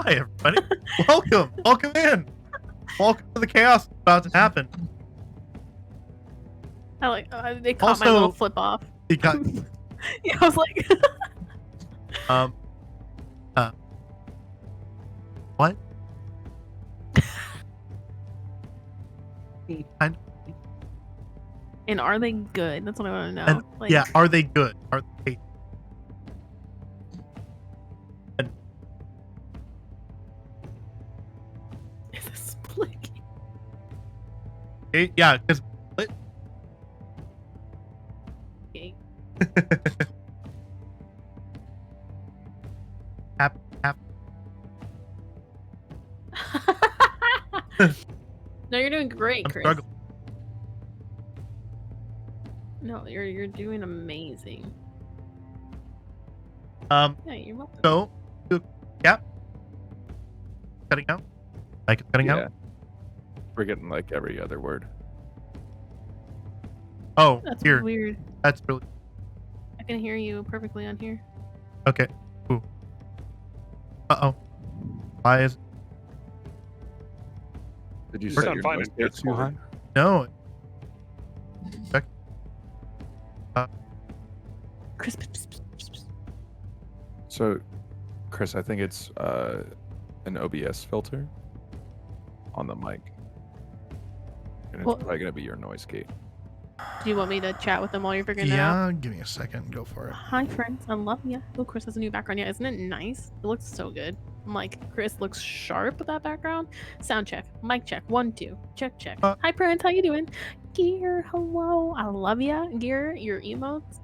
Hi, everybody. Welcome. Welcome in. Welcome to the chaos that's about to happen. I like they caught my little flip off. You got. Yeah, I was like. What? And are they good? That's what I want to know. And, like, yeah, are they good? Are they? And, is this split? yeah, because. Okay. No, you're doing great, Chris. Struggling. No, you're doing amazing. Yeah, you're welcome. So, yeah. Cutting out. Like it's cutting out. We're getting like every other word. Oh, That's here. weird. That's really. I can hear you perfectly on here. Okay. Ooh. Uh-oh. Why is... Did you You set sound your fine noise in gate too high? No. Check. Chris. So, Chris, I think it's an OBS filter on the mic. And it's Well- probably going to be your noise gate. Do you want me to chat with them while you're figuring it out? Yeah, give me a second. Go for it. Hi, friends. I love you. Oh, Chris has a new background. Yeah, isn't it nice? It looks so good. I'm like, Chris looks sharp with that background. Sound check. Mic check. 1, 2. Check, check. Hi, Prince. How you doing? Gear, hello. I love ya. Gear, your emotes.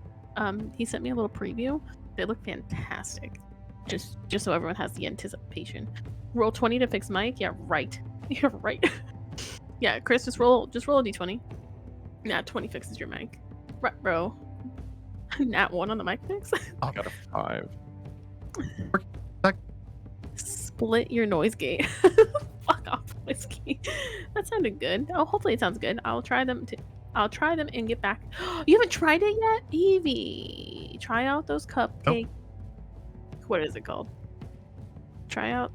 He sent me a little preview. They look fantastic. Just so everyone has the anticipation. Roll 20 to fix mic. Yeah, right. You're right. Yeah, Chris, just roll a d20. Nat 20 fixes your mic. Right, bro. Nat 1 on the mic fix. I got a 5. Split your noise gate. Fuck off, noise gate. That sounded good. Oh, hopefully it sounds good. I'll try them and get back. You haven't tried it yet, Evie? Try out those cupcake. What is it called? Try out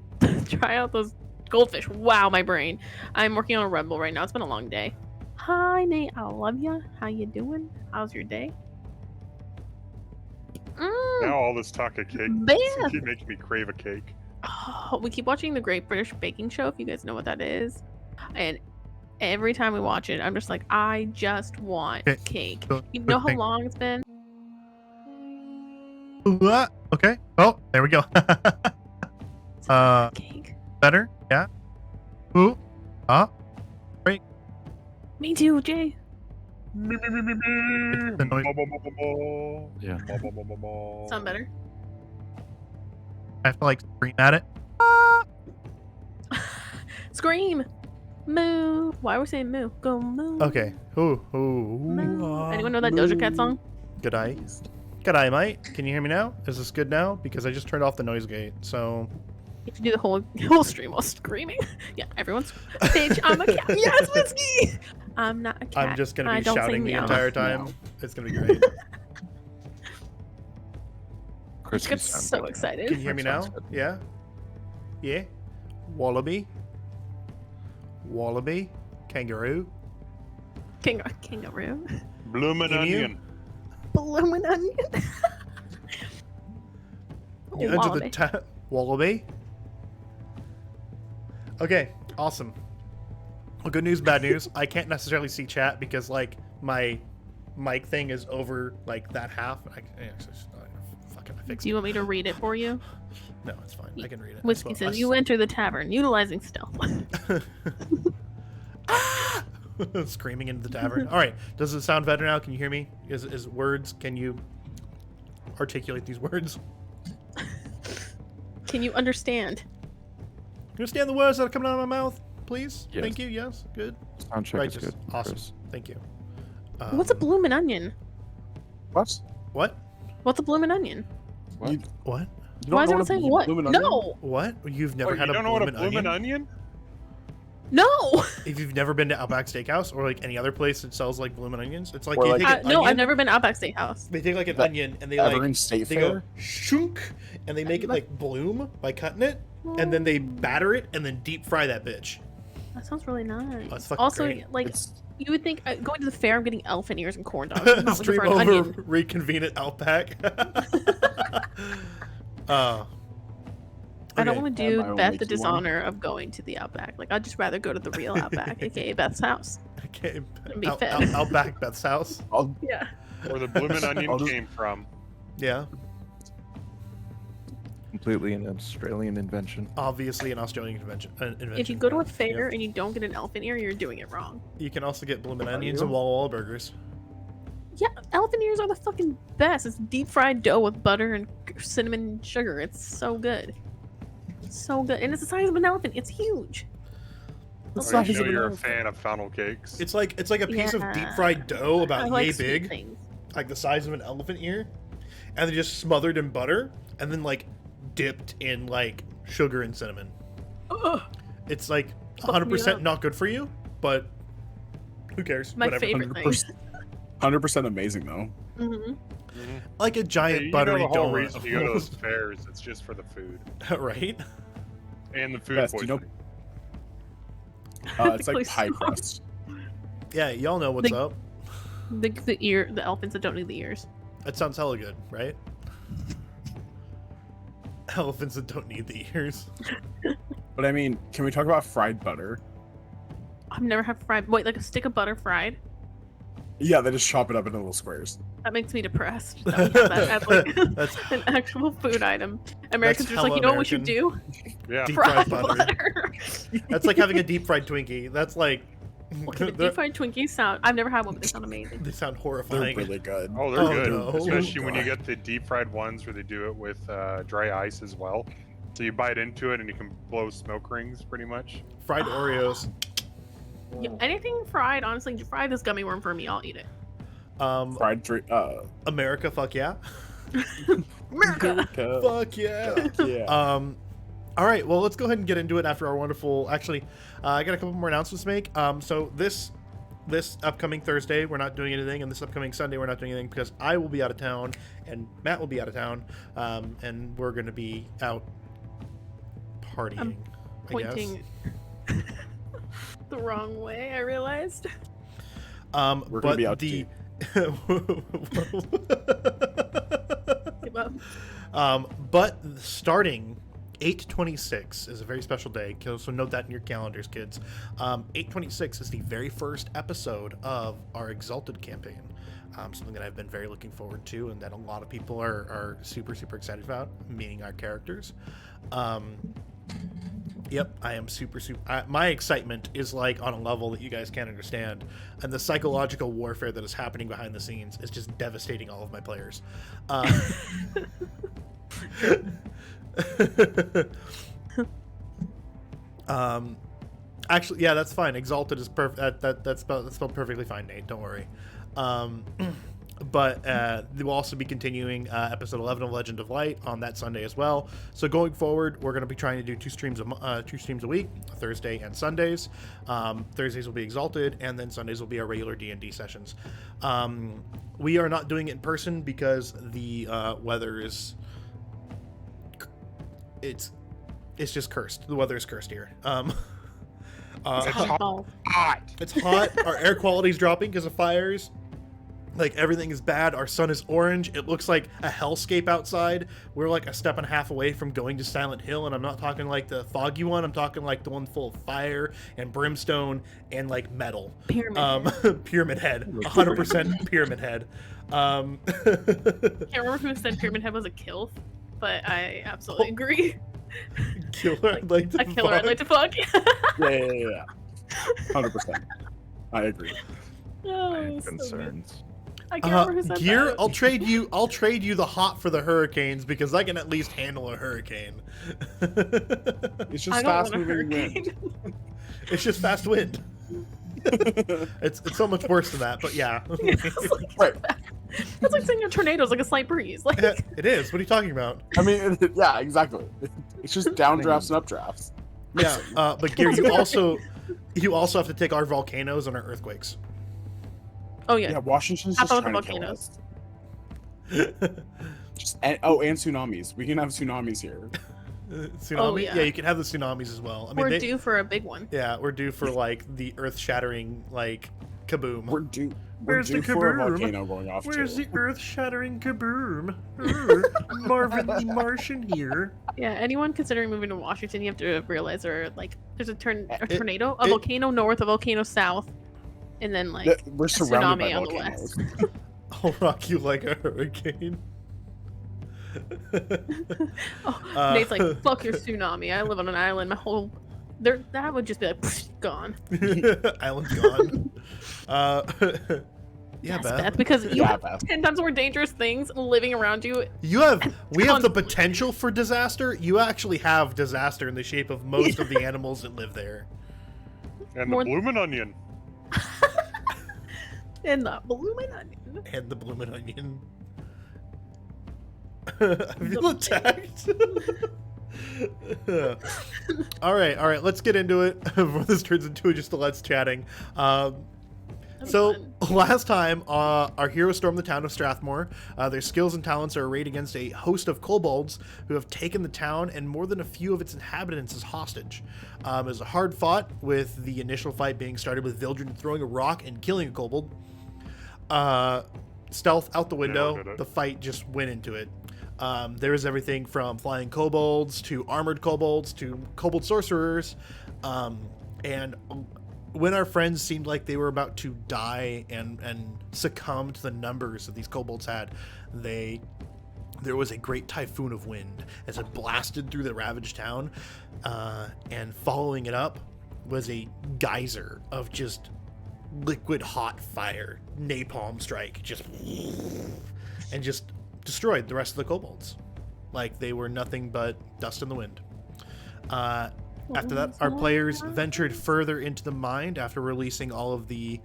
those goldfish. Wow, my brain. I'm working on a Red Bull right now. It's been a long day. Hi, Nate. I love ya. How you doing? How's your day? Now all this talk of cake Bam! keep making me crave a cake. Oh, we keep watching the Great British Baking Show, if you guys know what that is. And every time we watch it, I'm just like, I just want cake. You know how long it's been? Okay. Oh, there we go. Cake. Better? Yeah. Ooh. Great. Me too, Jay. The noise. Yeah. Sound better? I have to like scream at it. Scream! Moo! Why are we saying moo? Go moo. Okay. Ooh. Moo. Anyone know that Doja Cat song? G'day. G'day, mate. Can you hear me now? Is this good now? Because I just turned off the noise gate, so... You have to do the whole stream while screaming. Yeah, everyone's... Bitch, I'm a cat. Yes, Whiskey! I'm not a cat. I'm just going to I be don't shouting sing the meow. entire time. Meow. It's going to be great. Chris, I you get sound so good. excited. Can you hear me now? Sounds good. Yeah? Yeah? Wallaby? Wallaby? Kangaroo? Kangaroo. Bloomin' Emu? onion. Bloomin' onion. You enter Wallaby. the Wallaby? Okay, awesome. Well, good news, bad news. I can't necessarily see chat because, like, my mic thing is over, like, that half. Fucking fix Do it. you want me to read it for you? No, it's fine. I can read it. Whiskey says, you enter the tavern, utilizing stealth. Screaming into the tavern. All right. Does it sound better now? Can you hear me? Is words? Can you articulate these words? Can you understand? You understand the words that are coming out of my mouth, please? Yes. Thank you. Yes. Good. Sound check Righteous. is good. Awesome. Chris. Thank you. What's a bloomin' onion? What? What? What's a bloomin' onion? What? You, what? You don't Why is know everyone what a saying what? bloomin' onion is? No! What? You've never Wait, had you a don't know what a bloomin' bloomin' onion? onion? No. If you've never been to Outback Steakhouse or like any other place that sells like blooming onions, it's like Or you like- take an No, onion, I've never been Outback Steakhouse. They take like an That- onion and they Ever like in State they go Fair? shunk and they make it like bloom by cutting it, and then they batter it and then deep fry that bitch. That sounds really nice. That's fucking Also, great. like It's you would think going to the fair, I'm getting elephant ears and corn dogs. I'm not looking Stream for an over, onion. reconvene at Outback. I don't okay. want to Am do I Beth the making one? dishonor of going to the Outback. Like, I'd just rather go to the real Outback, aka Beth's house. Okay, And be fed. Outback Beth's house. I'll, Yeah. Where the bloomin' I'll onion just- came from. Yeah, completely an Australian invention. obviously an Australian invention. If you go to a fair and you don't get an elephant ear, you're doing it wrong. You can also get bloomin' Are onions you? and Walla Walla burgers. Yeah, elephant ears are the fucking best. It's deep fried dough with butter and cinnamon and sugar. It's so good. It's so good. And it's the size of an elephant. It's huge. It's I not know even you're a an fan of funnel cakes. It's like a piece of deep Yeah. fried dough I about like yay sweet big, things. like the size of an elephant ear, and they're just smothered in butter and then like dipped in like sugar and cinnamon. Ugh, It's like Fuck me 100% up. not good for you, but who cares? my Whatever. favorite thing. 100% amazing though. hmm Mhm. Like a Hey, giant you buttery know the whole donut. reason you go to those fairs, it's just for the food Right? and the food Beth, do you know- poisoning. It's like Close pie to- crust. Yeah, y'all know what's The- up. The elephants that don't need the ears. That sounds hella good, right? Elephants that don't need the ears. But I mean, can we talk about fried butter? I've never had fried. Wait, like a stick of butter fried? Yeah, they just chop it up into little squares. That makes me depressed. That we have that as like That's an actual food item. Americans are just hella like, you know what we should do? Yeah. deep Fried fried butter. butter. That's like having a deep fried Twinkie. That's like Okay, the they're- deep fried Twinkies sound. I've never had one, but they sound amazing. they sound They're horrifying. really good. Oh, they're Oh, good. no. Especially when you God. get the deep fried ones where they do it with dry ice as well. So you bite into it and you can blow smoke rings pretty much. Fried Oreos. Yeah, anything fried, honestly, fry this gummy worm for me. I'll eat it. Fried drink. America, fuck yeah. America. Fuck yeah. Yeah. All right, well, let's go ahead and get into it after our wonderful. Actually, I got a couple more announcements to make. So this upcoming Thursday, we're not doing anything, and this upcoming Sunday, we're not doing anything because I will be out of town and Matt will be out of town, and we're going to be out partying. I guess. Pointing the wrong way. I realized. We're gonna be out the. Give up. But starting 8/26 is a very special day, so note that in your calendars, kids. 8/26 is the very first episode of our Exalted campaign. Something that I've been very looking forward to, and that a lot of people are super excited about, meaning our characters. Yep, I am super. My excitement is like on a level that you guys can't understand, and the psychological warfare that is happening behind the scenes is just devastating all of my players. Actually, yeah, that's fine. Exalted is perfect. That's spelled perfectly fine, Nate. Don't worry. But we'll also be continuing episode 11 of Legend of Light on that Sunday as well. So going forward, we're going to be trying to do two streams a week, Thursday and Sundays. Thursdays will be Exalted, and then Sundays will be our regular D&D sessions. We are not doing it in person because the weather is it's just cursed. The weather is cursed here. It's hot. Oh, It's hot. Our air quality's dropping because of fires. Like, everything is bad. Our sun is orange. It looks like a hellscape outside. We're like a step and a half away from going to Silent Hill, and I'm not talking like the foggy one. I'm talking like the one full of fire and brimstone and like metal. pyramid. Pyramid Head. 100% Pyramid Head. Can't remember who said Pyramid Head was a kilf, but I absolutely agree. Killer. I'd like to A killer I'd like to fuck. Yeah. 100%. I agree. Oh, I have so good. concerns. I can't remember who said Gear, that. I'll trade you the hot for the hurricanes because I can at least handle a hurricane. It's just I don't fast want a moving hurricane. wind. It's just fast wind. It's so much worse than that, but yeah. It's like, Right. it's like saying a tornado is like a slight breeze. Like, It is. What are you talking about? I mean, yeah, exactly. It's just downdrafts and updrafts. Yeah, but Gear, you also You also have to take our volcanoes and our earthquakes. Oh yeah. Yeah, Washington's How just about the trying to kill volcanoes? us. And tsunamis. We can have tsunamis here. Tsunami? Oh, yeah. Yeah, you can have the tsunamis as well. I mean, We're due for a big one. Yeah, we're due for like the earth-shattering like kaboom. We're due. Where's the We're due for a kaboom? volcano going off Where's too. the earth-shattering kaboom? Marvin the Martian here. Yeah, anyone considering moving to Washington, you have to realize there's a It- tornado, a it- volcano north, a volcano south, and then like We're a surrounded tsunami by on the volcanoes. west. I'll rock you like a hurricane. Oh, Nate's like, fuck your tsunami. I live on an island. That would just be like gone. Island's gone. Yeah, Yes, Beth. because you Yeah, have Beth. 10 times more dangerous things living around you. We have the Constantly. potential for disaster. You actually have disaster in the shape of most of the animals that live there. And More- the bloomin' onion. And the blooming onion. And the bloomin' onion. I feel attacked. all right. Let's get into it before this turns into just a let's chatting. That'd be So fun. last time, our heroes stormed the town of Stathmore. Their skills and talents are arrayed against a host of kobolds who have taken the town and more than a few of its inhabitants as hostage. It was a hard fought, with the initial fight being started with Vildren throwing a rock and killing a kobold. Stealth out the window. did it. The fight just went into it. There was everything from flying kobolds to armored kobolds to kobold sorcerers, and when our friends seemed like they were about to die and succumb to the numbers that these kobolds had, there was a great typhoon of wind as it blasted through the ravaged town, and following it up was a geyser of just liquid hot fire, napalm strike, just destroyed the rest of the kobolds like they were nothing but dust in the wind. After that, our players ventured further into the mine after releasing all of the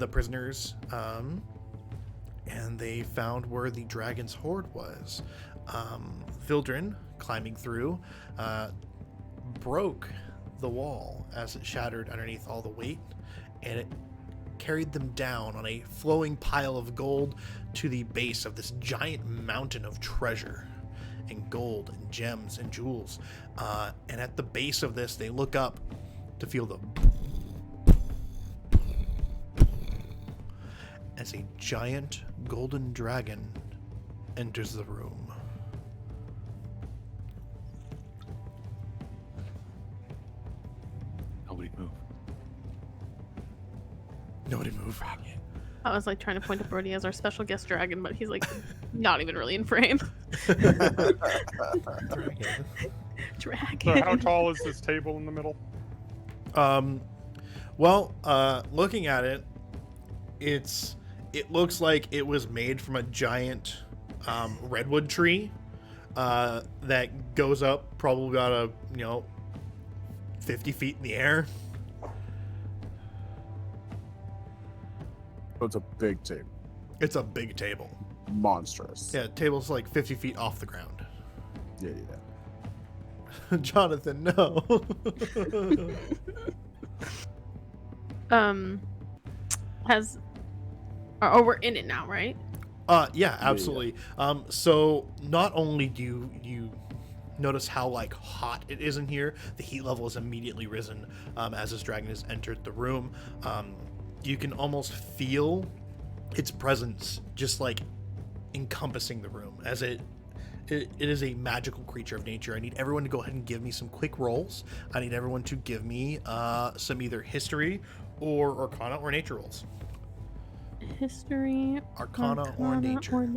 prisoners, and they found where the dragon's horde was. Vildren, climbing through, broke the wall as it shattered underneath all the weight, and it carried them down on a flowing pile of gold to the base of this giant mountain of treasure and gold and gems and jewels. And at the base of this, they look up to feel the as a giant golden dragon enters the room. Nobody move. Nobody move. I was like trying to point to Brody as our special guest dragon, but he's like not even really in frame. Dragon. Dragon. So how tall is this table in the middle? Well, looking at it, it looks like it was made from a giant redwood tree that goes up probably about 50 feet in the air. So it's a big table. It's a big table. Monstrous. Yeah, the table's like 50 feet off the ground. Yeah. Jonathan, no. We're in it now, right? Yeah, absolutely. So not only do you notice how like hot it is in here, the heat level has immediately risen as this dragon has entered the room. You can almost feel its presence just like encompassing the room, as it is a magical creature of nature. I need everyone to go ahead and give me some quick rolls. I need everyone to give me some either history or arcana or nature rolls. History, Arcana or nature.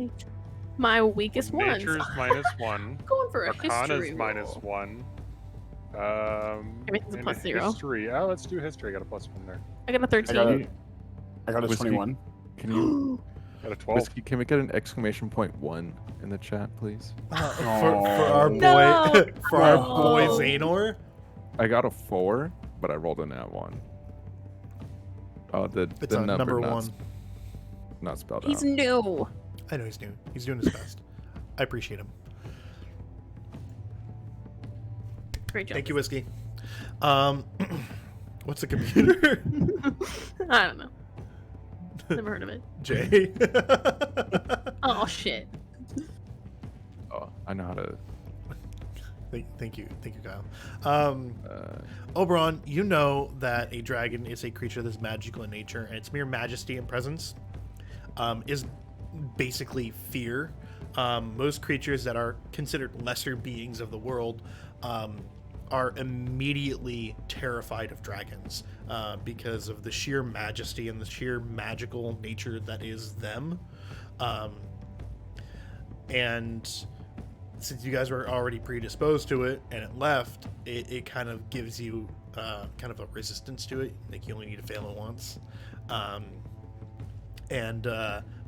My weakest ones. Nature's -1. Going for a Arcana's history roll. -1. Everything's a and plus 0. History. Oh, let's do history. I got a +1 there. I got a 13. I got a Whiskey. 21. Can you, Got a 12. Whiskey, can we get an exclamation point 1 in the chat, please? For our boy, No! for our No! boy Xanor. I got a 4, but I rolled a nat 1. Oh, It's the a number not, 1. Not spelled He's out. new. I know he's new. He's doing his best. I appreciate him. Great job. Thank you, Whiskey. What's a computer? I don't know. Never heard of it. Jay. Oh shit. Oh, I know how to. Thank you, Kyle. Oberon, you know that a dragon is a creature that's magical in nature, and its mere majesty and presence is basically fear. Most creatures that are considered lesser beings of the world are immediately terrified of dragons because of the sheer majesty and the sheer magical nature that is them. And since you guys were already predisposed to it and it left, it kind of gives you kind of a resistance to it. Like, you only need to fail it once. But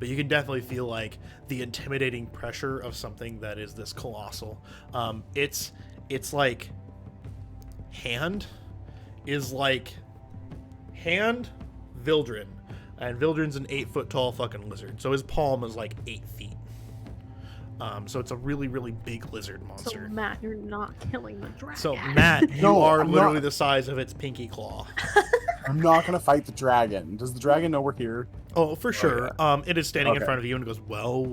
you can definitely feel like the intimidating pressure of something that is this colossal. It's like hand Vildren, and Vildren's an 8-foot tall fucking lizard, so his palm is like 8 feet. So it's a really, really big lizard monster. So Matt, you're not killing the dragon. So Matt, you No, are I'm literally not. the size of its pinky claw. I'm not gonna fight the dragon. Does the dragon know we're here? Oh, for sure. It is standing in Okay. front of you and goes, well.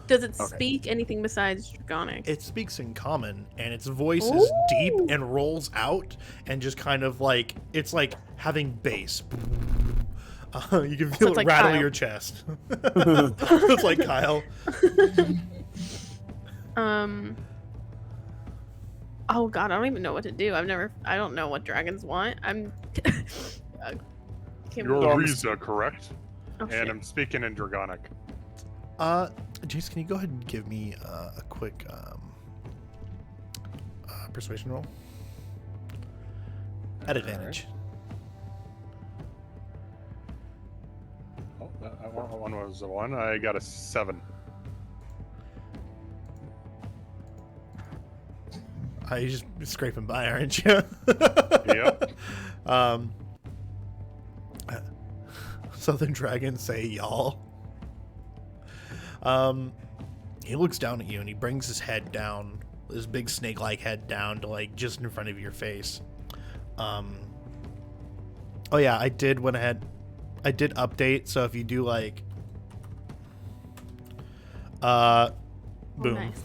Does it Okay. speak anything besides Draconic? It speaks in common, and its voice is deep Ooh. and rolls out, and just kind of like, it's like having bass. You can feel it's it like rattle Kyle. your chest. It's like Kyle. Oh god, I don't even know what to do. I don't know what dragons want. I'm. Can't You're believe- Riza, correct? Oh, And shit. I'm speaking in Dragonic. Jace, can you go ahead and give me a quick persuasion roll? At advantage. Oh, that one was a 1. I got a 7. You're just scraping by, aren't you? Yep. Southern dragons say y'all. He looks down at you and he brings his head down, his big snake-like head down to like just in front of your face. Oh yeah, I did update, so if you do like boom. Oh, nice.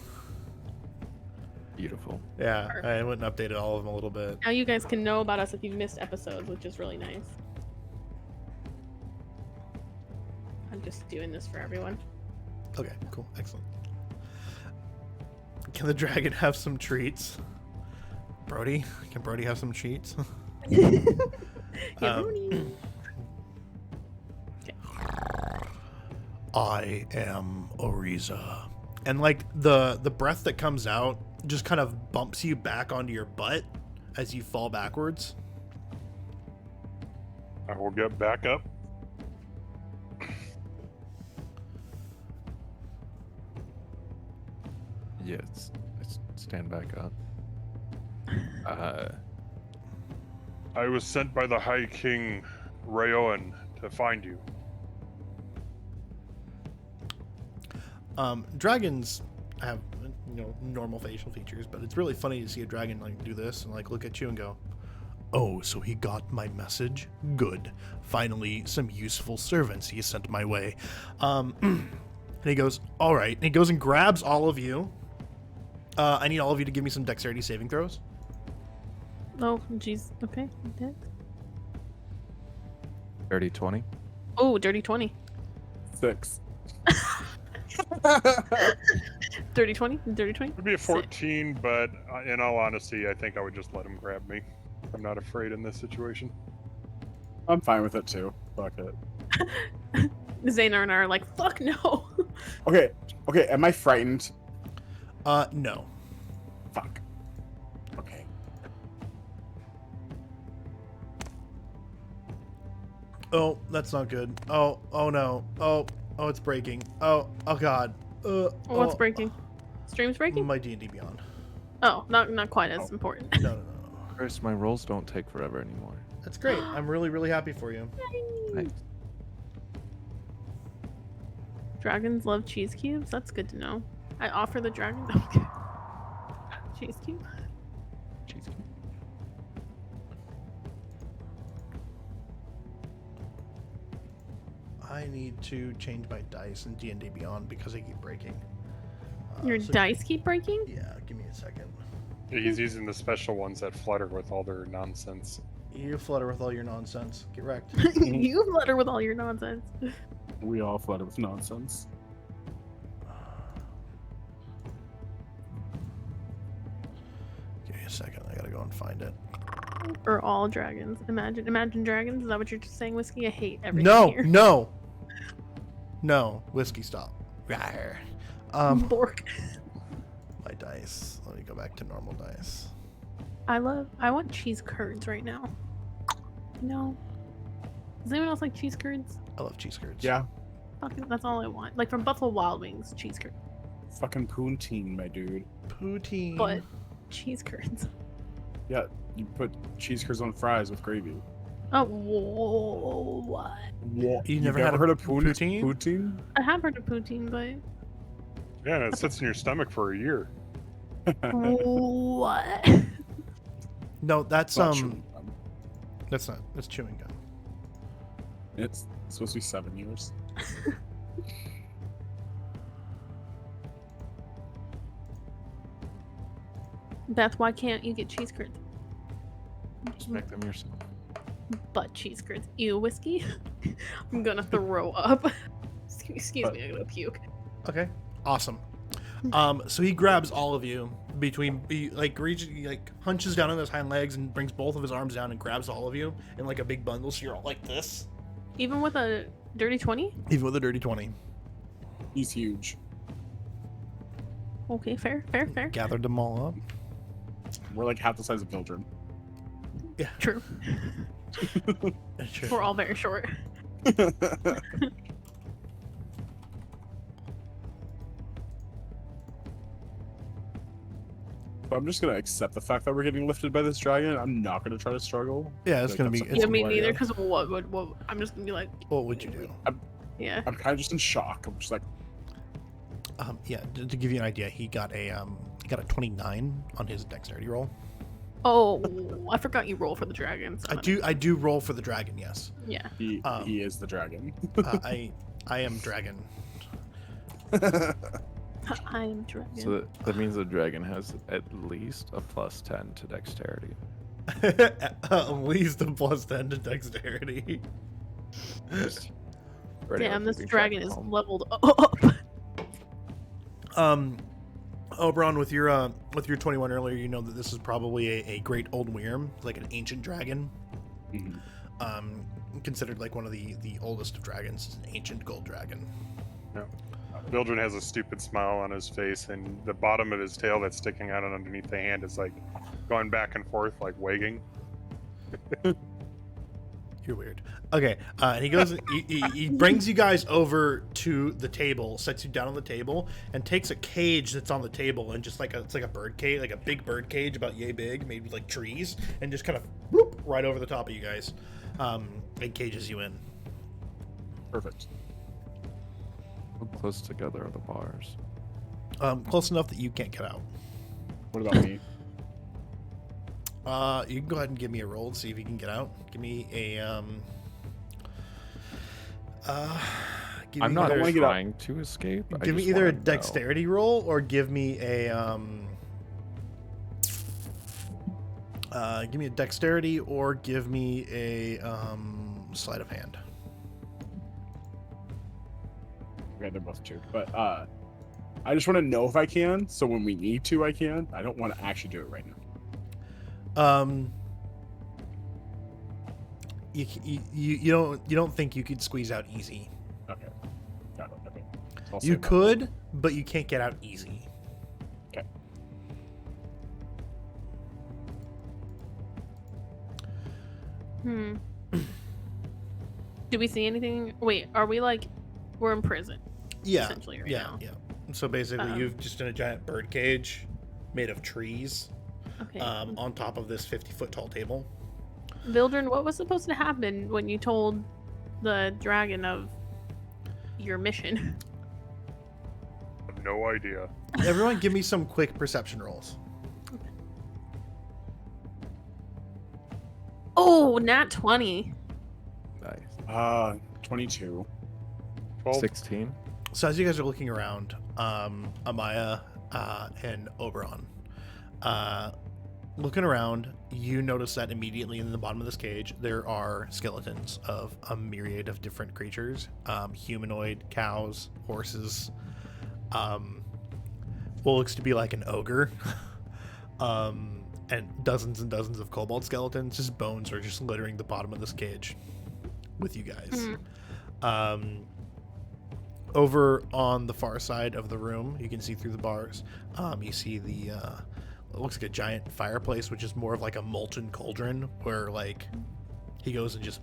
Beautiful. Yeah, I went and updated all of them a little bit. Now you guys can know about us if you've missed episodes, which is really nice. I'm just doing this for everyone. Okay, cool, excellent. Can the dragon have some treats? Brody? Can Brody have some treats? Yeah, Um, Rooney. I am Oriza. And like the breath that comes out just kind of bumps you back onto your butt as you fall backwards. I will get back up. Yeah, let's stand back up. I was sent by the High King Rayoan to find you. Dragons have, normal facial features, but it's really funny to see a dragon like do this and like look at you and go, "Oh, so he got my message? Good. Finally, some useful servants he sent my way." And he goes, "All right." And he goes and grabs all of you. I need all of you to give me some dexterity saving throws. Oh, jeez. Okay. Dex. Dirty 20. Oh, dirty 20. 6. Dirty 20? Dirty 20? It'd be a 14, but in all honesty, I think I would just let him grab me. I'm not afraid in this situation. I'm fine with it too. Fuck it. Zaynor and I are like, fuck no. Okay. Am I frightened? No. Fuck. Okay. Oh, that's not good. Oh no. Oh, it's breaking. Oh god. What's breaking? Stream's breaking? My D&D Beyond. Oh, not quite as important. No. Chris, my rolls don't take forever anymore. That's great. I'm really, really happy for you. Nice. Dragons love cheese cubes? That's good to know. I offer the dragon cheese cube. Jeez. I need to change my dice in D&D Beyond because they keep breaking. Your So- dice keep breaking? Yeah, give me a second. He's using the special ones that flutter with all their nonsense. You flutter with all your nonsense. Get wrecked. You flutter with all your nonsense. We all flutter with nonsense. Give me a second. I gotta go and find it. Or all dragons. Imagine dragons. Is that what you're just saying, Whiskey? I hate everything No, here. no, Whiskey, stop. Rawr. Bork. My dice. Let me go back to normal dice. I want cheese curds right now. No. Does anyone else like cheese curds? I love cheese curds. Yeah, Fucking, that's all I want. Like from Buffalo Wild Wings, cheese curds. fucking poutine, my dude. Poutine. But cheese curds. Yeah, you put cheese curds on fries with gravy. Oh, whoa, what? What? You never had a heard of poutine? Poutine? I have heard of poutine, but Yeah, and it sits in your stomach for a year. what? No, that's Not chewing gum. that's not. That's chewing gum. It's supposed to be 7 years. Beth, why can't you get cheese curds? Just make them yourself. But cheese curds. Ew, Whiskey. I'm gonna throw up. Excuse me, I'm gonna puke. Okay. Awesome. So he grabs all of you he hunches down on his hind legs and brings both of his arms down and grabs all of you in like a big bundle. So you're all like this, Even with a dirty 20? even with a dirty 20. He's huge. Okay, fair. Gathered them all up. We're like half the size of Mildred. True. Sure. We're all very short. I'm just gonna accept the fact that we're getting lifted by this dragon. I'm not gonna try to struggle. Yeah, it's Like, gonna be. that's It's Yeah, me gonna be- neither, because what I'm just gonna be like, What would you do? yeah. I'm kind of just in shock. I'm just like, Yeah, to give you an idea, he got a 29 on his dexterity roll. Oh, I forgot you roll for the dragons. I do roll for the dragon. Yes, Yeah. he is the dragon. I am dragon. I am dragon. So that means the dragon has at least a +10 to dexterity. At least a +10 to dexterity. Ready Damn, on this keeping dragon track is at home. leveled up. Oberon, with your 21 earlier, you know that this is probably a great old wyrm, like an ancient dragon. Mhm. Considered like one of the oldest of dragons. It's an ancient gold dragon. Mildred has a stupid smile on his face, and the bottom of his tail that's sticking out and underneath the hand is like going back and forth, like wagging. You're weird. Okay, and he goes. he brings you guys over to the table, sets you down on the table, and takes a cage that's on the table and just it's like a bird cage, like a big bird cage about yay big, made with like trees, and just kind of whoop, right over the top of you guys, and cages you in. Perfect. How close together are the bars? Close enough that you can't get out. What about me? You can go ahead and give me a roll to see if you can get out. Give me a give I'm me not either- wanna get out. trying to escape. I Give me just either a wanna know. dexterity roll or give me a dexterity or give me a sleight of hand. Okay, they're both two. But I just want to know if I can, so when we need to, I can. I don't want to actually do it right now. You don't think you could squeeze out easy. Okay. Got it. Okay. So I'll You save that. could, but you can't get out easy. Okay. Do we see anything? Wait, are we like, we're in prison? Yeah. Essentially right Yeah. now. Yeah. So basically, Um, you've just in a giant bird cage made of trees Okay. on top of this 50-foot tall table. Vildren, what was supposed to happen when you told the dragon of your mission? I have no idea. Everyone, give me some quick perception rolls. Oh, nat 20. Nice. 22. 12. 16. So as you guys are looking around, Amaya and Oberon, looking around, you notice that immediately in the bottom of this cage there are skeletons of a myriad of different creatures, humanoid, cows, horses, what looks to be like an ogre, and dozens of kobold skeletons. Just bones are just littering the bottom of this cage with you guys. Over on the far side of the room, you can see through the bars, you see the it looks like a giant fireplace, which is more of like a molten cauldron where like he goes and just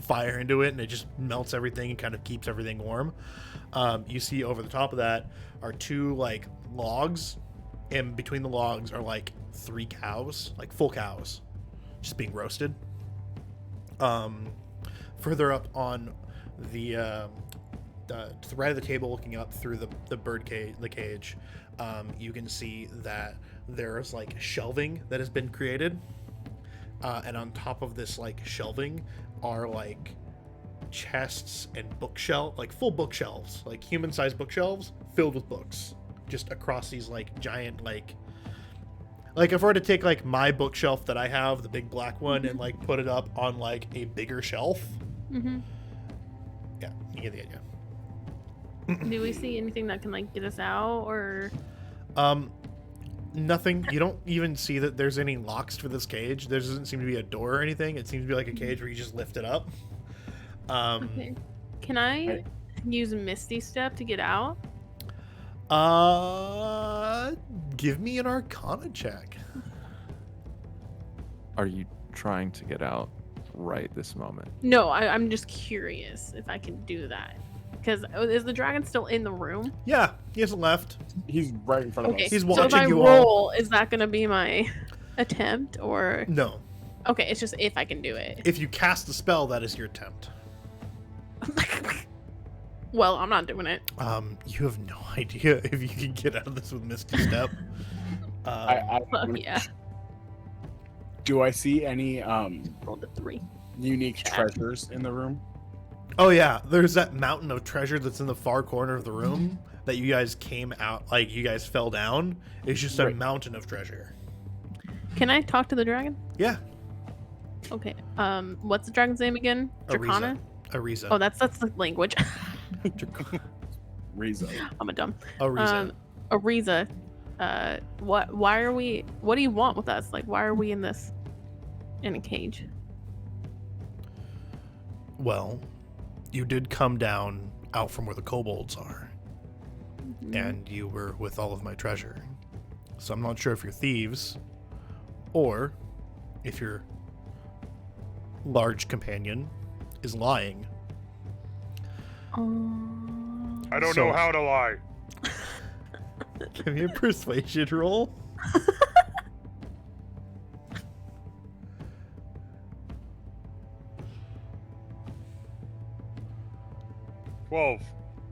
fire into it and it just melts everything and kind of keeps everything warm. You see over the top of that are 2 like logs, and between the logs are like 3 cows, like full cows, just being roasted. Further up on the to the right of the table, looking up through the bird cage, you can see that there's like shelving that has been created, and on top of this like shelving are like chests and bookshelf, like full bookshelves, like human-sized bookshelves filled with books, just across these like giant like if I were to take like my bookshelf that I have, the big black one, and like put it up on like a bigger shelf. Yeah, you get the idea. Do we see anything that can like get us out, or nothing? You don't even see that there's any locks for this cage. There doesn't seem to be a door or anything. It seems to be like a cage where you just lift it up. okay. Can I use Misty Step to get out? Give me an Arcana check. Are you trying to get out right this moment? No, I'm just curious if I can do that. Because is the dragon still in the room? Yeah, he hasn't left. He's right in front of Okay, us. He's so if watching I you roll, is that going to be my attempt, or? No. Okay, it's just if I can do it. If you cast the spell, that is your attempt. Well, I'm not doing it. You have no idea if you can get out of this with Misty Step. Fuck yeah. Do I see any Rolled a 3. unique treasures in the room? Oh yeah, there's that mountain of treasure that's in the far corner of the room that you guys came out, like you guys fell down. It's just a Right. mountain of treasure. Can I talk to the dragon? Yeah. Okay. What's the dragon's name again? Dracana? Ariza. Oh, that's the language. Riza. I'm a dumb. Ariza. Ariza. Why are we? What do you want with us? Like, why are we in a cage? Well, you did come down out from where the kobolds are, and you were with all of my treasure. So I'm not sure if you're thieves, or if your large companion is lying. I don't So- know how to lie. Give me a persuasion roll. $12.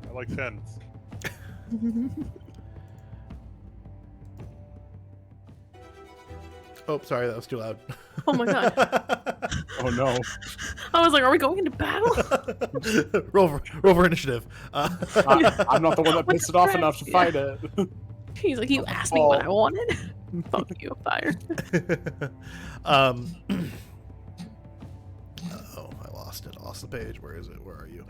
I like 10s. Oh, sorry, that was too loud. Oh my god. Oh no. I was like, are we going into battle? roll for initiative. I'm not the one that What's pissed it off the enough to threat? fight it. He's like, you asked me what I wanted. Fuck you, fire. Oh, I lost it. I lost the page. Where is it? Where are you?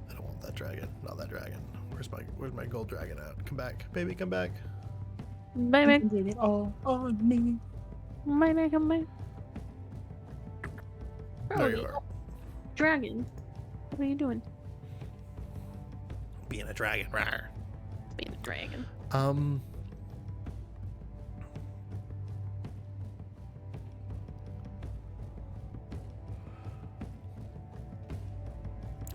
I don't want that dragon. Not that dragon. Where's my gold dragon at? Come back, baby. Come back. Baby, Did it all on me. baby, come back. There you are. Dragon, what are you doing? Being a dragon. Rawr. Being a dragon.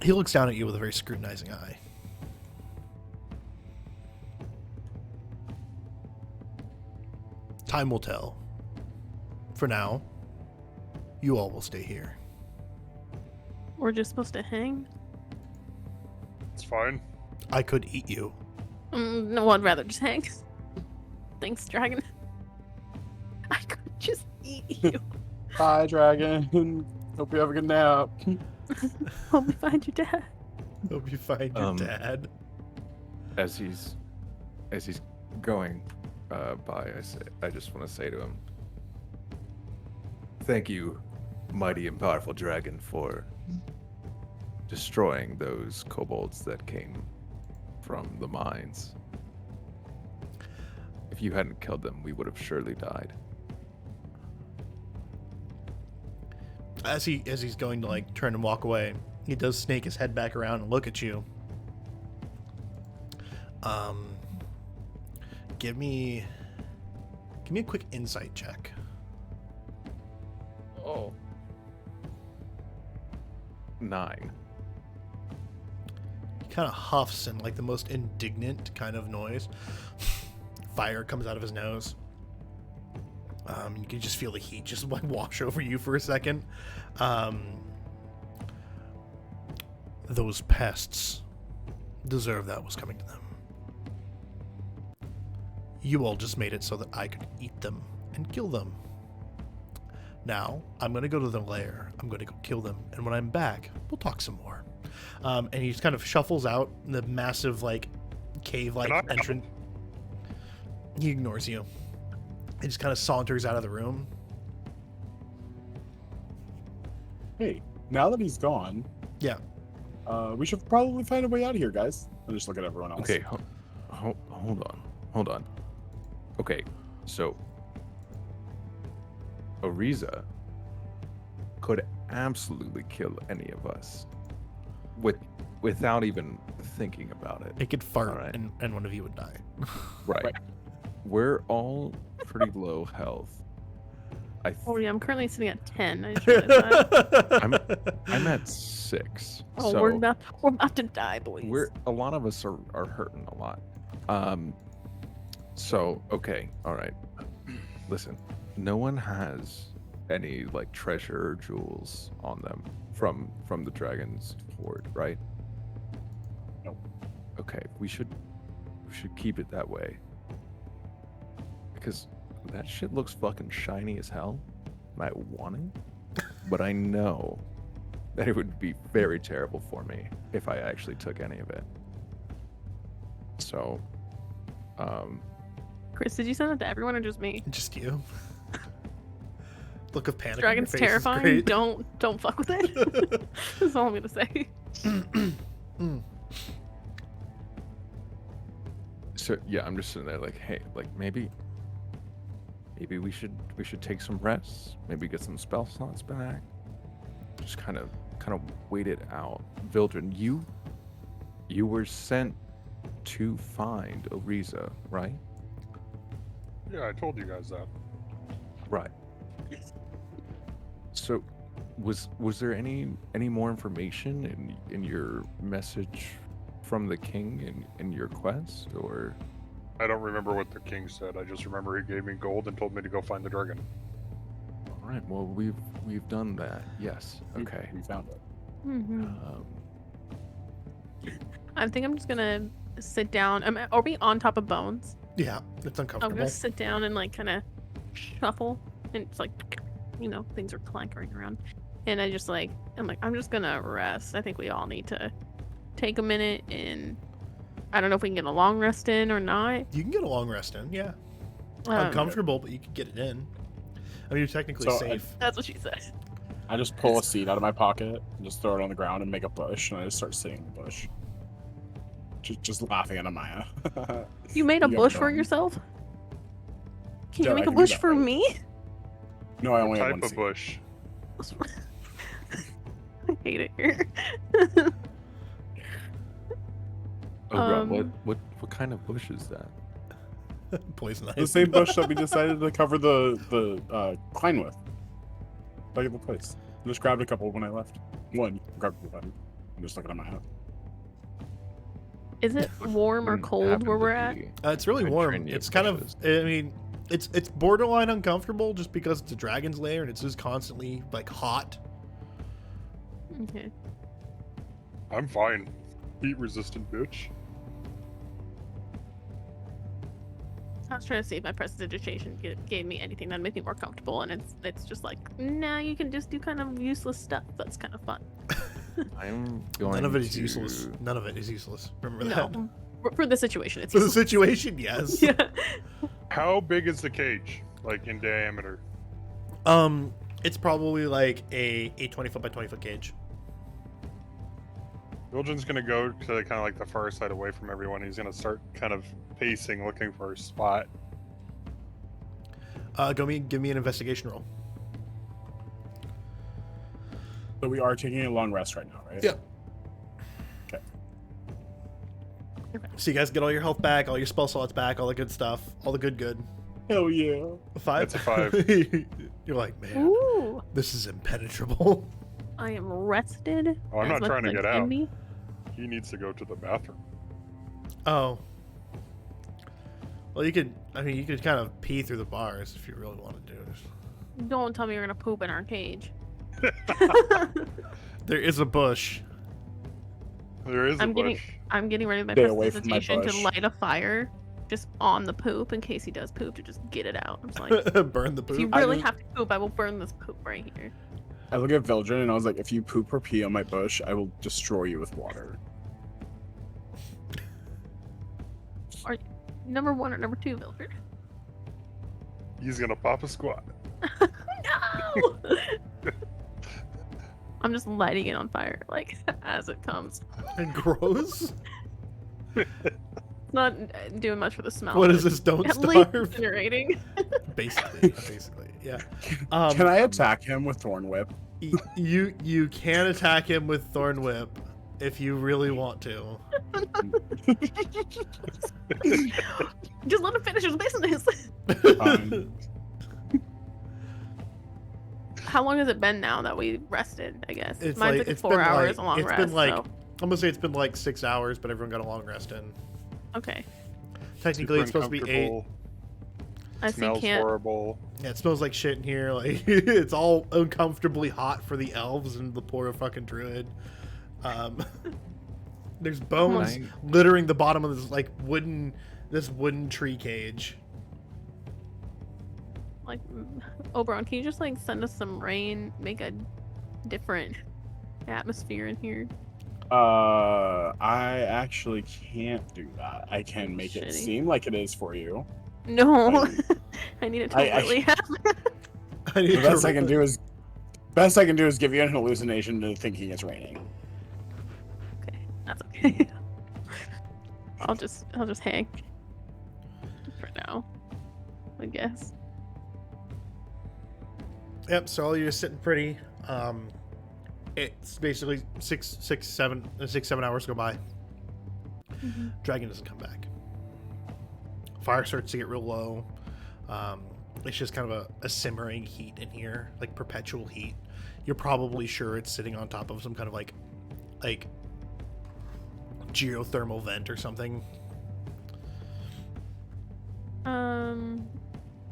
He looks down at you with a very scrutinizing eye. Time will tell. For now, you all will stay here. We're just supposed to hang? It's fine. I could eat you. No, I'd rather just hang. Thanks, dragon. I could just eat you. Bye, dragon. Hope you have a good nap. Hope we find your dad. Hope you find your dad. As he's going by, I just want to say to him, thank you, mighty and powerful dragon, for destroying those kobolds that came from the mines. If you hadn't killed them, we would have surely died. As he's going to like turn and walk away, he does snake his head back around and look at you. Give me a quick insight check. Oh. 9. He kind of huffs in like the most indignant kind of noise. Fire comes out of his nose. You can just feel the heat just like wash over you for a second. Those pests deserve that was coming to them. You all just made it so that I could eat them and kill them. Now, I'm going to go to the lair. I'm going to go kill them. And when I'm back, we'll talk some more. And he just kind of shuffles out the massive, like, cave-like entrance. He ignores you. He just kind of saunters out of the room. Hey, now that he's gone, Yeah. we should probably find a way out of here, guys. And just look at everyone else. Okay, hold on. Okay, so Oriza could absolutely kill any of us without even thinking about it. It could fart, Alright. and one of you would die. Right. We're all pretty low health. Oh yeah, I'm currently sitting at 10. I just realized that. I'm at 6. Oh, so we're about to die, boys. a lot of us are hurting a lot. So okay, all right. Listen, no one has any like treasure or jewels on them from the dragon's horde, right? No. Okay, we should keep it that way. Because that shit looks fucking shiny as hell, and I want it, but I know that it would be very terrible for me if I actually took any of it. So, Chris, did you send that to everyone or just me? Just you. Look of panic. Dragon's on your face is terrifying. great. Don't fuck with it. That's all I'm gonna say. So yeah, I'm just sitting there like, hey, like maybe we should take some rest, maybe get some spell slots back, just kind of wait it out. Vildren, you were sent to find Oriza, right? Yeah, I told you guys that. Right. So, was there any more information in your message from the king in your quest, or? I don't remember what the king said. I just remember he gave me gold and told me to go find the dragon. All right. Well, we've done that. Yes. Okay. We found it. I think I'm just gonna sit down. Are we on top of Bones? Yeah, it's I'm uncomfortable. gonna sit down and like kind of shuffle, and it's like, things are clankering around, and I'm just gonna rest. I think we all need to take a minute, and I don't know if we can get a long rest in or not. You can get a long rest in, yeah. Uncomfortable, but you can get it in. I mean, you're technically So, safe. That's what she said. I just pull a seed out of my pocket and just throw it on the ground and make a bush, and I just start sitting in the bush. Just laughing at Amaya. You made a You bush got for one. yourself? Can Yeah, you I make a can do bush that, for right? me? No, I What only have type one of seed. bush? I hate it here. Oh, God, Um, what kind of bush is that? Poison The ivy. same bush that we decided to cover the Klein with. Back at the place. I just grabbed a couple when I left. One, grabbed the button. I'm just looking at my hat. Is it warm or Wouldn't cold happen where to we're at? be It's really warm. Mediterranean It's kind bushes. of, I mean, it's borderline uncomfortable just because it's a dragon's lair and it's just constantly like hot. Okay. I'm fine. Heat resistant bitch. I was trying to see if my prestidigitation gave me anything that made me more comfortable, and it's just like, nah, you can just do kind of useless stuff. That's kind of fun. I'm going None of it is to- useless. None of it is useless. Remember that. No, for the situation, it's For the useless. situation, yes. Yeah. How big is the cage, like in diameter? It's probably like a 20-foot by 20-foot cage. Bilgen's gonna go to kind of like the far side away from everyone. He's gonna start kind of pacing, looking for a spot. Give me an investigation roll. So we are taking a long rest right now, right? Yeah. Okay. So you guys get all your health back, all your spell slots back, all the good stuff, all the good. Hell yeah. A 5? That's a 5. You're like, man, Ooh, this is impenetrable. I am rested. Oh, I'm as not much trying to as get I can out. be. He needs to go to the bathroom. Oh. Well, you could kind of pee through the bars if you really want to do it. Don't tell me you're gonna poop in our cage. There is a bush. There is a I'm bush. getting ready with my Stay away from my prestidigitation to bush. light a fire just on the poop in case he does poop, to just get it out. I'm just like, Burn the if you poop. I really just- have to poop, I will burn this poop right here. I look at Vildren and I was like, if you poop or pee on my bush, I will destroy you with water. Number 1 or number 2, Vilford? He's gonna pop a squat. No! I'm just lighting it on fire, like, as it comes. Gross. It's not doing much for the smell. What but is this? Don't it's at least starve. incinerating. Basically, yeah. Can I attack him with Thorn Whip? You can attack him with Thorn Whip if you really want to. Just let him finish his business. How long has it been now that we rested? I guess It's mine's like- like a it's 4 been hours, like- a long it's rest. been like- So I'm gonna say it's been like 6 hours, but everyone got a long rest in. okay, Technically, Super it's supposed to be 8. uncomfortable, I see. Smells Can't. horrible. Yeah, it smells like shit in here. Like it's all uncomfortably hot for the elves and the poor fucking druid. There's bones Nice. littering the bottom of this wooden tree cage. Like, Oberon, can you just like send us some rain, make a different atmosphere in here? I actually can't do that. I can make it Shitty. seem like it is for you. No, I- I need it to I- really happen. I need The to best I can do is give you an hallucination to thinking it's raining. Okay, that's okay. I'll just hang for now, I guess. Yep. So all you're just sitting pretty. It's basically 7 hours go by. Dragon doesn't come back. Fire starts to get real low. It's just kind of a simmering heat in here, like perpetual heat. You're probably sure it's sitting on top of some kind of like geothermal vent or something.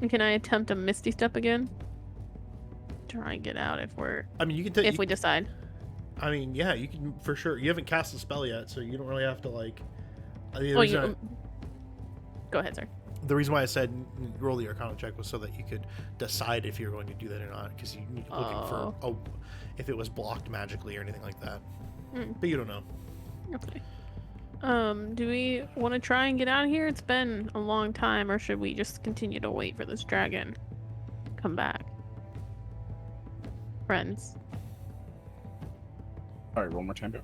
Can I attempt a Misty Step again? Try and get out if I mean, you can if we decide. I mean, yeah, you can for sure. You haven't cast the spell yet, so you don't really have to like. The Oh, reason go ahead, sir. the reason why I said roll the Arcana check was so that you could decide if you're going to do that or not, because you're looking for if it was blocked magically or anything like that. But you don't know. Okay. Do we want to try and get out of here? It's been a long time, or should we just continue to wait for this dragon to come back? Friends, All right, one more time.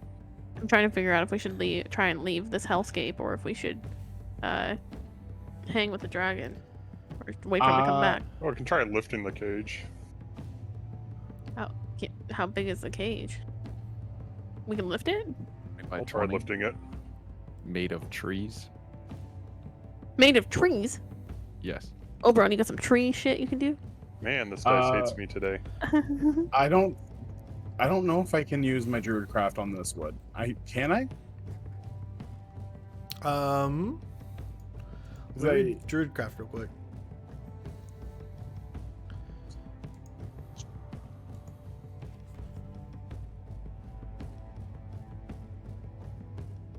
I'm trying to figure out if we should try and leave this hellscape, or if we should hang with the dragon, or wait for him to come back. Oh, we can try lifting the cage. How big is the cage? We can lift it? By I'll try 20, lifting it. made of trees. Made of trees? Yes. Oberon, you got some tree shit you can do? Man, this dice hates me today. I don't know if I can use my druidcraft on this wood. Let Can I? me Druidcraft real quick.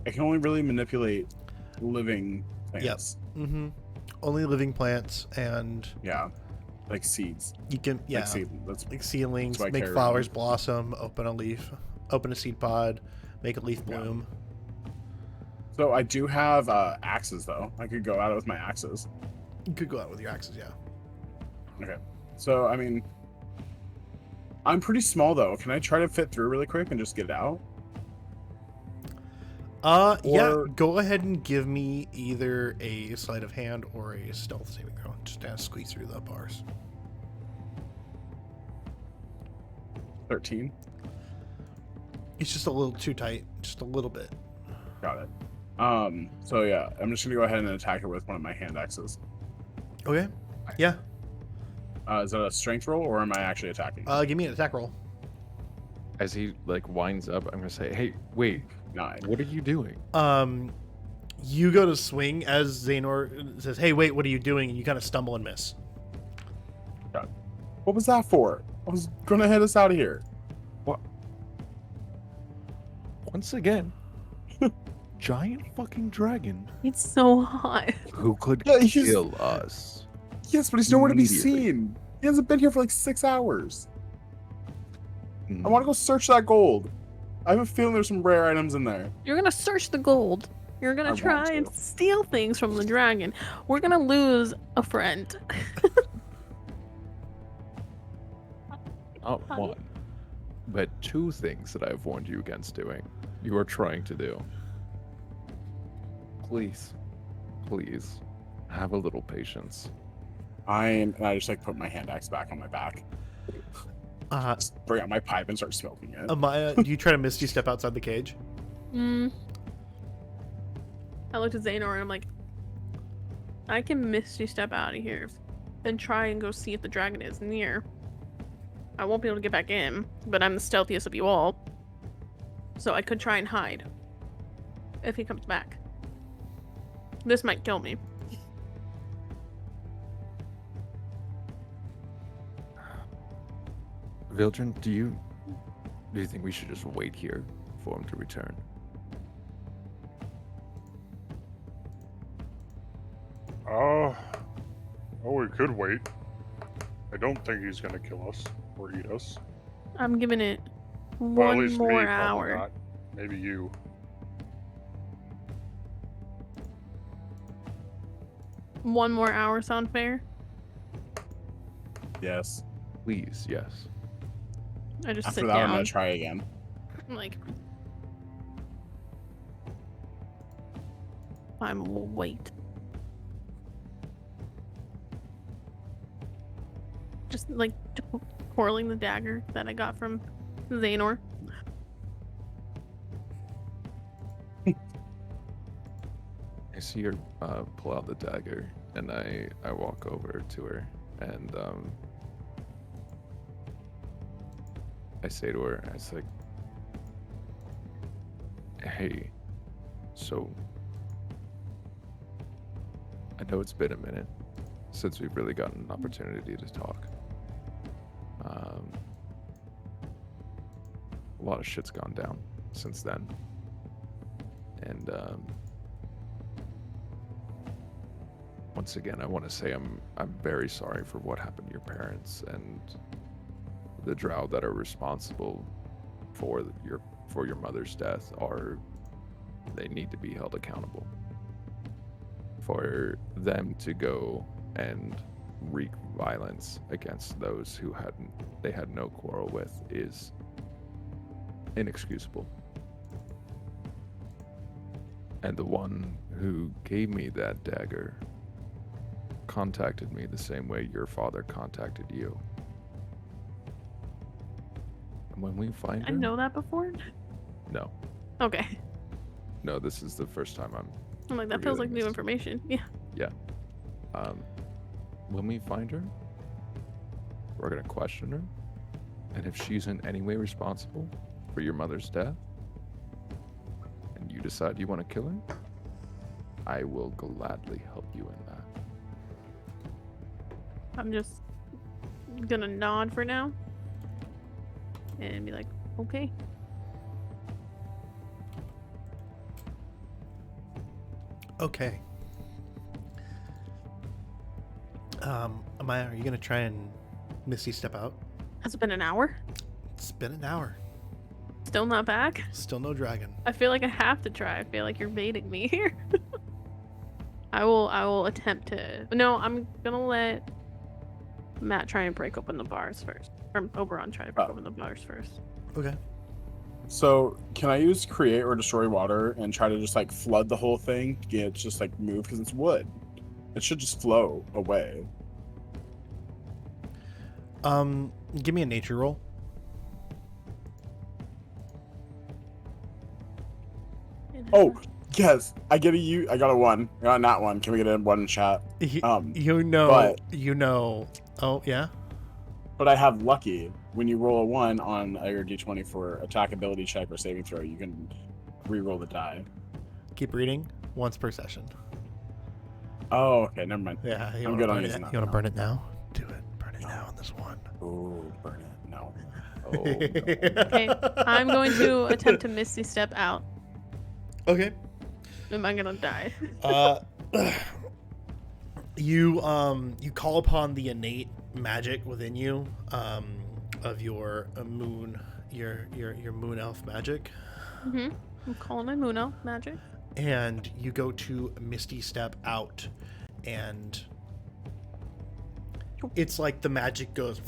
I can only really manipulate living things. Yep. Only living plants, and Yeah, like seeds. you can Like seed. That's like seedlings, That's what I make carry flowers around. blossom, open a leaf, open a seed pod, make a leaf Yeah. bloom. So I do have axes though. I could go at it with my axes. You could go out with your axes, yeah. Okay. So I mean, I'm pretty small though. Can I try to fit through really quick and just get out? Yeah, Or- go ahead and give me either a sleight of hand or a stealth saving throw. Just to squeeze through the bars. 13. It's just a little too tight, just a little bit. Got it. So yeah, I'm just gonna go ahead and attack it with one of my hand axes. Okay. Yeah. Is that a strength roll or am I actually attacking? Give me an attack roll. As he like winds up, I'm gonna say, "Hey, wait, 9. what are you doing?" You go to swing as Xehanort says, "Hey, wait, what are you doing?" And you kind of stumble and miss. What was that for? I was gonna head us out of here. Once again, giant fucking dragon It's so hot. who could Yeah, he's- kill us. Yes, but he's nowhere to be Immediately. seen. He hasn't been here for like 6 hours. Mm. I want to go search that gold. I have a feeling there's some rare items in there. You're gonna search the gold. You're gonna I want try to. and steal things from the dragon. We're gonna lose a friend. Not Honey? one, but two things that I've warned you against doing. You are trying to do. Please, please, have a little patience. And I just like put my hand axe back on my back. Just bring out my pipe and start smoking it. Amaya, do you try to misty step outside the cage? I looked at Xehanort and I'm like, I can misty step out of here and try and go see if the dragon is near. I won't be able to get back in, but I'm the stealthiest of you all. So I could try and hide if he comes back. This might kill me. Vildren, do you think we should just wait here for him to return? We could wait. I don't think he's gonna kill us or eat us. I'm giving it Well, at one least more me, probably hour. not. Maybe you. One more hour sound fair? Yes. Please, yes. I just After sit that, I'm down. gonna try again. I'm like, fine, we'll wait. Just like twirling the dagger that I got from Xehanort. I see her pull out the dagger, and I walk over to her, and I say to her, I say, "Hey, so I know it's been a minute since we've really gotten an opportunity to talk. A lot of shit's gone down since then, and once again, I want to say I'm very sorry for what happened to your parents and the drow that are responsible for your mother's death they need to be held accountable. For them to go and wreak violence against those who they had no quarrel with is inexcusable. And the one who gave me that dagger contacted me the same way your father contacted you. And when we find her, I know that before? no, Okay. no, this is the first time I'm like, that feels like Forgetting new this. information. Yeah. when we find her, we're gonna question her, and if she's in any way responsible for your mother's death, and you decide you want to kill her, I will gladly help you in that. I'm just gonna nod for now and be like, okay. Okay. Amaya, are you gonna try and Misty step out? Has it been an hour? It's been an hour. Still not back? Still no dragon. I feel like I have to try. I feel like you're baiting me here. I will attempt to. No, I'm gonna let Matt try and break open the bars first. Or Oberon try to break open the bars first. Okay. So can I use create or destroy water and try to just like flood the whole thing to get it to just like move because it's wood? It should just flow away. Give me a nature roll. Oh yes, I got a 1. I got not 1. Can we get a 1 in chat? Oh yeah. But I have lucky. When you roll a 1 on your d20 for attack, ability check, or saving throw, you can re-roll the die. Keep reading. Once per session. Oh, okay, never mind. Yeah, I'm good on it. using You that. want to burn it now? Do it. Burn it now on this one. Oh, burn it. No. Oh, no. Okay, I'm going to attempt to Misty step out. Okay. Am I gonna die? You call upon the innate magic within you of your moon, your moon elf magic, I'm calling my Muno magic. and you go to Misty step out, and it's like the magic goes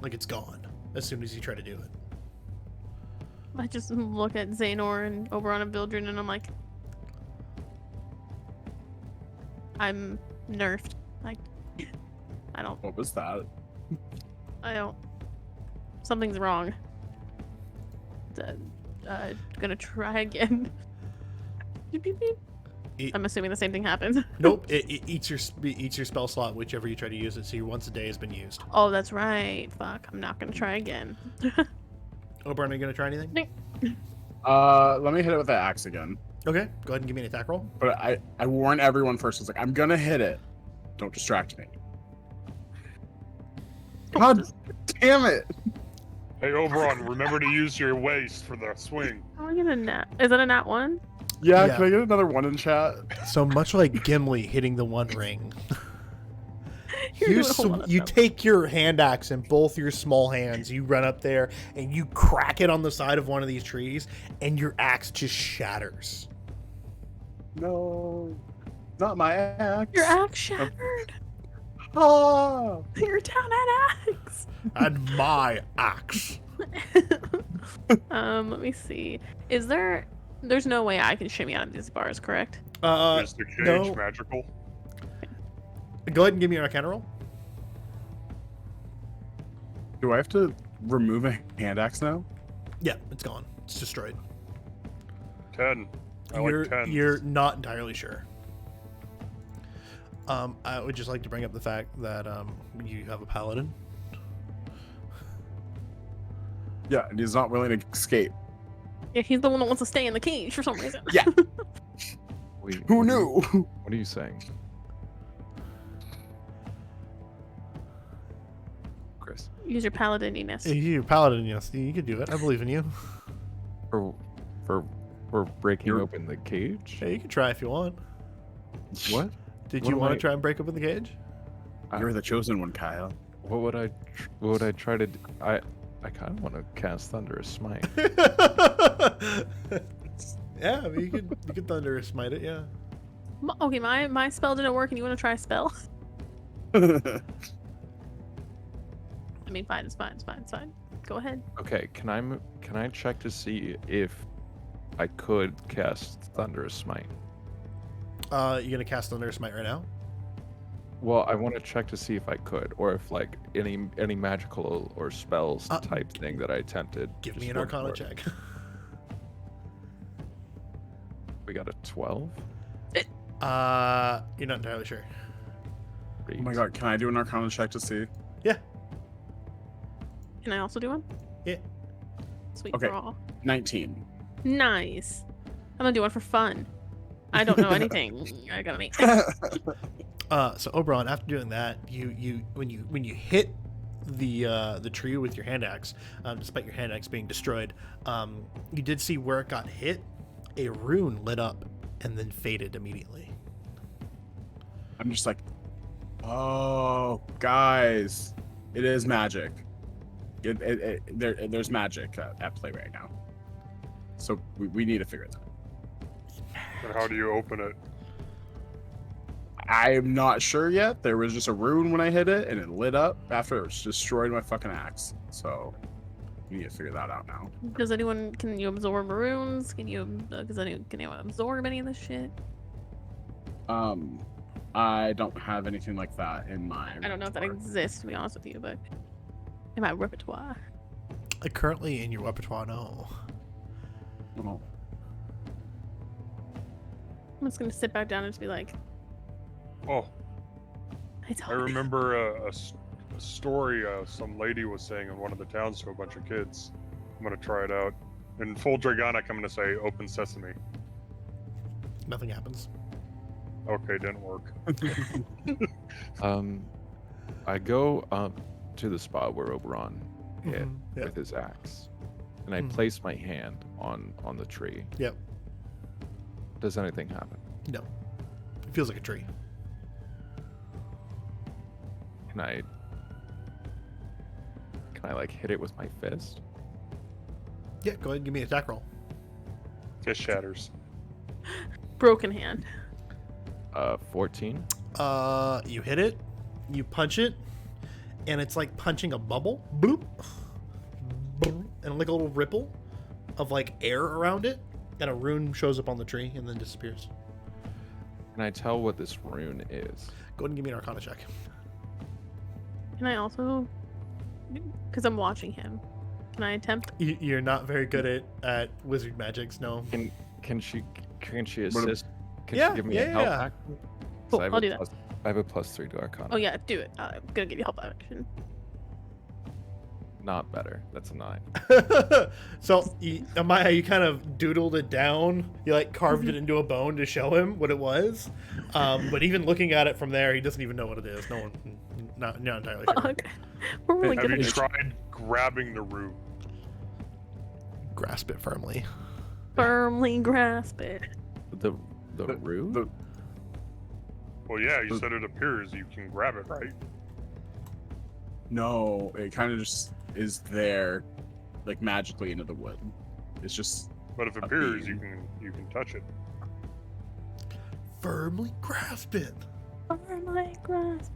like it's gone as soon as you try to do it. I just look at Xehanort and Oberon and Vildren, and I'm like, I'm nerfed. I don't. What was that? Something's wrong. Gonna try again. Beep, beep, beep. I'm assuming the same thing happens. Nope, it eats your spell slot, whichever you try to use it. So your once a day has been used. Oh, that's right. Fuck, I'm not gonna try again. Oberon, are you gonna try anything? Let me hit it with the axe again. Okay, go ahead and give me an attack roll. But I warn everyone first. It's like, I'm gonna hit it. Don't distract me. God damn it! Hey, Oberon, remember to use your waist for the swing. How am I gonna nat? Is it a nat 1? Yeah, Yeah. can I get another 1 in chat? So much like Gimli hitting the One Ring, You're doing a whole lot of you stuff. take your hand axe in both your small hands, you run up there, and you crack it on the side of one of these trees, and your axe just shatters. No, not my axe. Your axe shattered. Ah! You're down at axe. And my axe. Let me see. There's no way I can shimmy out of these bars, correct? Is the cage no. magical? Go ahead and give me an Arcana roll. Do I have to remove a hand axe now? Yeah, it's gone. It's destroyed. 10. I like 10. You're not entirely sure. I would just like to bring up the fact that you have a paladin. Yeah, and he's not willing to escape. Yeah, he's the one that wants to stay in the cage for some reason. Yeah. Wait, Who what are knew? you- What are you saying? Chris? Use your paladininess. You're a paladin, yes. You can do it. I believe in you. For breaking You're- open the cage? Hey, you can try if you want. What? Did What you am want I- to try and break open the cage? You're the chosen one, Kyle. What would I try to do? I kind of want to cast Thunderous Smite. Yeah, I mean, you could thunder smite it, yeah. Okay, my spell didn't work, and you want to try a spell? I mean, fine, it's fine. Go ahead. Okay, can I check to see if I could cast Thunderous Smite? You gonna cast thunder smite right now? Well, I want to check to see if I could, or if like any magical or spells type thing that I attempted. Give just me an wouldn't Arcana work. check. We got a 12. You're not entirely sure. Oh my god, can I do an Arcana check to see? Yeah. Can I also do one? Yeah. Sweet Okay. draw. 19. Nice. I'm gonna do one for fun. I don't know anything. I gotta make. So Oberon, after doing that, when you hit the tree with your hand axe, despite your hand axe being destroyed, you did see where it got hit. A rune lit up and then faded immediately. I'm just like, oh. Oh, guys, it is magic. There's magic at play right now. So we need to figure it out. And how do you open it? I'm not sure yet. There was just a rune when I hit it, and it lit up after it destroyed my fucking axe. So we need to figure that out now. Can you absorb runes? Can you absorb any of this shit? I don't have anything like that in my. I don't know if that exists, to be honest with you, but in my repertoire. Currently in your repertoire, no. Oh. I'm just gonna sit back down and just be like, Oh, it's I remember a story some lady was saying in one of the towns to a bunch of kids. I'm gonna try it out. In full Dragonic, I'm gonna say "Open Sesame." Nothing happens. Okay, didn't work. I go up to the spot where Oberon hit Mhm, yeah. with his axe, and I Mhm. place my hand on the tree. Yep. Does anything happen? No. It feels like a tree. Can I like hit it with my fist? Yeah, go ahead and give me an attack roll. Kiss shatters. broken hand. 14. You hit it, you punch it, and it's like punching a bubble. Bloop. Bloop, and like a little ripple of like air around it, and a rune shows up on the tree and then disappears. Can I tell what this rune is? Go ahead and give me an Arcana check. Can I also, because I'm watching him, can I attempt? You're not very good at wizard magics, no. Can she What assist? Can Yeah, she give me yeah, a help yeah. action? 'Cause Cool, I have I'll a do that. I have a +3 to Arcana. Oh yeah, do it. I'm gonna give you help action. Not better. That's a 9. So, Amaya, you kind of doodled it down. You like carved Mhm. it into a bone to show him what it was. But even looking at it from there, he doesn't even know what it is. No one, not entirely sure. Fuck. We're really Have good you at tried grabbing the root? Grasp it firmly. firmly grasp it. The rune? Well, yeah, you said it appears. You can grab it, right? No, it kind of just is there, like magically into the wood. It's just But if it A appears, beam. you can touch it. Firmly grasp it. Firmly grasp.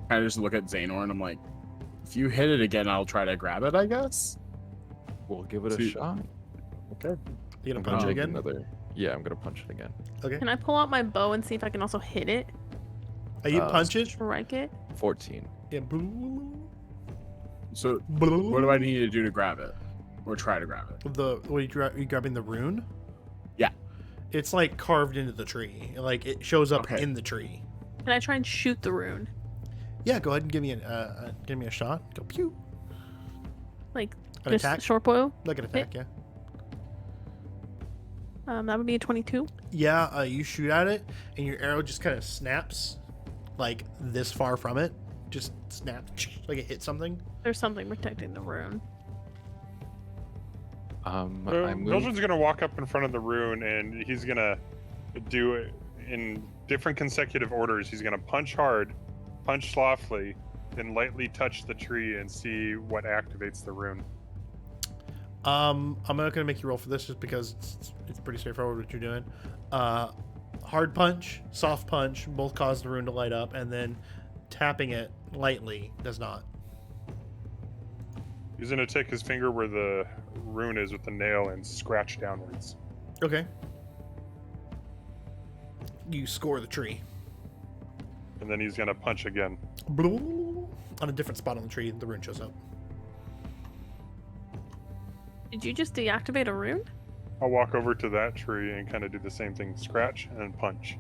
kind of just look at Xanor and I'm like, if you hit it again, I'll try to grab it, I guess. We'll give it a See- shot. Okay. You gonna I'm punch it make again? Yeah, I'm gonna punch it again. Okay. Can I pull out my bow and see if I can also hit it? You Uh, punch it. Strike it? 14. Yeah. So what do I need to do to grab it, or try to grab it? You grabbing the rune? Yeah. It's like carved into the tree. Like it shows up Okay. in the tree. Can I try and shoot the rune? Yeah. Go ahead and give me a shot. Go pew. Like An just attack. short bow? Like an attack. Yeah. That would be a 22. Yeah. You shoot at it, and your arrow just kind of snaps, like this far from it. Just snaps, like it hit something. There's something protecting the rune. I move. Mildred's gonna walk up in front of the rune and he's gonna do it in different consecutive orders. He's gonna punch hard, punch softly, then lightly touch the tree and see what activates the rune. I'm not gonna make you roll for this just because it's pretty straightforward what you're doing. Hard punch, soft punch, both cause the rune to light up, and then tapping it lightly does not. He's gonna take his finger where the rune is with the nail and scratch downwards. Okay. You score the tree. And then he's gonna punch again. On a different spot on the tree, the rune shows up. Did you just deactivate a rune? I'll walk over to that tree and kind of do the same thing, scratch and punch.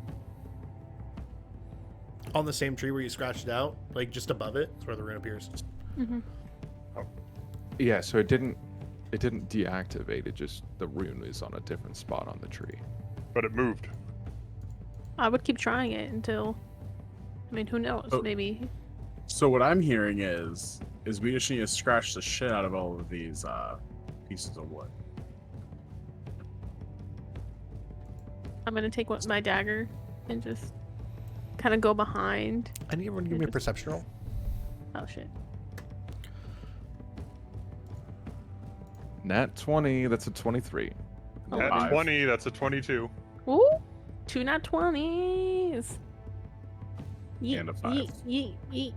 On the same tree where you scratched it out, like just above it, is where the rune appears. Mm-hmm. Yeah, so it didn't deactivate. It just the rune is on a different spot on the tree. But it moved. I would keep trying it until. I mean, who knows? Oh. Maybe. So what I'm hearing is we just need to scratch the shit out of all of these pieces of wood. I'm gonna take my dagger and just kind of go behind. I need everyone to give me a perception roll. Oh shit. Nat 20, that's a 23. At Five. 20, that's a 22. Ooh, 2 nat 20s. Yeet, And a 5. yeet, yeet, yeet.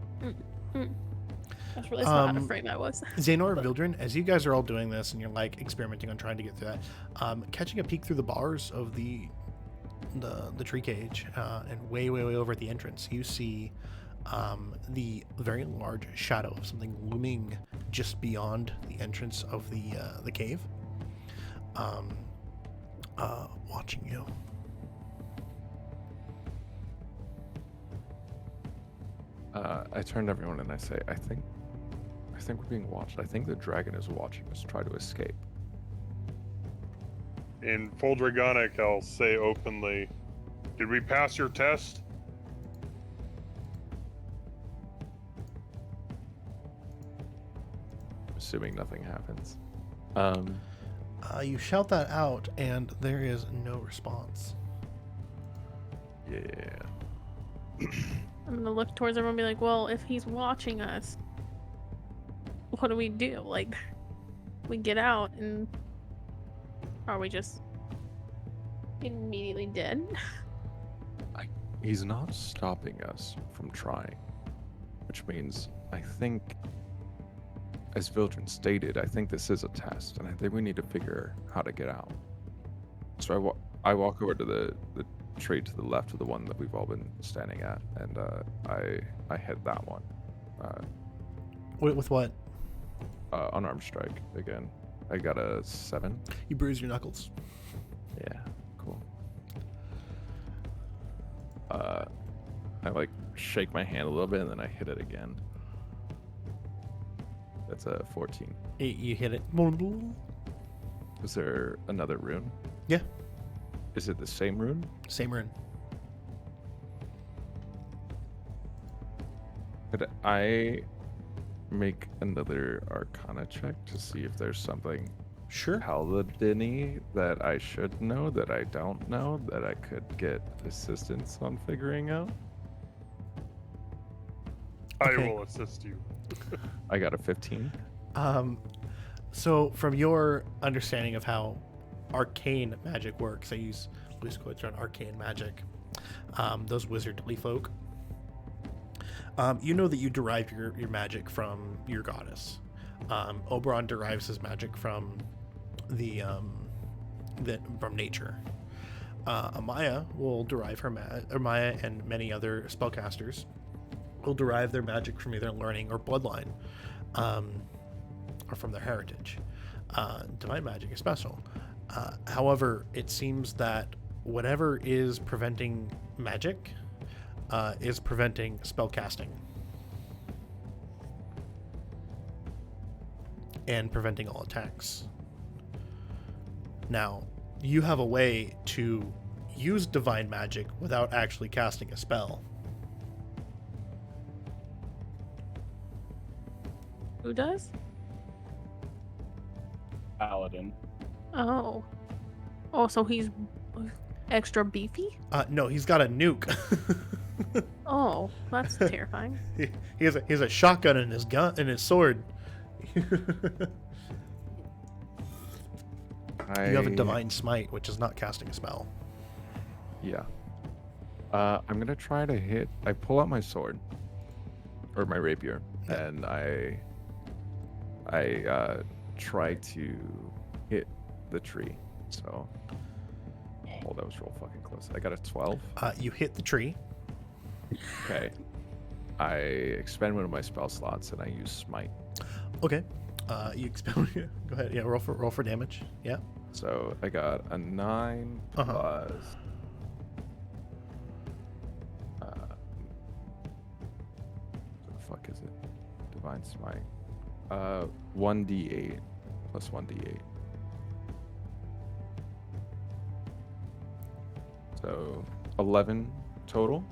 I just realized how out of Um, frame I was. Xanor, Vildren, as you guys are all doing this and you're like experimenting on trying to get through that, catching a peek through the bars of the tree cage and way over at the entrance, you see the very large shadow of something looming just beyond the entrance of the cave, watching you. I turn to everyone and I say, I think we're being watched. I think the dragon is watching us try to escape. In full Dragonic, I'll say openly, did we pass your test? Assuming nothing happens. You shout that out, and there is no response. Yeah. I'm gonna look towards everyone and be like, well, if he's watching us, what do we do? Like, we get out and are we just immediately dead? He's not stopping us from trying, which means I think, as Vildren stated, I think this is a test, and I think we need to figure how to get out. So I walk over to the tree to the left of the one that we've all been standing at, and I hit that one. With what? Unarmed strike again. I got a 7. You bruise your knuckles. Yeah, cool. I like shake my hand a little bit and then I hit it again. That's a 14. You hit it. Is there another rune? Yeah. Is it the same rune? Same rune. Could I make another Arcana check to see if there's something Sure. paladin-y that I should know that I don't know that I could get assistance on figuring out? Okay. I will assist you. I got a 15. So from your understanding of how arcane magic works, I use loose quotes around arcane magic. Those wizardly folk. You know that you derive your magic from your goddess. Oberon derives his magic from from nature. Amaya will derive her Amaya and many other spellcasters will derive their magic from either learning or bloodline, or from their heritage. Divine magic is special. However, it seems that whatever is preventing magic is preventing spellcasting and preventing all attacks. Now, you have a way to use divine magic without actually casting a spell. Who does? Paladin. Oh. Oh, so he's extra beefy? No, he's got a nuke. Oh, that's terrifying. he has a shotgun in his gun and his sword. You have a divine smite, which is not casting a spell. Yeah. I'm gonna try to hit. I pull out my sword, or my rapier, Yeah. and I try to hit the tree. So, oh, that was real fucking close. I got a 12. You hit the tree. Okay. I expend one of my spell slots and I use smite. Okay. You expel. Go ahead. Yeah, roll for damage. Yeah. So I got a 9 Uh-huh. plus. What the fuck is it? Divine smite. 1d8 plus 1d8. So 11 total.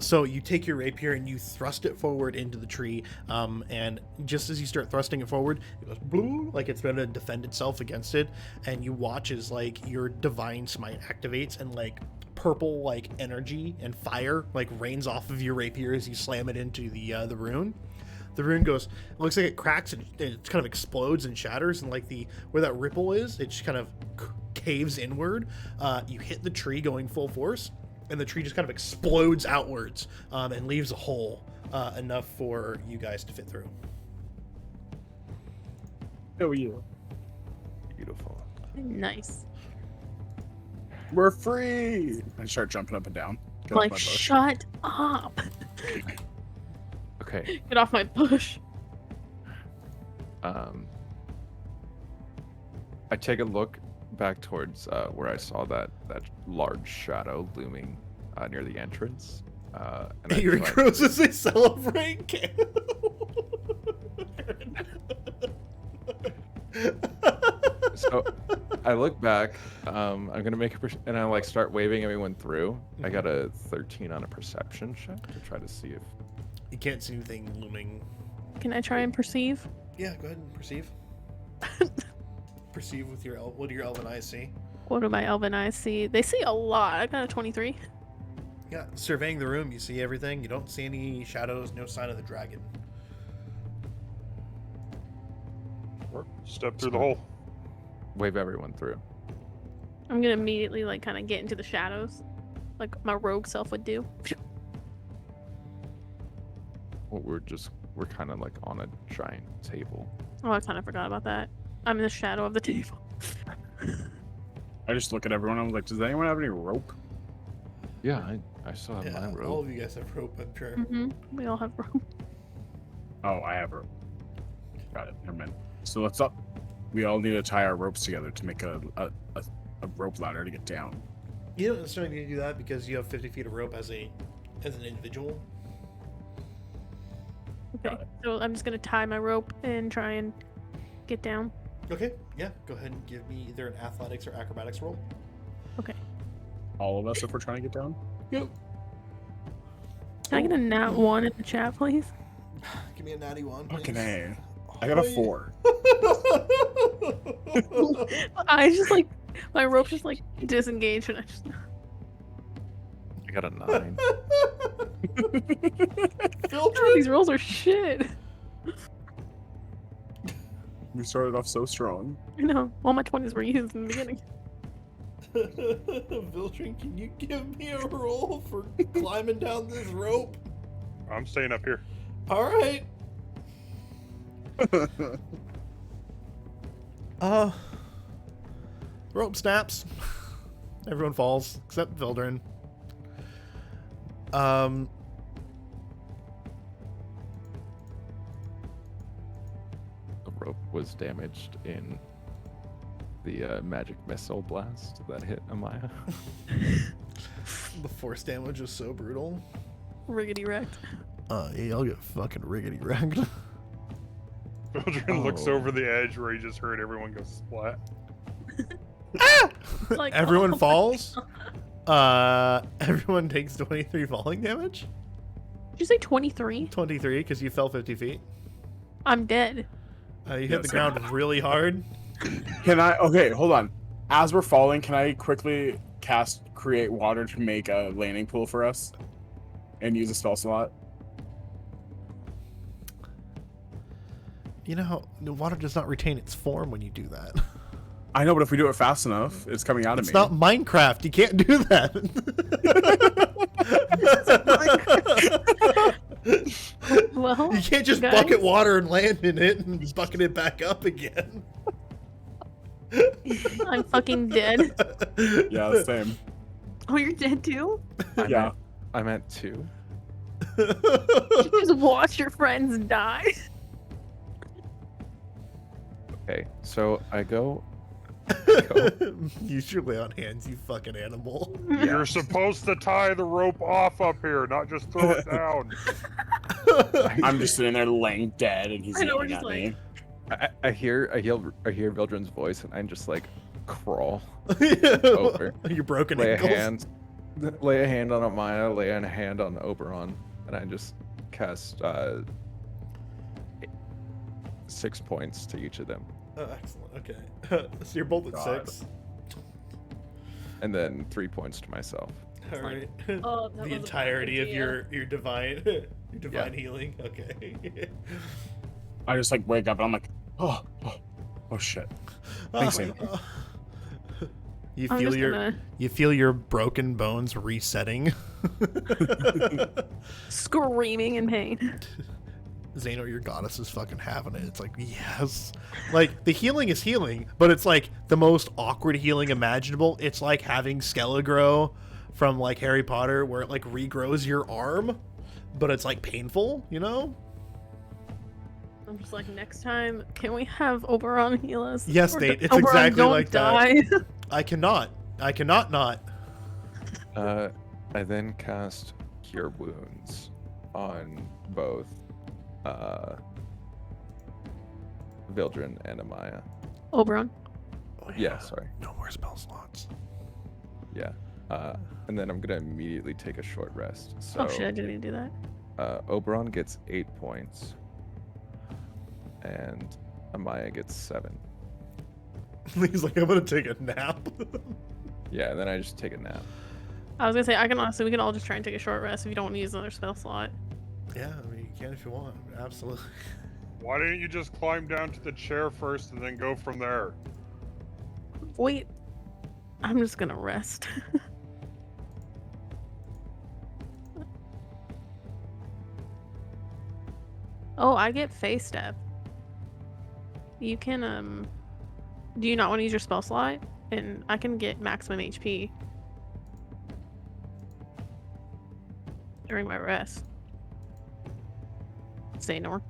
So you take your rapier and you thrust it forward into the tree, and just as you start thrusting it forward, it goes blue, like it's going to defend itself against it, and you watch as like your divine smite activates and like purple like energy and fire like rains off of your rapier as you slam it into the rune. The rune goes, it looks like it cracks and it kind of explodes and shatters, and like where that ripple is, it just kind of caves inward. You hit the tree going full force, and the tree just kind of explodes outwards and leaves a hole enough for you guys to fit through. Oh yeah. Beautiful. Nice. We're free. I start jumping up and down. Get off Like, my bush. shut up. Okay. Get off my bush. I take a look back towards where I saw that large shadow looming near the entrance. And I Your try- grows as they celebrate. So I look back. I'm gonna make and I like start waving everyone through. I got a 13 on a perception check to try to see if. You can't see anything looming. Can I try and perceive? Yeah, go ahead and perceive. Perceive with your what do your elven eyes see? What do my elven eyes see? They see a lot. I got a 23. Yeah, surveying the room, you see everything. You don't see any shadows, no sign of the dragon. Step through the hole. Wave everyone through. I'm gonna immediately like kind of get into the shadows, like my rogue self would do. Well, we're kind of like on a giant table. Oh, I kind of forgot about that. I'm in the shadow of the table. I just look at everyone. I'm like, does anyone have any rope? Yeah, I still have my All rope. of you guys have rope, I'm sure. Mm-hmm. We all have rope. Oh, I have rope. Got it. Never mind. So let's up. We all need to tie our ropes together to make a rope ladder to get down. You don't necessarily need to do that because you have 50 feet of rope as an individual. Okay, so I'm just gonna tie my rope and try and get down. Okay, yeah, go ahead and give me either an athletics or acrobatics roll. All of us, if we're trying to get down. Yep. Can I get a nat 1 in the chat, please? Give me a natty one. Fucking please. A. I got a 4. I just like my rope just like disengaged and I just I got a 9. these rolls are shit. We started off so strong. I know. All my 20s were used in the beginning. Viltrin, can you give me a roll for climbing down this rope? I'm staying up here. All right. Rope snaps. Everyone falls except Vildren. The rope was damaged in the magic missile blast that hit Amaya. The force damage was so brutal. Riggedy wrecked. Yeah, I'll get fucking riggedy wrecked. Children looks Oh. over the edge where he just heard everyone go splat. Like, Everyone oh falls. Everyone takes 23 falling damage. Did you say 23? 23 because you fell 50 feet. I'm dead. You hit the ground really hard. Can I? Okay, hold on. As we're falling, can I quickly cast Create Water to make a landing pool for us? And use a spell slot? You know how the water does not retain its form when you do that. I know, but if we do it fast enough, it's coming out of It's me. not Minecraft. You can't do that. Well, You can't just guys. bucket water and land in it and bucket it back up again. I'm fucking dead. Yeah, same. Oh, you're dead too? Yeah. I meant 2. You just watch your friends die. Okay, so I go. Use your lay on hands, you fucking animal. You're supposed to tie the rope off up here, not just throw it down. I'm just sitting there laying dead, and he's I know, we're yelling just at like- me. I hear Vildren's voice, and I just like crawl Over. Over. Your broken lay a ankles. hand lay a hand on Amaya, lay a hand on Oberon, and I just cast 6 points to each of them. Oh, excellent. Okay. So you're both at God. 6. And then 3 points to myself. All right. Oh, that was The a bad entirety of idea. your divine healing. Okay. I just like wake up and I'm like, oh shit. Thanks, Amy. You I'm feel just your gonna you feel your broken bones resetting. screaming in pain. Xano, your goddess is fucking having it. It's like, yes. Like, the healing is healing, but it's like the most awkward healing imaginable. It's like having Skelegrow from like Harry Potter where it like regrows your arm, but it's like painful, you know? I'm just like, next time, can we have Oberon heal us? Yes, Or Nate, d- it's Oberon, exactly don't like die. that. I cannot not. I then cast Cure Wounds on both Vildren and Amaya. Oberon. Oh, Yeah, sorry. No more spell slots. Yeah. And then I'm gonna immediately take a short rest. So Oh shit, I didn't even do that. Oberon gets 8 points, and Amaya gets 7. He's like, I'm gonna take a nap. Yeah, and then I just take a nap. I was gonna say, we can all just try and take a short rest if you don't want to use another spell slot. Yeah, I mean, you can if you want. Absolutely. Why didn't you just climb down to the chair first and then go from there? Wait, I'm just gonna rest. Oh, I get face step. You can do you not want to use your spell slot? And I can get maximum HP during my rest. Say no more.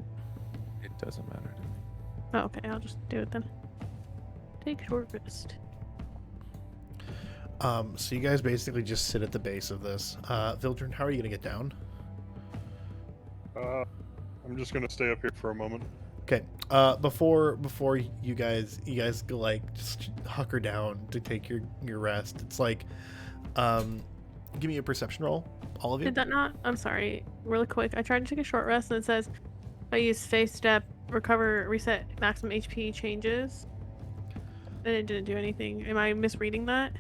It doesn't matter to me. Oh, okay, I'll just do it then. Take short rest. So you guys basically just sit at the base of this. Vildren, how are you gonna get down? I'm just gonna stay up here for a moment. Okay. Before you guys go, like, just hunker down to take your rest. It's like, give me a perception roll, all of you. Did that not? I'm sorry. Really quick. I tried to take a short rest and it says if I use face step, recover, reset maximum HP changes. And it didn't do anything. Am I misreading that?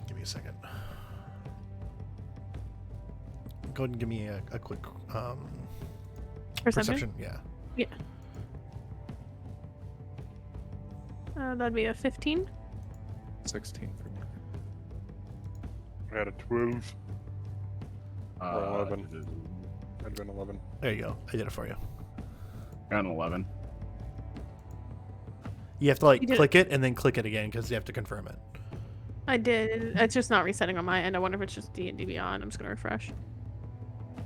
Give me a second. Go ahead and give me a quick perception. Yeah. Yeah. That'd be a 15. 16 for me. I had a 12. Or 11. I'd been 11. There you go. I did it for you. Got an 11. You have to like You did click it and then click it again because you have to confirm it. I did. It's just not resetting on my end. I wonder if it's just D&D Beyond. I'm just gonna refresh.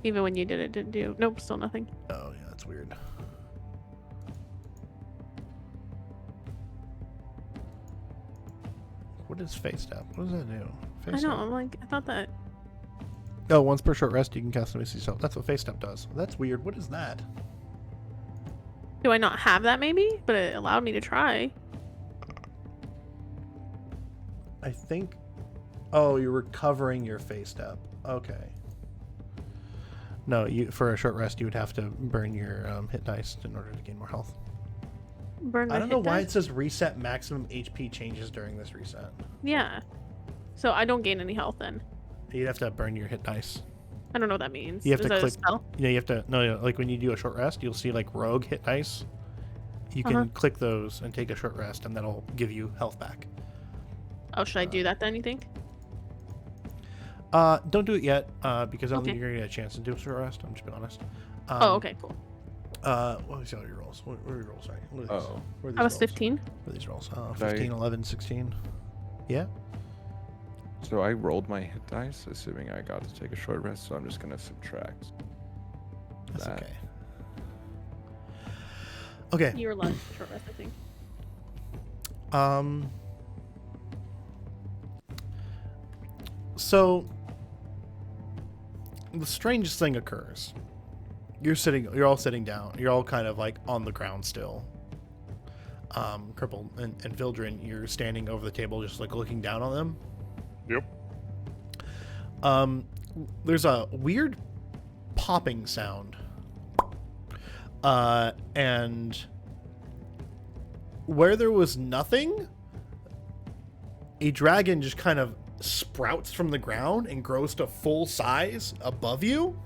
Even when you did it, didn't do. Nope, still nothing. Oh yeah, that's weird. What is face step? What does that do? Face I step. know. I'm like, I thought that. Oh, once per short rest, you can customize yourself. That's what face step does. That's weird. What is that? Do I not have that maybe? But it allowed me to try. I think. Oh, you're recovering your face step. Okay. No, for a short rest, you would have to burn your hit dice in order to gain more health. Burn my I don't know hit why dice? it says reset maximum HP changes during this reset. Yeah. So I don't gain any health then. You'd have to burn your hit dice. I don't know what that means. You have Is to that a click. spell? Yeah, you have to. No, like when you do a short rest, you'll see like rogue hit dice. You can click those and take a short rest, and that'll give you health back. Oh, should I do that then, you think? Don't do it yet, because I don't think Okay. you're gonna get a chance to do a short rest. I'm just being honest. Oh, okay, cool. What was all your rolls? What were your rolls? Sorry. What are these? Oh. What are these I was rolls? 15. What are these rolls? Did I- 15, 11, 16. Yeah. So I rolled my hit dice, assuming I got to take a short rest, so I'm just gonna subtract. That's that. okay. Okay. You were allowed to short rest, I think. So the strangest thing occurs. You're all sitting down. You're all kind of like on the ground still. Crippled and Vildren, you're standing over the table just like looking down on them. Yep. There's a weird popping sound. And where there was nothing, a dragon just kind of sprouts from the ground and grows to full size above you.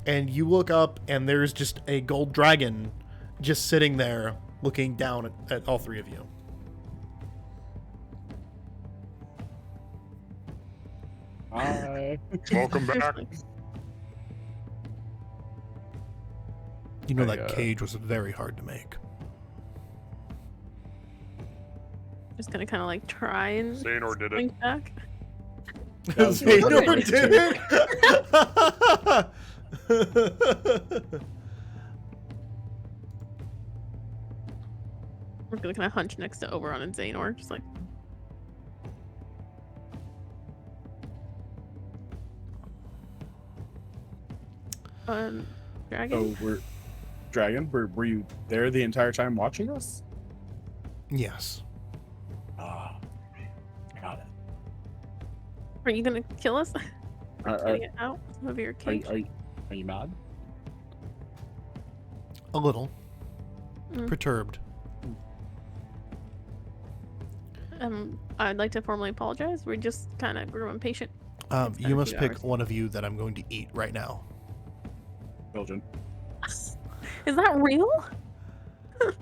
And you look up, and there's just a gold dragon just sitting there looking down at all three of you. Hi. Welcome back. You know Hey, that cage was very hard to make. Just gonna kind of like try and Xehanort did it. link back. Xehanort did it! We're gonna kind of hunch next to Oberon and Xehanort, just like. Dragon. So Dragon, were you there the entire time watching us? Yes. Ah, got it. Are you gonna kill us? Are Get out of your cage. are you mad? A little. Mm. Perturbed. I'd like to formally apologize. We just kind of grew impatient. It's been You a must few pick hours. one of you that I'm going to eat right now. Belgian. Is that real? Are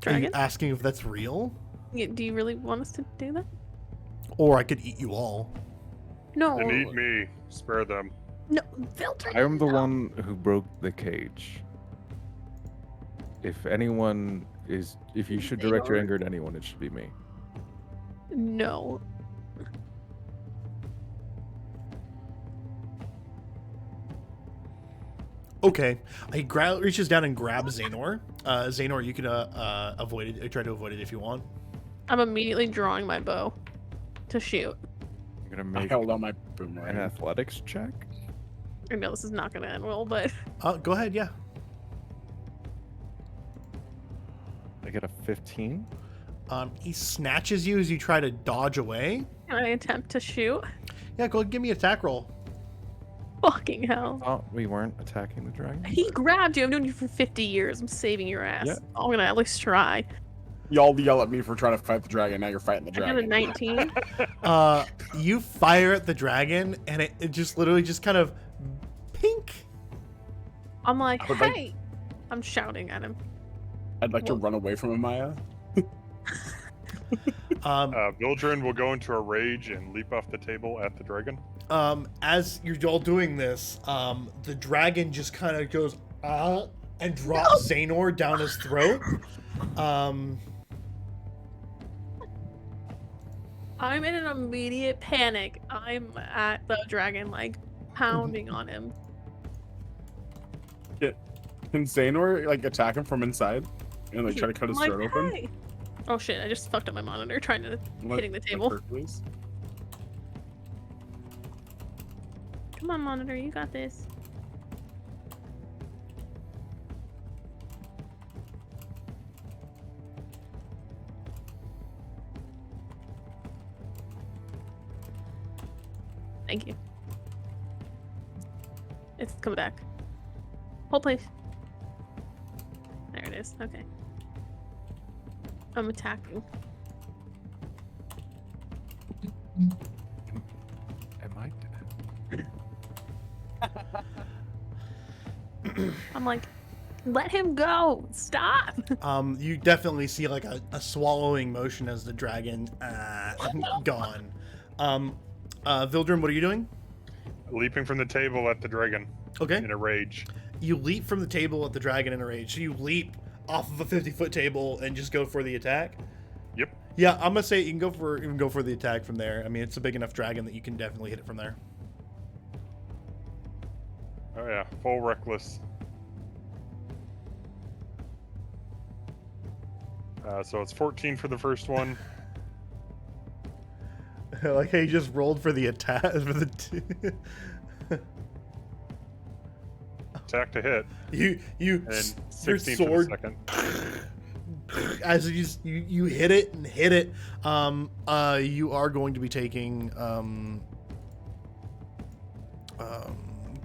Dragon? you asking if that's real? Do you really want us to do that? Or I could eat you all. No. And eat me. Spare them. No, filter. I am the one who broke the cage. If you should direct your anger at anyone, it should be me. No. Okay. He reaches down and grabs Xehanort. Xehanort, you can avoid it. Try to avoid it if you want. I'm immediately drawing my bow to shoot. I'm gonna I make held out my an boomerang. athletics check. I know this is not gonna end well, but Go ahead, yeah. I get a 15. He snatches you as you try to dodge away. can I attempt to shoot? Yeah, go give me an attack roll. Fucking hell. Oh, we weren't attacking the dragon. He grabbed you. I've known you for 50 years. I'm saving your ass. Yeah. I'm gonna at least try. Y'all yell at me for trying to fight the dragon. Now you're fighting the I got a dragon. 19. You fire at the dragon, and it just literally just kind of pink. I'm like, I would like- hey! I'm shouting at him. I'd like to run away from him, Maya. Vildren will go into a rage and leap off the table at the dragon. As you're all doing this, the dragon just kind of goes and drops Xehanort down his throat. I'm in an immediate panic. I'm at the dragon, like, pounding on him. Can Xehanort like attack him from inside and like try to cut his I'm like, throat open? hey! Oh shit, I just fucked up my monitor trying to hitting the table. Hurt, please. Come on, monitor, you got this. Thank you. It's coming back. Hold, please. There it is. Okay. I'm attacking. Am I? I'm like, let him go. Stop. You definitely see like a swallowing motion as the dragon gone. Vildren, what are you doing? Leaping from the table at the dragon Okay. in a rage. You leap from the table at the dragon in a rage. So you leap off of a 50-foot table and just go for the attack. Yep. Yeah, I'm gonna say you can go for the attack from there. I mean, it's a big enough dragon that you can definitely hit it from there. Oh yeah, full reckless. So it's 14 for the first one. Like he just rolled for the attack for the. Attack to hit. you And your 16 for the sword second. as you hit it and hit it, you are going to be taking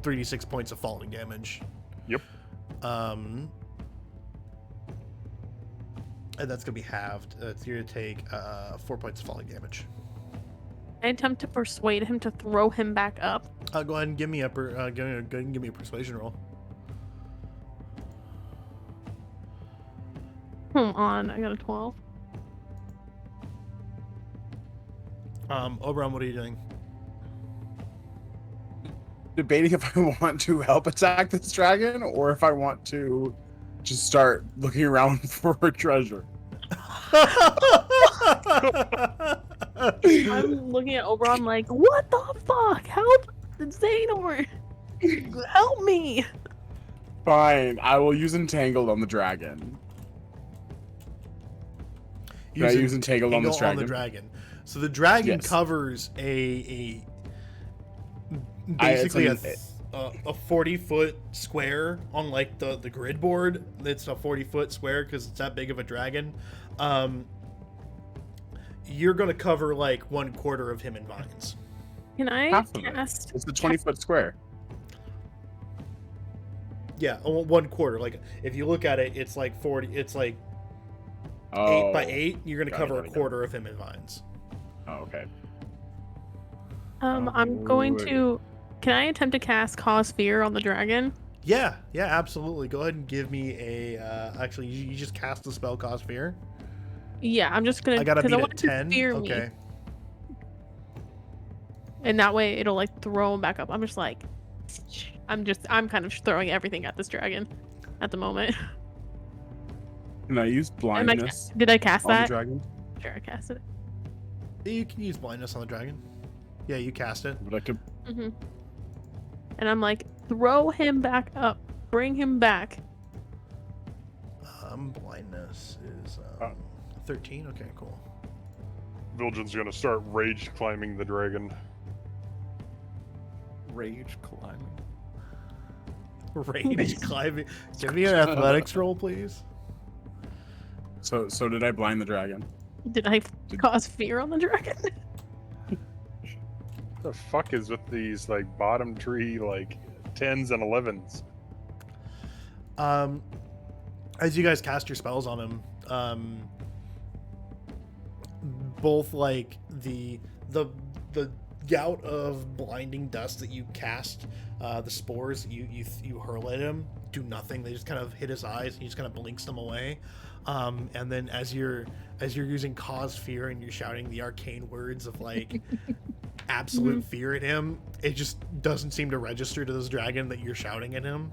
3d6 points of falling damage. Yep. And that's gonna be halved. You're gonna take 4 points of falling damage. I attempt to persuade him to throw him back up. Go ahead and give me a go ahead and give me a persuasion roll. I got a 12. Oberon, what are you doing? Debating if I want to help attack this dragon or if I want to just start looking around for a treasure. I'm looking at Oberon like, what the fuck? Help Xehanort! Help me! Fine, I will use Entangled on the dragon. Can I use Entangled on this dragon? On the dragon. So the dragon Yes. covers basically a 40-foot square on like the grid board. It's a 40-foot square because it's that big of a dragon. You're gonna cover like 1/4 of him in vines. Can I Half of it. cast? It's a 20-foot square. Yeah, 1/4. Like if you look at it, it's like 40. It's like 8 by 8. You're gonna Got it, cover got a it, quarter of him in vines. Oh, okay. I'm going to. Can I attempt to cast Cause Fear on the dragon? Yeah, absolutely. Go ahead and give me a. Actually, you just cast the spell, Cause Fear. Yeah, I'm just gonna. I gotta because beat I at want to 10. fear Okay. me, and that way it'll like throw him back up. I'm just like, I'm kind of throwing everything at this dragon, at the moment. Can I use blindness Did I cast on the that? dragon? Sure, I cast it. You can use blindness on the dragon. Yeah, you cast it. But I could. Mm-hmm. And I'm like, throw him back up, bring him back. Blindness is 13. Okay, cool. Vilgen's gonna start rage climbing the dragon. Rage climbing. Rage climbing. Give me an athletics roll, please. So did I blind the dragon? Did I cause fear on the dragon? The fuck is with these like bottom tree like 10s and 11s? As you guys cast your spells on him, both like the gout of blinding dust that you cast, the spores you hurl at him do nothing. They just kind of hit his eyes and he just kind of blinks them away. And then as you're using Cause Fear and you're shouting the arcane words of like absolute fear at him, it just doesn't seem to register to this dragon that you're shouting at him.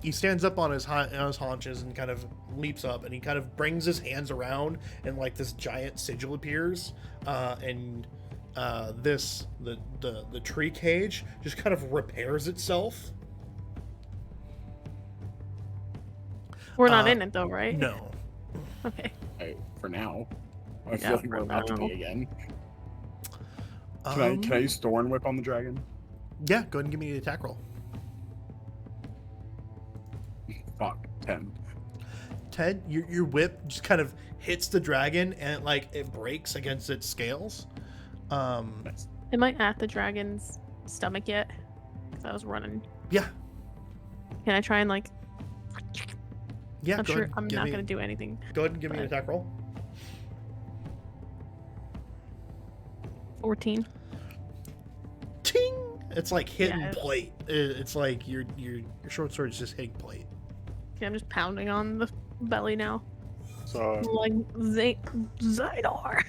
He stands up on his haunches and kind of leaps up, and he kind of brings his hands around, and like this giant sigil appears, and the tree cage just kind of repairs itself. We're not in it though, right? No. Okay. For now. I Yeah, feel like for we're about to now. be again. Can I use Thorn Whip on the dragon? Yeah, go ahead and give me the attack roll. Fuck, 10. 10, your whip just kind of hits the dragon, and it breaks against its scales. Nice. Am I at the dragon's stomach yet? 'Cause I was running. Yeah. Can I try and Yeah, I'm go sure ahead, I'm not gonna do anything. Go ahead and give me an but- attack roll. 14. Ting! It's like hitting Yeah. plate. It's like your short sword is just hitting plate. Okay, I'm just pounding on the belly now. So Like Zydar.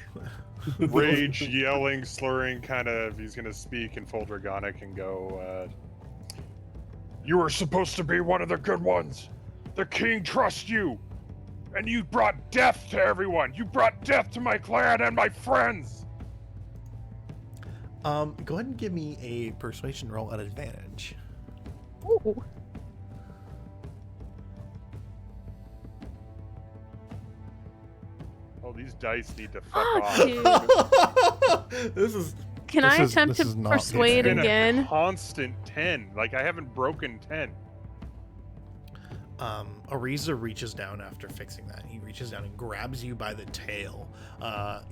rage, yelling, slurring, kind of. He's gonna speak in full Dragonic and go. You were supposed to be one of the good ones. The king trusts you, and you brought death to everyone. You brought death to my clan and my friends. Go ahead and give me a persuasion roll at advantage. Ooh. Oh, these dice need to fuck Fuck, off. dude. This is Can This I is- attempt this is to not good. persuade It's been a again? constant 10. Like I haven't broken 10. Ariza reaches down after fixing that. He reaches down and grabs you by the tail.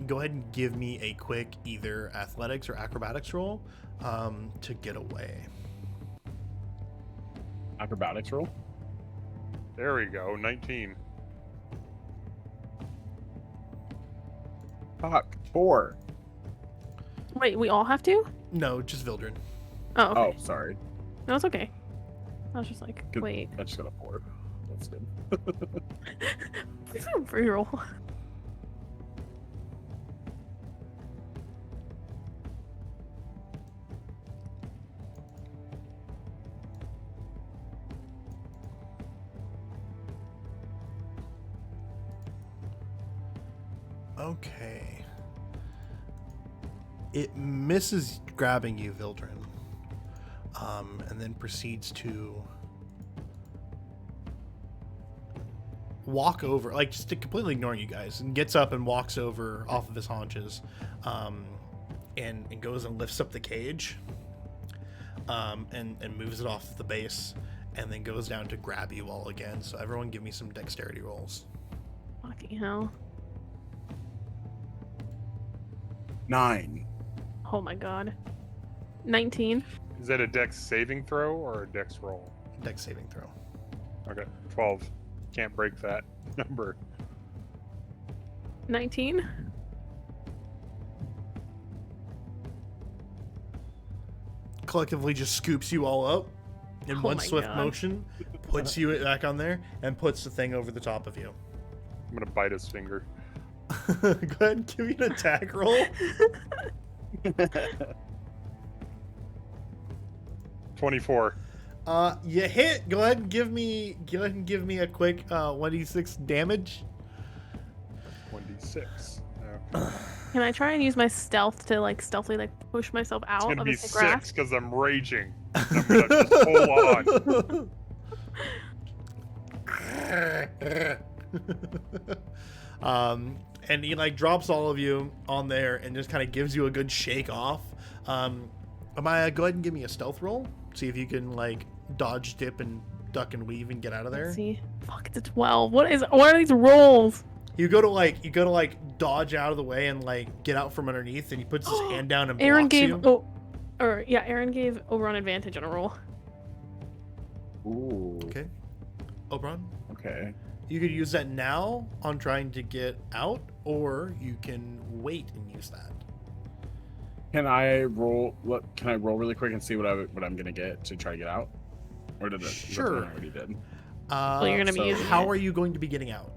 Go ahead and give me a quick either athletics or acrobatics roll to get away. Acrobatics roll. There we go. 19. Fuck. 4. Wait, we all have to? No, just Vildren. Oh, okay. Oh, sorry. No, it's okay. I was just like, Good. wait. I just got a 4. That's good. Please do a free roll. Okay. It misses grabbing you, Vildren, and then proceeds to walk over, like just completely ignoring you guys, and gets up and walks over off of his haunches, and goes and lifts up the cage, and moves it off the base, and then goes down to grab you all again. So everyone, give me some dexterity rolls. Fucking hell. 9. Oh my god. 19. Is that a dex saving throw or a dex roll? Dex saving throw. Okay, 12. Can't break that number. 19. Collectively just scoops you all up in Oh one my swift God. motion, puts you back on there, and puts the thing over the top of you. I'm gonna bite his finger. Go ahead and give me an attack roll. 24. You hit. Go ahead and give me a quick 1d6 damage. 26. Okay. Can I try and use my stealth to like stealthily like push myself It's out gonna of be his 6 grasp? because I'm raging. I'm gonna just hold on. And he like drops all of you on there and just kind of gives you a good shake off. Amaya, go ahead and give me a stealth roll. See if you can like dodge, dip, and duck and weave and get out of there. Let's see. Fuck, it's a 12. What are these rolls? You go to like dodge out of the way and like get out from underneath, and he puts his hand down and Aaron blocks gave you. Aaron gave Oberon advantage on a roll. Ooh. Okay. Oberon, Okay. you could use that now on trying to get out, or you can wait and use that. Can I roll? Can I roll really quick and see what I'm gonna get to try to get out? Or did it? is that the Sure. one I already did. Well, you're gonna be so using How it. are you going to be getting out?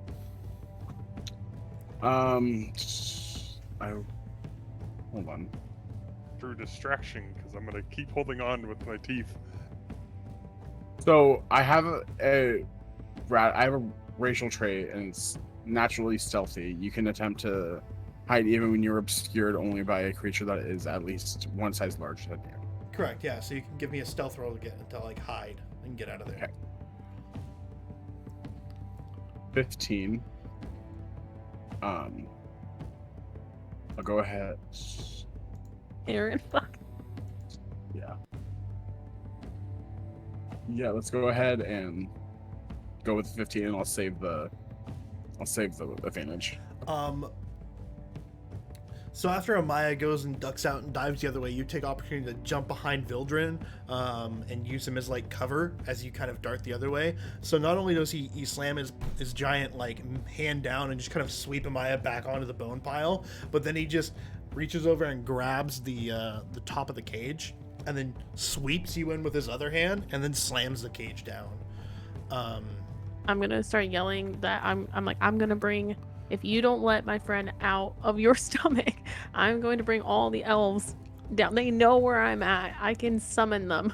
Hold on. Through distraction because I'm gonna keep holding on with my teeth. So I have a racial trait, and it's naturally stealthy. You can attempt to hide even when you're obscured only by a creature that is at least one size larger than you. Correct. Yeah. So you can give me a stealth roll to like hide and get out of there. Okay. 15. I'll go ahead. Aaron, fuck. Yeah. Yeah, let's go ahead and go with 15, and I'll save the advantage. So after Amaya goes and ducks out and dives the other way, you take opportunity to jump behind Vildren and use him as like cover as you kind of dart the other way. So not only does he slam his giant like hand down and just kind of sweep Amaya back onto the bone pile, but then he just reaches over and grabs the top of the cage and then sweeps you in with his other hand and then slams the cage down. I'm gonna start yelling that I'm gonna bring, if you don't let my friend out of your stomach, I'm going to bring all the elves down. They know where I'm at. I can summon them.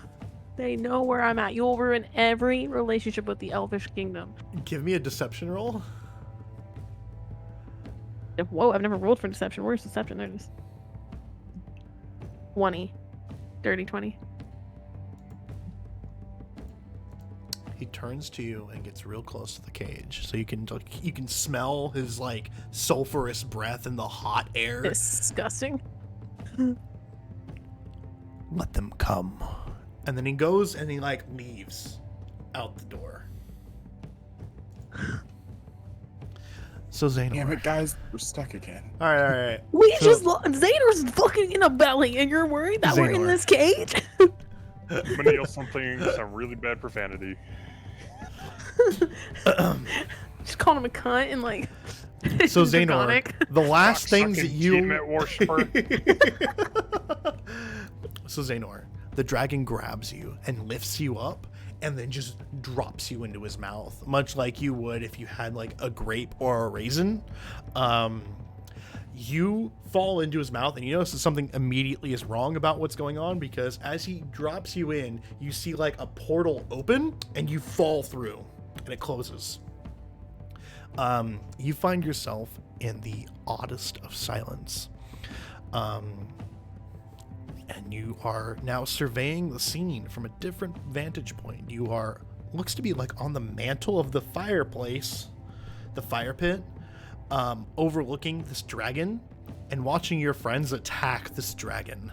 They know where I'm at. You'll ruin every relationship with the elfish kingdom. Give me a deception roll. Whoa, I've never rolled for deception. Where's deception? There it is. 20. Dirty 20. He turns to you and gets real close to the cage, so you can smell his like sulfurous breath in the hot air. Disgusting. Let them come. And then he goes and he like leaves out the door. So Xanor. Damn it, guys, we're stuck again. All right. We So- just Xander's fucking in a belly, and you're worried that we're in Xanor. this cage? I'm gonna yell some really bad profanity. Just calling him a cunt and like. So Xanor, draconic. the last things that Cocksucking you. Tiamat worshiper. So Xanor, the dragon grabs you and lifts you up and then just drops you into his mouth, much like you would if you had like a grape or a raisin. You fall into his mouth and you notice that something immediately is wrong about what's going on, because as he drops you in, you see like a portal open and you fall through and it closes. You find yourself in the oddest of silence. And you are now surveying the scene from a different vantage point. You are, looks to be like on the mantle of the fireplace, the fire pit, overlooking this dragon and watching your friends attack this dragon.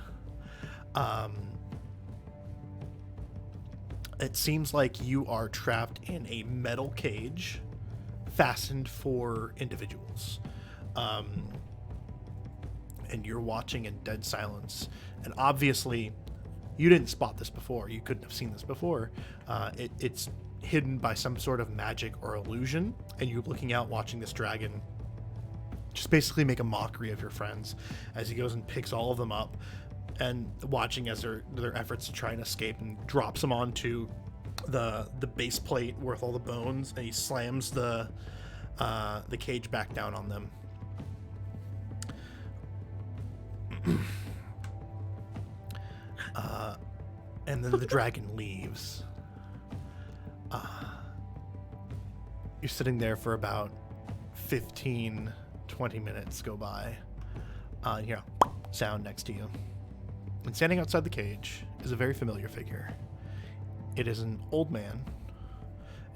It seems like you are trapped in a metal cage fastened for individuals. And you're watching in dead silence. And obviously, you didn't spot this before. You couldn't have seen this before. It's hidden by some sort of magic or illusion. And you're looking out, watching this dragon just basically make a mockery of your friends as he goes and picks all of them up, and watching as their efforts to try and escape, and drops them onto the base plate with all the bones, and he slams the cage back down on them. And then the dragon leaves. You're sitting there for about 15-20 minutes go by. You hear a sound next to you. And standing outside the cage is a very familiar figure. It is an old man,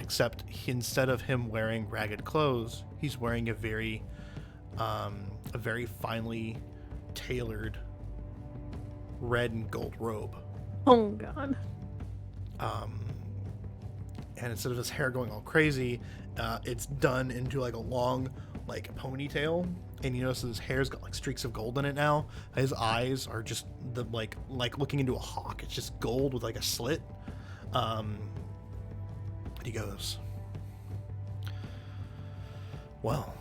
except instead of him wearing ragged clothes, he's wearing a very finely tailored red and gold robe. Oh god. And instead of his hair going all crazy, it's done into like a long like ponytail, and you notice his hair's got like streaks of gold in it now. His eyes are just the like looking into a hawk. It's just gold with like a slit. And he goes, well,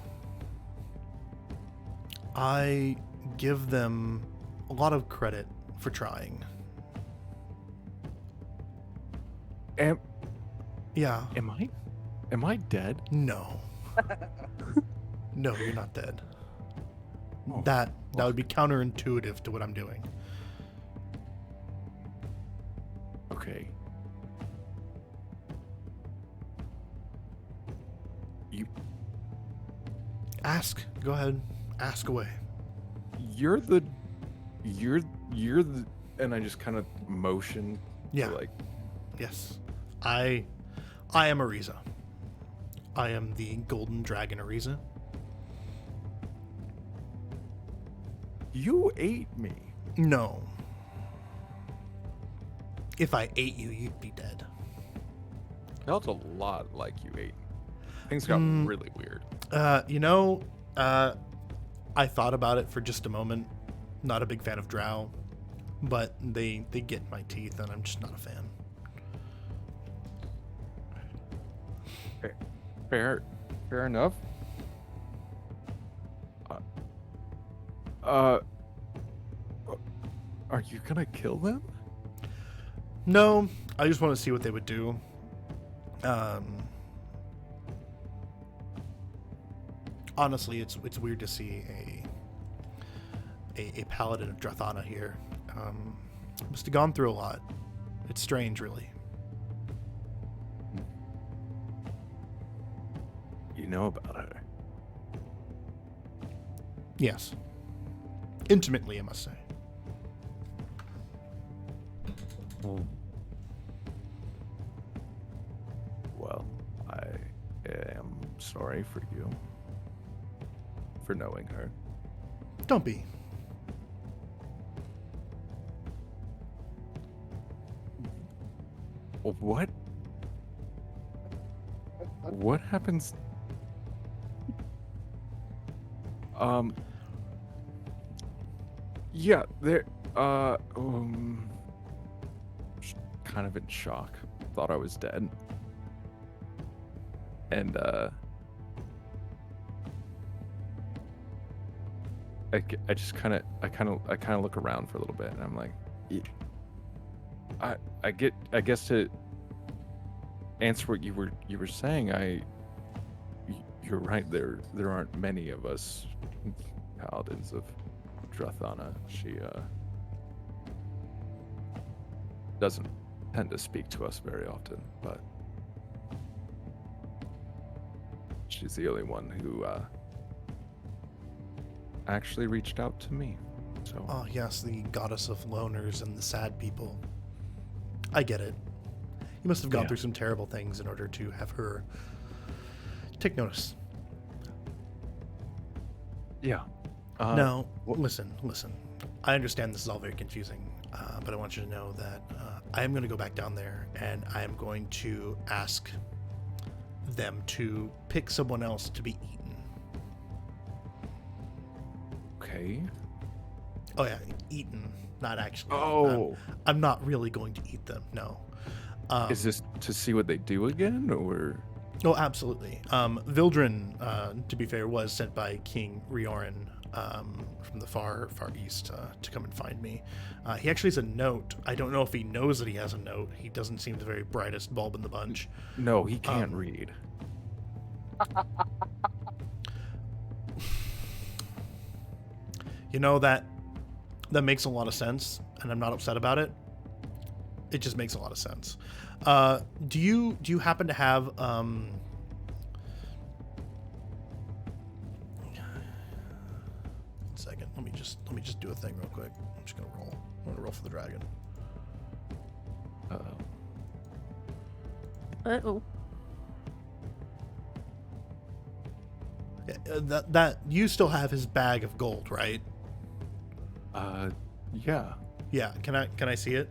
I give them a lot of credit for trying. Yeah. Am I dead? No. No, you're not dead. Oh, That would be counterintuitive to what I'm doing. Okay. You Ask. Go ahead. Ask away. you're the and I just kind of motion Yeah. to, like, Yes. I am Ariza. I am the golden dragon Ariza. you ate me. No. If I ate you, you'd be dead. Felt a lot like you ate. Things got really weird. I thought about it for just a moment. Not a big fan of drow, but they get in my teeth, and I'm just not a fan. Fair enough. Are you gonna kill them? No, I just want to see what they would do. Honestly, it's weird to see a paladin of Drathana here. Must have gone through a lot. It's strange, really. You know about her. Yes. Intimately, I must say. Well, I am sorry for you. For knowing her. Don't be. What? What happens? Yeah, there. Just kind of in shock. Thought I was dead. And I just kind of look around for a little bit, and I'm like, I guess to answer what you were saying, you're right. There aren't many of us paladins of Drathana. She doesn't tend to speak to us very often, but she's the only one who actually reached out to me. So Oh, yes, the goddess of loners and the sad people. I get it. You must have gone Yeah. through some terrible things in order to have her take notice. yeah. Now, listen. I understand this is all very confusing, but I want you to know that I am going to go back down there and I am going to ask them to pick someone else to be eaten. Okay. Oh, yeah, eaten, not actually. Oh, I'm not really going to eat them, no. is this to see what they do again, or? Oh, absolutely. Vildren, to be fair, was sent by King Rioran from the far east to come and find me. He actually has a note. I don't know if he knows that he has a note. He doesn't seem the very brightest bulb in the bunch. No, he can't read. You know, that makes a lot of sense, and I'm not upset about it. It just makes a lot of sense. Do you happen to have one second, let me just do a thing real quick. I'm just gonna roll. I'm gonna roll for the dragon. Uh-oh. Uh-oh. Yeah, that you still have his bag of gold, right? Yeah. Yeah. Can I see it?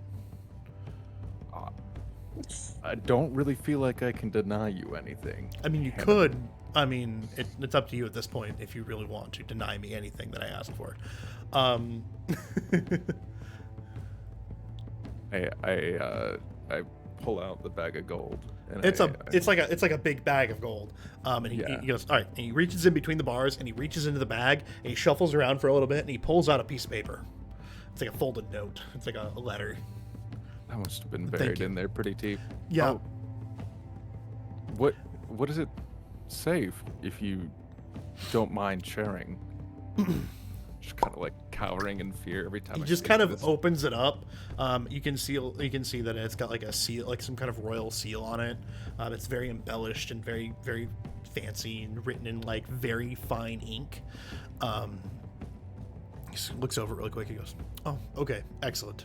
I don't really feel like I can deny you anything. I mean, you Can I? could. I mean, it's up to you at this point if you really want to deny me anything that I asked for. I pull out the bag of gold. And It's I- like a big bag of gold. And he Yeah. goes, all right, and he reaches in between the bars and he reaches into the bag and he shuffles around for a little bit and he pulls out a piece of paper. It's like a folded note. It's like a letter. that must have been Thank buried you. in there pretty deep. Yeah. Oh, what does it say if you don't mind sharing? Just kind of like cowering in fear every time. He I just think kind of this. opens it up. You can see that it's got like a seal, like some kind of royal seal on it. It's very embellished and very, very fancy and written in like very fine ink. He just looks over it really quick. He goes, "Oh, okay, excellent.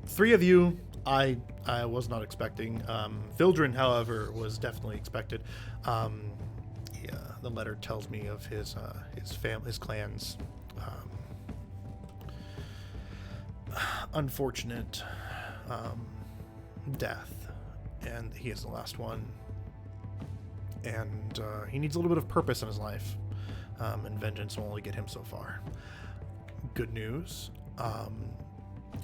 Three of you, I was not expecting. Vildren, however, was definitely expected. The letter tells me of his clan's unfortunate death, and he is the last one. And he needs a little bit of purpose in his life, and vengeance will only get him so far. Good news.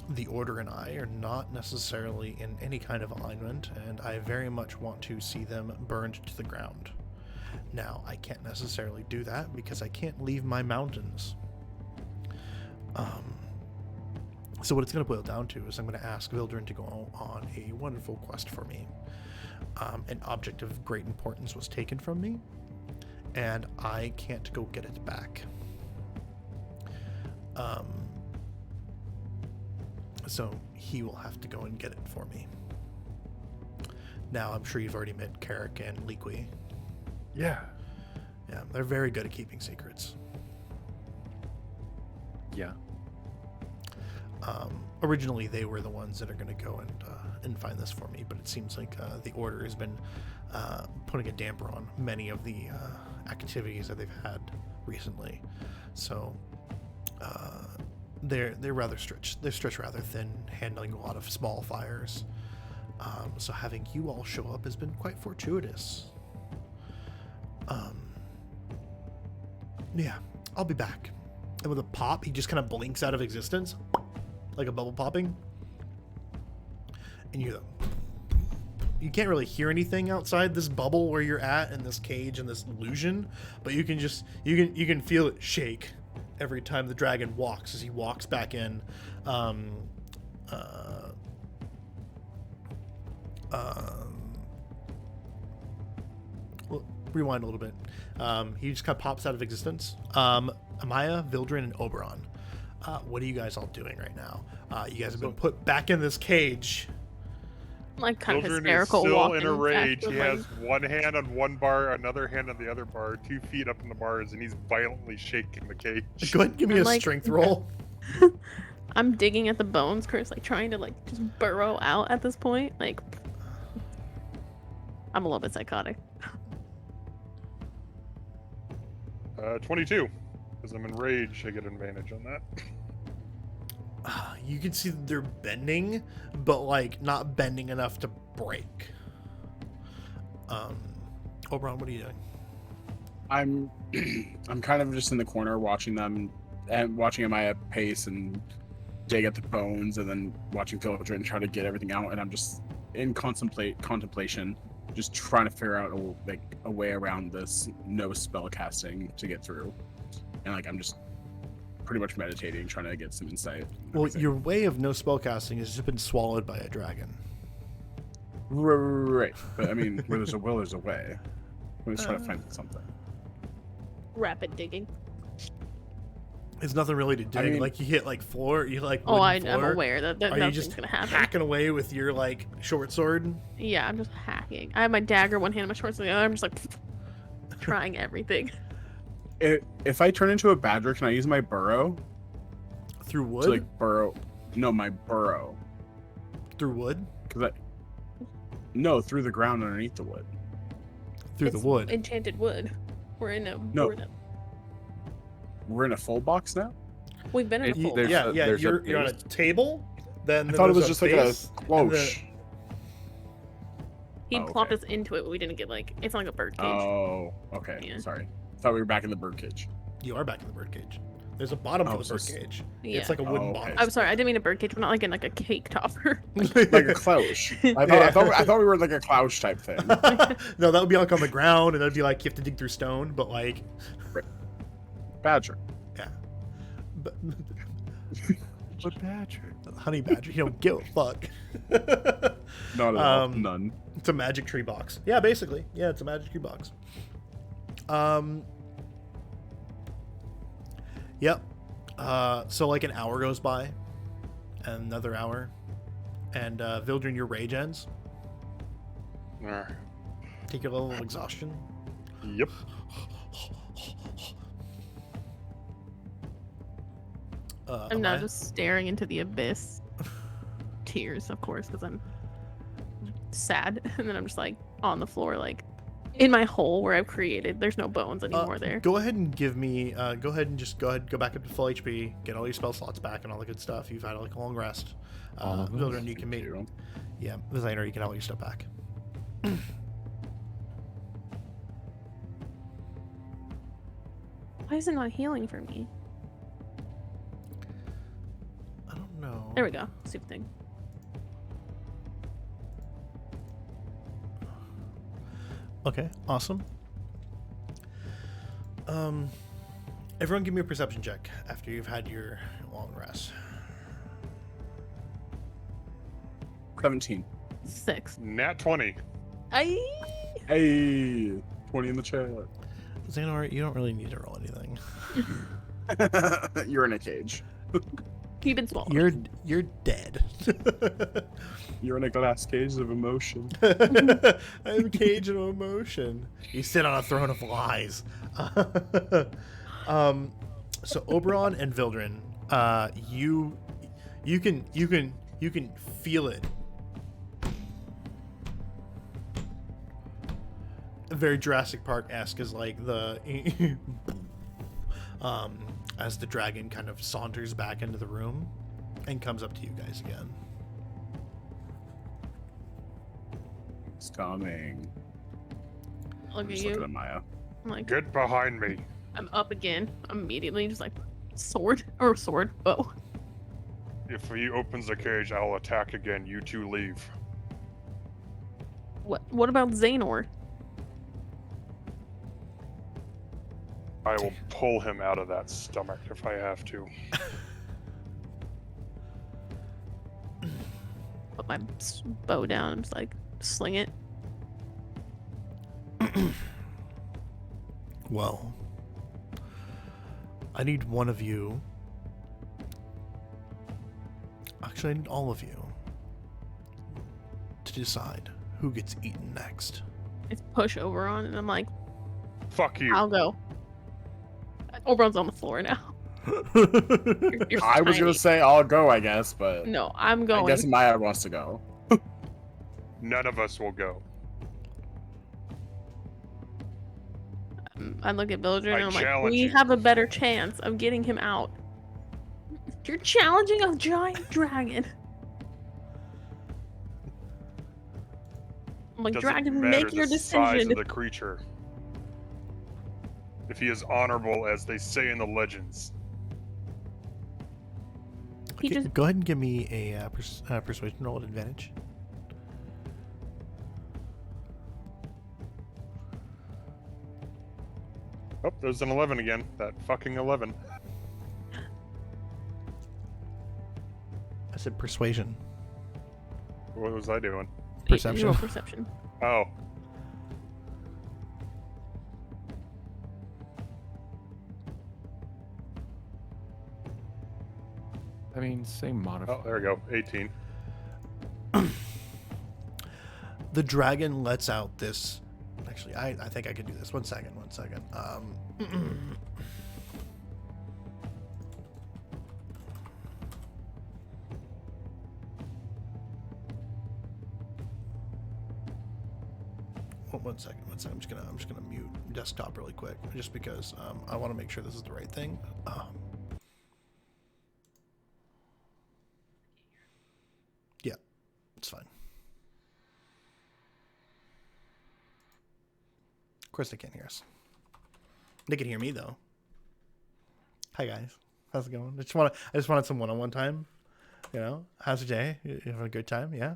The Order and I are not necessarily in any kind of alignment, and I very much want to see them burned to the ground. Now, I can't necessarily do that because I can't leave my mountains. So what it's going to boil down to is I'm going to ask Vildren to go on a wonderful quest for me. An object of great importance was taken from me, and I can't go get it back. So he will have to go and get it for me. Now, I'm sure you've already met Carrick and Liqui. Yeah. Yeah, they're very good at keeping secrets. Yeah. Originally, they were the ones that are going to go and find this for me, but it seems like the Order has been putting a damper on many of the activities that they've had recently. So they're rather stretched. They're stretched rather thin, handling a lot of small fires. So having you all show up has been quite fortuitous. Yeah, I'll be back. And with a pop, he just kind of blinks out of existence, like a bubble popping. And you can't really hear anything outside this bubble where you're at in this cage and this illusion, but you can feel it shake every time the dragon walks as he walks back in. Well, rewind a little bit. He just kind of pops out of existence. Amaya, Vildren, and Oberon. What are you guys all doing right now? You guys have been put back in this cage. Like kind of Children hysterical is still walking in a rage. back He with, has one hand on one bar, another hand on the other bar, 2 feet up in the bars, and he's violently shaking the cage. Go ahead and give me I'm a like- strength roll. I'm digging at the bones, Chris, like trying to like just burrow out at this point. Like I'm a little bit psychotic. 22. Because I'm in rage, I get an advantage on that. You can see that they're bending, but like not bending enough to break. Oberon, what are you doing? I'm kind of just in the corner watching them and watching Amaya pace and dig at the bones, and then watching Vildren try to get everything out, and I'm just in contemplation, just trying to figure out a way around this no spell casting to get through, and like I'm just pretty much meditating, trying to get some insight. Well, your way of no spellcasting has just been swallowed by a dragon. Right, but I mean, where there's a will, there's a way. We're just trying to find something. Rapid digging. There's nothing really to dig. I mean- like you hit like floor, you like Oh, wooden I'm floor. aware that Are you nothing's just gonna happen. hacking away with your like short sword? Yeah, I'm just hacking. I have my dagger one hand, my short sword in the other. I'm just like trying everything. If I turn into a badger, can I use my burrow Through wood? to like burrow? No, my burrow. Through wood? No, through the ground underneath the wood. Through It's the wood. Enchanted wood. We're in a. No. We're in a We're in a full box now. we've been in a full. There's Yeah, a- yeah. there's a You're on a base. table. Then I thought it there's was just like a base, and the- cloche. He Oh, plopped okay. us into it, but we didn't get like. It's like a bird cage. Oh, okay. Yeah. Sorry. Thought we were back in the bird cage. You are back in the birdcage. There's a bottom Oh, to the so birdcage. Yeah. It's like a wooden Oh, okay. bottom. I'm sorry, I didn't mean a bird cage, but not like in like a cake topper. Like a cloche. I thought we were like a clouch type thing. No, that would be like on the ground, and that'd be like you have to dig through stone. But like, Badger. yeah, but, But Patrick. honey badger, you don't give a fuck. Not at all. Um, None. It's a magic tree box. Yeah, basically. Yeah, it's a magic tree box. Yep. So like an hour goes by, and another hour, and Vildren, your rage ends. Arr. Take your level of exhaustion. Yep. I'm now Amaya? just staring into the abyss. Tears, of course, because I'm sad. And then I'm just like on the floor, like in my hole where I've created. There's no bones anymore there. Go ahead and give me. Go ahead and go back up to full HP. Get all your spell slots back and all the good stuff. You've had like a long rest. Vildren, you can make. Yeah, Designer, you can have all your stuff back. Why is it not healing for me? I don't know. There we go. Stupid thing. Okay, awesome. Everyone give me a perception check after you've had your long rest. 17. 6. Nat 20. Hey, 20 in the chat. Xanor, you don't really need to roll anything. You're in a cage. You've been swallowed. You're dead. You're in a glass cage of emotion. I'm a cage of emotion. You sit on a throne of lies. So Oberon and Vildren, you can feel it. Very Jurassic Park-esque is like the as the dragon kind of saunters back into the room and comes up to you guys again. It's coming. Look I'm at just looking you. at Maya. I'm like, Get behind me. I'm up again. Immediately, just like bow. If he opens the cage, I'll attack again. You two leave. What about Xehanort? I will pull him out of that stomach if I have to. Put my bow down and just like sling it. Well, I need one of you. Actually, I need all of you to decide who gets eaten next. It's push Oberon, and I'm like, Fuck you. I'll go. Oberon's on the floor now. You're I was tiny. gonna say I'll go, I guess, but No, I'm going. I guess Maya wants to go. None of us will go. I look at Villager and I I'm like, challenge we you. have a better chance of getting him out. You're challenging a giant dragon. I'm like, Doesn't dragon, matter make your the size decision. of the creature. If he is honorable, as they say in the legends. He Okay, just go ahead and give me a persuasion roll at advantage. Oh, there's an 11 again. That fucking 11. I said persuasion. What was I doing? Perception. roll perception. Oh. I mean, same modifier. Oh, there we go. 18. The dragon lets out this. Actually, I think I could do this. One second. One second. I'm just gonna mute desktop really quick, just because I want to make sure this is the right thing. Yeah, it's fine. Of course they can't hear us. They can hear me though. Hi guys, how's it going? I just wanted some one-on-one time. You know, how's your day? You having a good time? Yeah.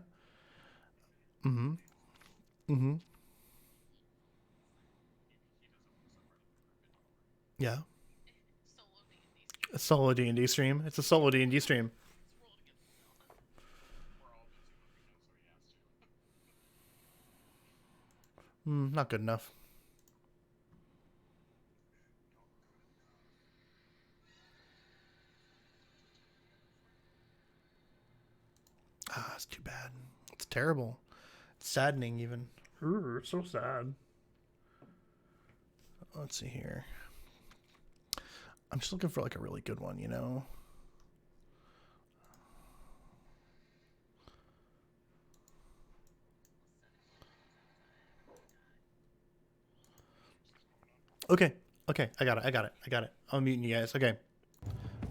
Yeah. A solo D&D stream. It's a solo D&D stream. Not good enough. It's too bad. It's terrible. It's saddening even. It's so sad. Let's see here. I'm just looking for like a really good one, you know? Okay. I got it. I'm muting you guys. Okay.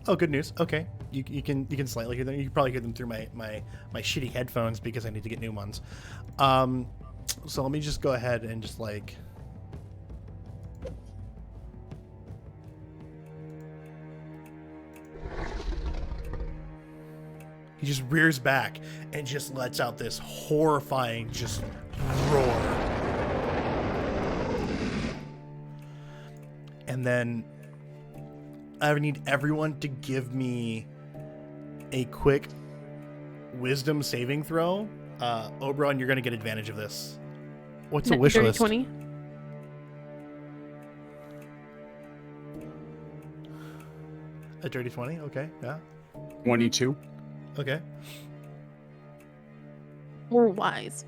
Oh, good news. Okay. You can slightly hear them. You can probably hear them through my shitty headphones because I need to get new ones. So let me just go ahead and just like he just rears back and just lets out this horrifying just roar. And then I need everyone to give me a quick wisdom saving throw. Oberon, you're going to get advantage of this. What's the wish Dirty list? 20. A dirty 20? Okay, yeah. 22. Okay. We're wise.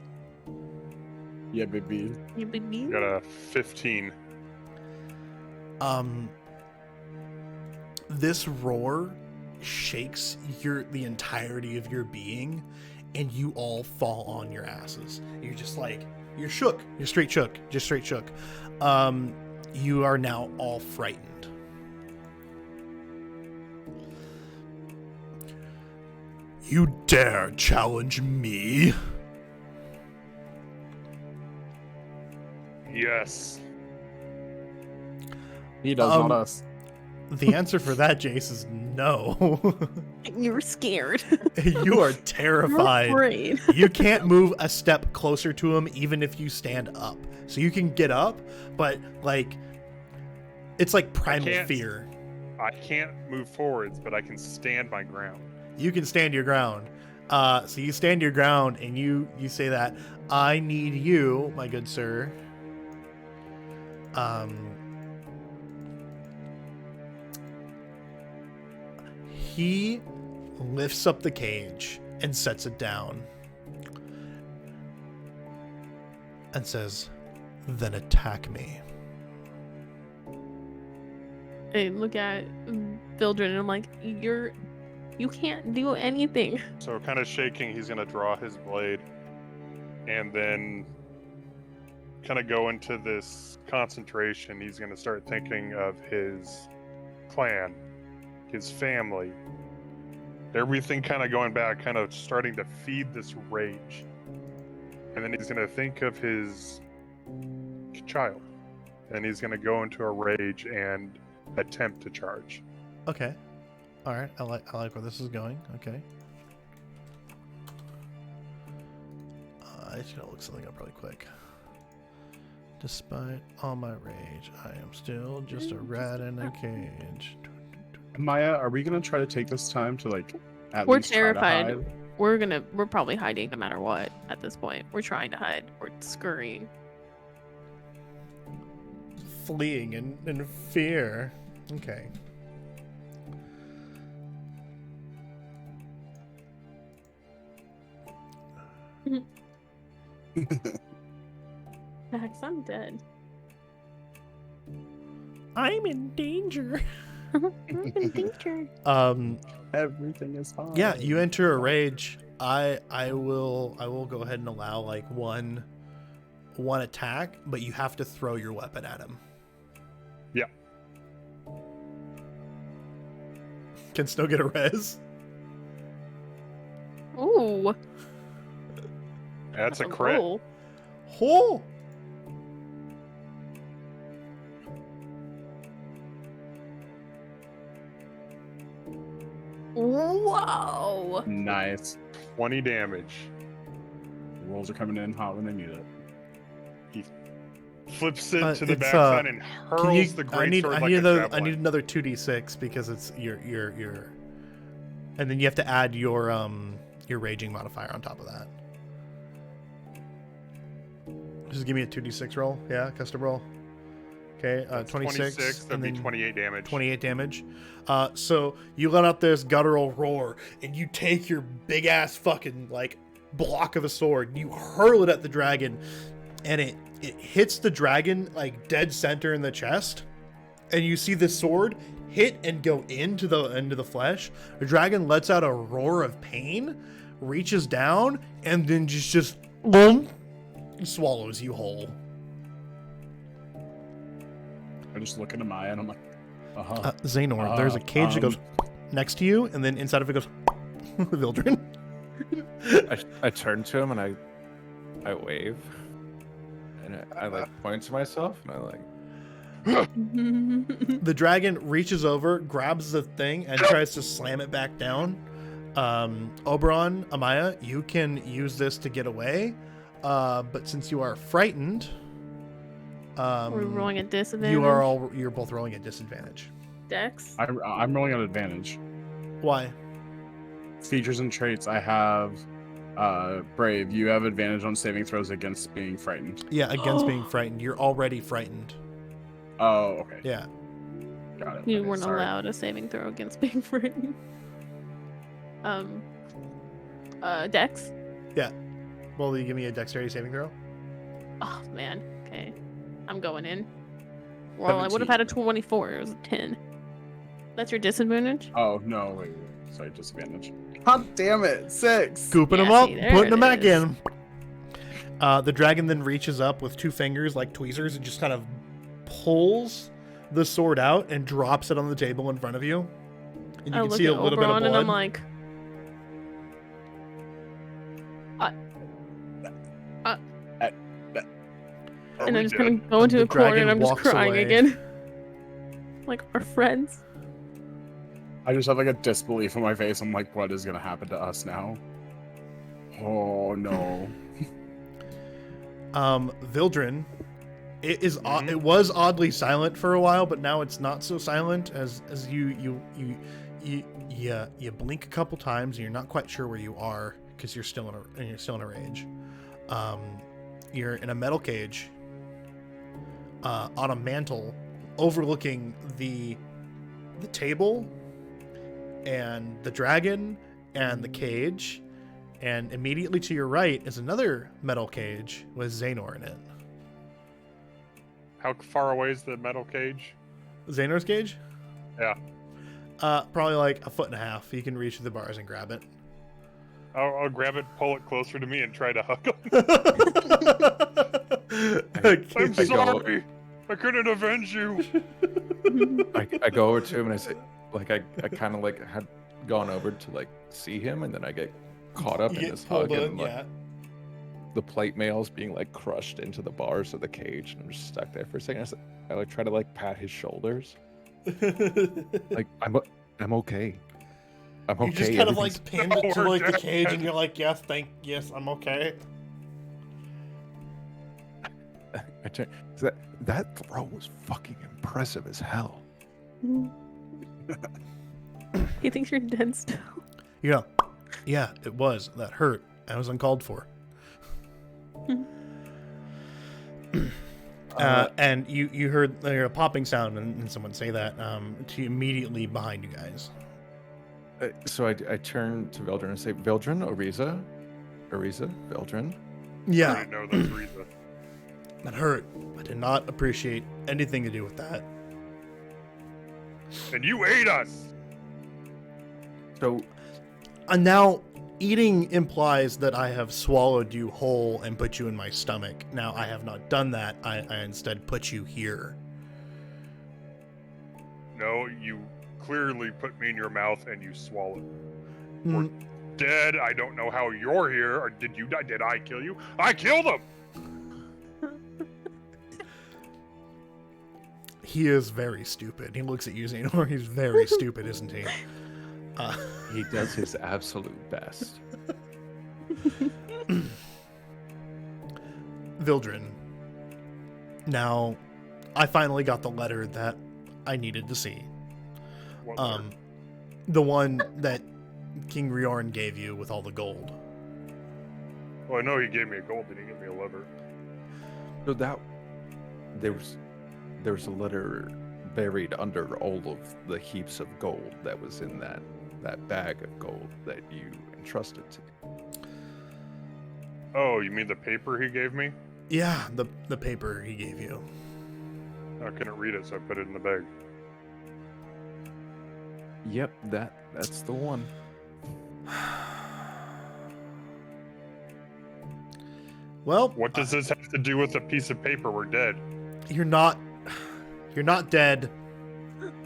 Yeah, baby. You baby. Got a 15. This roar shakes the entirety of your being, and you all fall on your asses. You're just like, you're shook. You're straight shook. Just straight shook. You are now all frightened. You dare challenge me? Yes. He does, not us. The answer for that, Jace, is no. You're scared. You are You're terrified. afraid. You can't move a step closer to him even if you stand up. So you can get up, but like it's like primal can't. fear. I can't move forwards, but I can stand my ground. You can stand your ground. So you stand your ground and you say that I need you, my good sir. He lifts up the cage and sets it down and says, "Then attack me." I look at Vildren and I'm like, you can't do anything. So kind of shaking, he's gonna draw his blade and then kind of go into this concentration. He's gonna start thinking of his clan, his family, everything kind of going back, kind of starting to feed this rage. And then he's gonna think of his child, and he's gonna go into a rage and attempt to charge. Okay. All right. I like where this is going. Okay. I just gotta look something up really quick. Despite all my rage, I am still just a rat in a cage. Maya, are we gonna try to take this time to like at We're least try to terrified. hide? We're probably hiding no matter what at this point. We're trying to hide. We're scurrying. Fleeing in fear. Okay. Max, I'm dead. I'm in danger. I'm in danger. Everything is fine. Yeah, you enter a rage. I will go ahead and allow like one attack, but you have to throw your weapon at him. Yeah. Can still get a res. Ooh. That's a crit. roll. Oh! Whoa. Nice. 20 damage. Rolls are coming in hot when they need it. Flips it to the It's, backside and hurls the I need greatsword like another a javelin. another 2d6 because it's your and then you have to add your raging modifier on top of that. Just give me a 2d6 roll. Yeah, custom roll. Okay, 26 that'd be 28 damage. 28 damage. So you let out this guttural roar and you take your big ass fucking like block of a sword and you hurl it at the dragon and it hits the dragon like dead center in the chest, and you see the sword hit and go into the flesh. The dragon lets out a roar of pain, reaches down, and then just boom, swallows you whole. I just look into Maya and I'm like, uh-huh. Xanor, there's a cage that goes next to you, and then inside of it goes Vildren. I turn to him and I wave, and I like point to myself, and I like. The dragon reaches over, grabs the thing, and tries to slam it back down. Oberon, Amaya, you can use this to get away, but since you are frightened, We're rolling at disadvantage. you're both rolling at disadvantage. Dex. I'm rolling at advantage. Why? Features and traits. I have Brave. You have advantage on saving throws against being frightened. Yeah, against being frightened. You're already frightened. Oh, okay. Yeah. Got it. You Okay, weren't sorry. allowed a saving throw against being frightened. Dex. Well, will you give me a dexterity saving throw? Oh man. Okay. I'm going in. Well, I would have had a 24. It was a 10. That's your disadvantage? Oh, no. Wait. Sorry, disadvantage. God damn it. 6. Scooping them Yeah, up, see, there putting it them back is. in. The dragon then reaches up with two fingers like tweezers and just kind of pulls the sword out and drops it on the table in front of you. And you I can look see a at little bit of Oberon blood. and I'm like, And we I just did. kind of go into the a corner dragon and I'm just walks crying away. again. Like, our friends. I just have like a disbelief on my face. I'm like, what is gonna happen to us now? Oh no. Vildren, it Mhm. was oddly silent for a while, but now it's not so silent as you blink a couple times and you're not quite sure where you are because you're still in a rage. You're in a metal cage on a mantle overlooking the table and the dragon and the cage, and immediately to your right is another metal cage with Xehanort in it. How far away is the metal cage? Xehanort's cage? Yeah. Probably like a foot and a half. You can reach through the bars and grab it. I'll grab it, pull it closer to me, and try to hug him. I'm I go- sorry. I couldn't avenge you. I go over to him and I say, like, I kind of like had gone over to like see him, and then I get caught up You in get this pulled hug, in, and like the plate mail's being like crushed into the bars of the cage, and I'm just stuck there for a second. I like try to like pat his shoulders, like I'm okay. I'm okay. You just kind of everything's- like pinned it to we're like the dead. cage, and you're like, yes, I'm okay. I turn, that throw was fucking impressive as hell. He thinks you're dead still. You know, yeah, it was. That hurt. I was uncalled for. And you heard a popping sound and someone say that to immediately behind you guys. So I turn to Vildren and say, Vildren, Ariza, Vildren. I Yeah, didn't know that's Rita. that hurt. I did not appreciate anything to do with that. And you ate us. So And now, eating implies that I have swallowed you whole and put you in my stomach. Now, I have not done that. I instead put you here. No, you clearly put me in your mouth and you swallowed. Mm, Dead. I don't know how you're here. Or did you die? Did I kill you? I killed him. he is very stupid. He looks at you, Xehanort. He's very stupid, isn't he? he does his absolute best. Vildren. Now, I finally got the letter that I needed to see. What The one that King Riorn gave you with all the gold. well, I know he gave me a gold. Did he give me a liver? So that there's a letter buried under all of the heaps of gold that was in that bag of gold that you entrusted to me. Oh, you mean the paper he gave me? Yeah, the paper he gave you. I couldn't read it, so I put it in the bag. Yep, that's the one. Well, What does this have to do with a piece of paper? We're dead. you're not dead.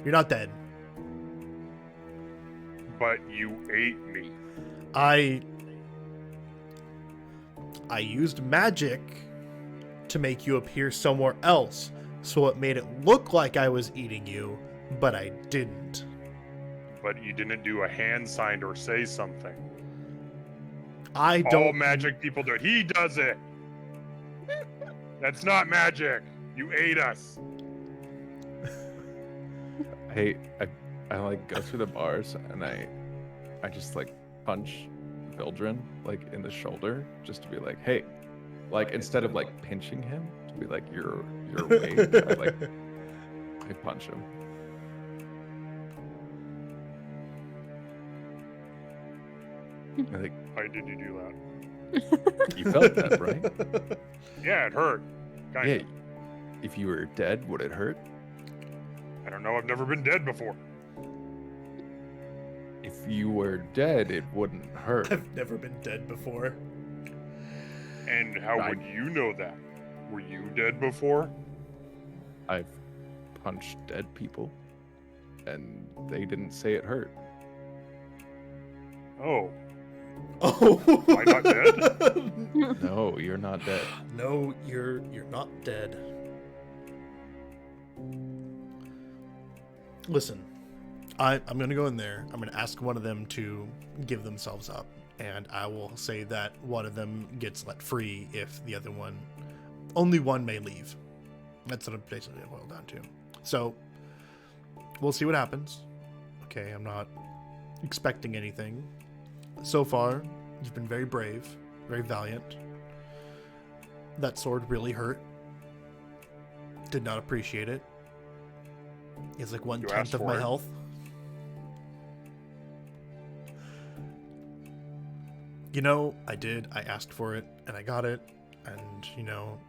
You're not dead. But you ate me. I used magic to make you appear somewhere else, so it made it look like I was eating you, but I didn't. But you didn't do a hand sign or say something. I All don't magic people do it. He does it. That's not magic. You ate us. I like go through the bars and I just like punch Vildren like in the shoulder just to be like, hey, like instead of like pinching him to be like you're awake, I punch him. I think Why did you do that? you felt that, right? Yeah, it hurt. Kind Yeah. of. If you were dead, would it hurt? I don't know. I've never been dead before. If you were dead, it wouldn't hurt. I've never been dead before. And how I- would you know that? Were you dead before? I've punched dead people, and they didn't say it hurt. Oh, Oh. Am I not dead? No, you're not dead. No, you're not dead. Listen, I'm gonna go in there. I'm gonna ask one of them to give themselves up, and I will say that one of them gets let free if the other one, only one may leave. That's what I'm basically boiled down to. So we'll see what happens. Okay, I'm not expecting anything. So far, you've been very brave, very valiant. That sword really hurt. Did not appreciate it. It's like 1/10 of my health. You know, I did. I asked for it, and I got it. And, you know,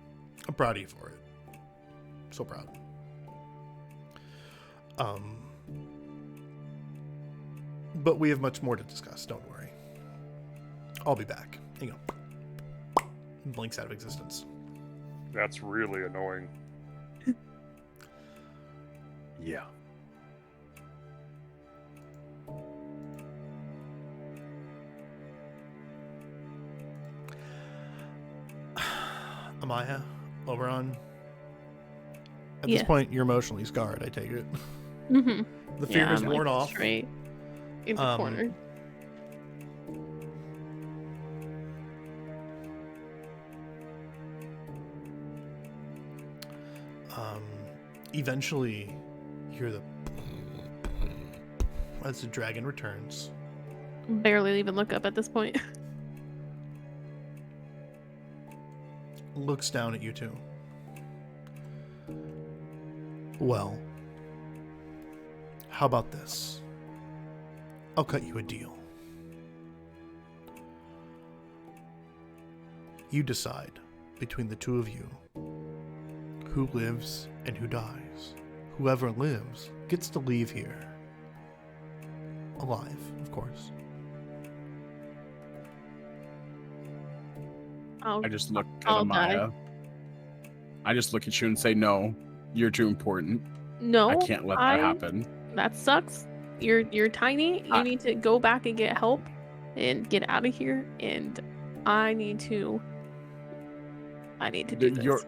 I'm proud of you for it. So proud. But we have much more to discuss. Don't worry. I'll be back. Hang on. Blinks out of existence. That's really annoying. Yeah. Amaya, Oberon. At Yeah. this point, you're emotionally scarred, I take it. Mm-hmm. The fear is I'm, worn off. Straight in the corner. Eventually, you hear the as the dragon returns. Barely even look up at this point. Looks down at you two. Well, how about this? I'll cut you a deal. You decide between the two of you who lives and who dies. Whoever lives gets to leave here. Alive, of course. I just look at I'll Amaya. I just look at you and say, no, you're too important. No, I can't let that happen. That sucks. You're tiny. You need to go back and get help and get out of here. And I need to do this.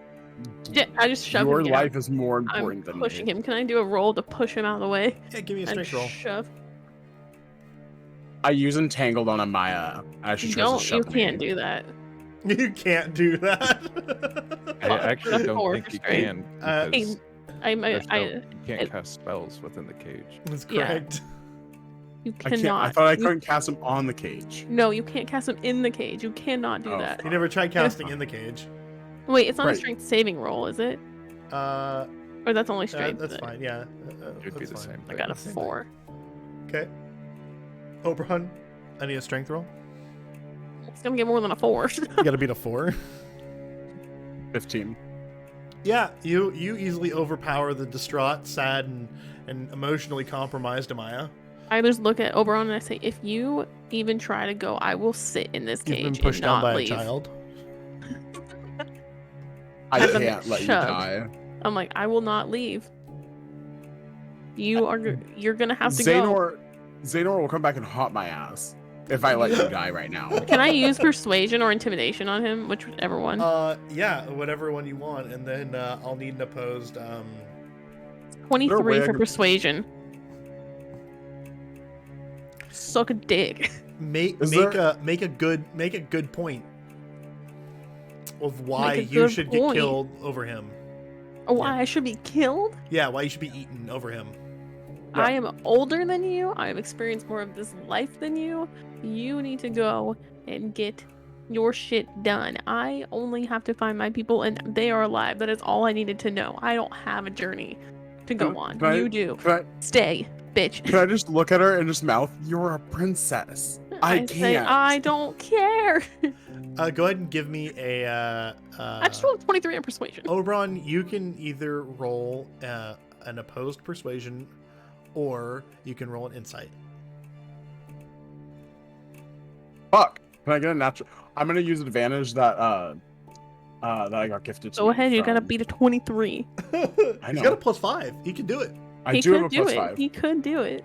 Yeah, I just shove Your him life down. is more I'm important than pushing me. him. Can I do a roll to push him out of the way? Yeah, give me a And strength roll. shove. I use entangled on Amaya as she tries to You shove can't me. do that. You can't do that. I actually don't Four think you straight. can. Uh, Because you can't I- cast spells within the cage. That's Yeah. correct. You I can't. cannot. I thought I you- couldn't cast him on the cage. No, you can't cast him in the cage. You cannot do Oh, that. You never tried casting in the cage. Wait, it's not a Right. strength saving roll, is it? Or that's only strength. That's fine. Yeah, It'd be that's the fine. same I thing. got a Same thing. 4. Okay. Oberon, I need a strength roll. It's gonna get more than a 4. You gotta beat a 4. 15. Yeah, you easily overpower the distraught, sad, and emotionally compromised Amaya. I just look at Oberon and I say, if you even try to go, I will sit in this You've cage been pushed and not down by leave. a child. I I've been can't let you shoved. die. I'm like, I will not leave. You're gonna have to go. Xanor will come back and haunt my ass if I let you die right now. Can I use persuasion or intimidation on him? Whichever one. Yeah, whatever one you want, and then I'll need an opposed. 23 I for can- persuasion. Suck a dick. Make Is make a good point of why Make a you good should get point. killed over him. Oh, why I should be killed? Yeah, why you should be eaten over him. I am older than you. I have experienced more of this life than you. You need to go and get your shit done. I only have to find my people and they are alive. That is all I needed to know. I don't have a journey to go on. Can I- You do. Can Stay, bitch. I just look at her and just mouth, "You're a princess. I say, can't." I don't care. Go ahead and give me a. I just rolled 23 on persuasion. Oberon, you can either roll an opposed persuasion, or you can roll an insight. Fuck. Can I get a natural? I'm gonna use advantage that that I got gifted to Go me ahead, you gotta from- beat a 23. I He's know. got a +5. He can do it. I He do have could a do plus it. 5. He could do it.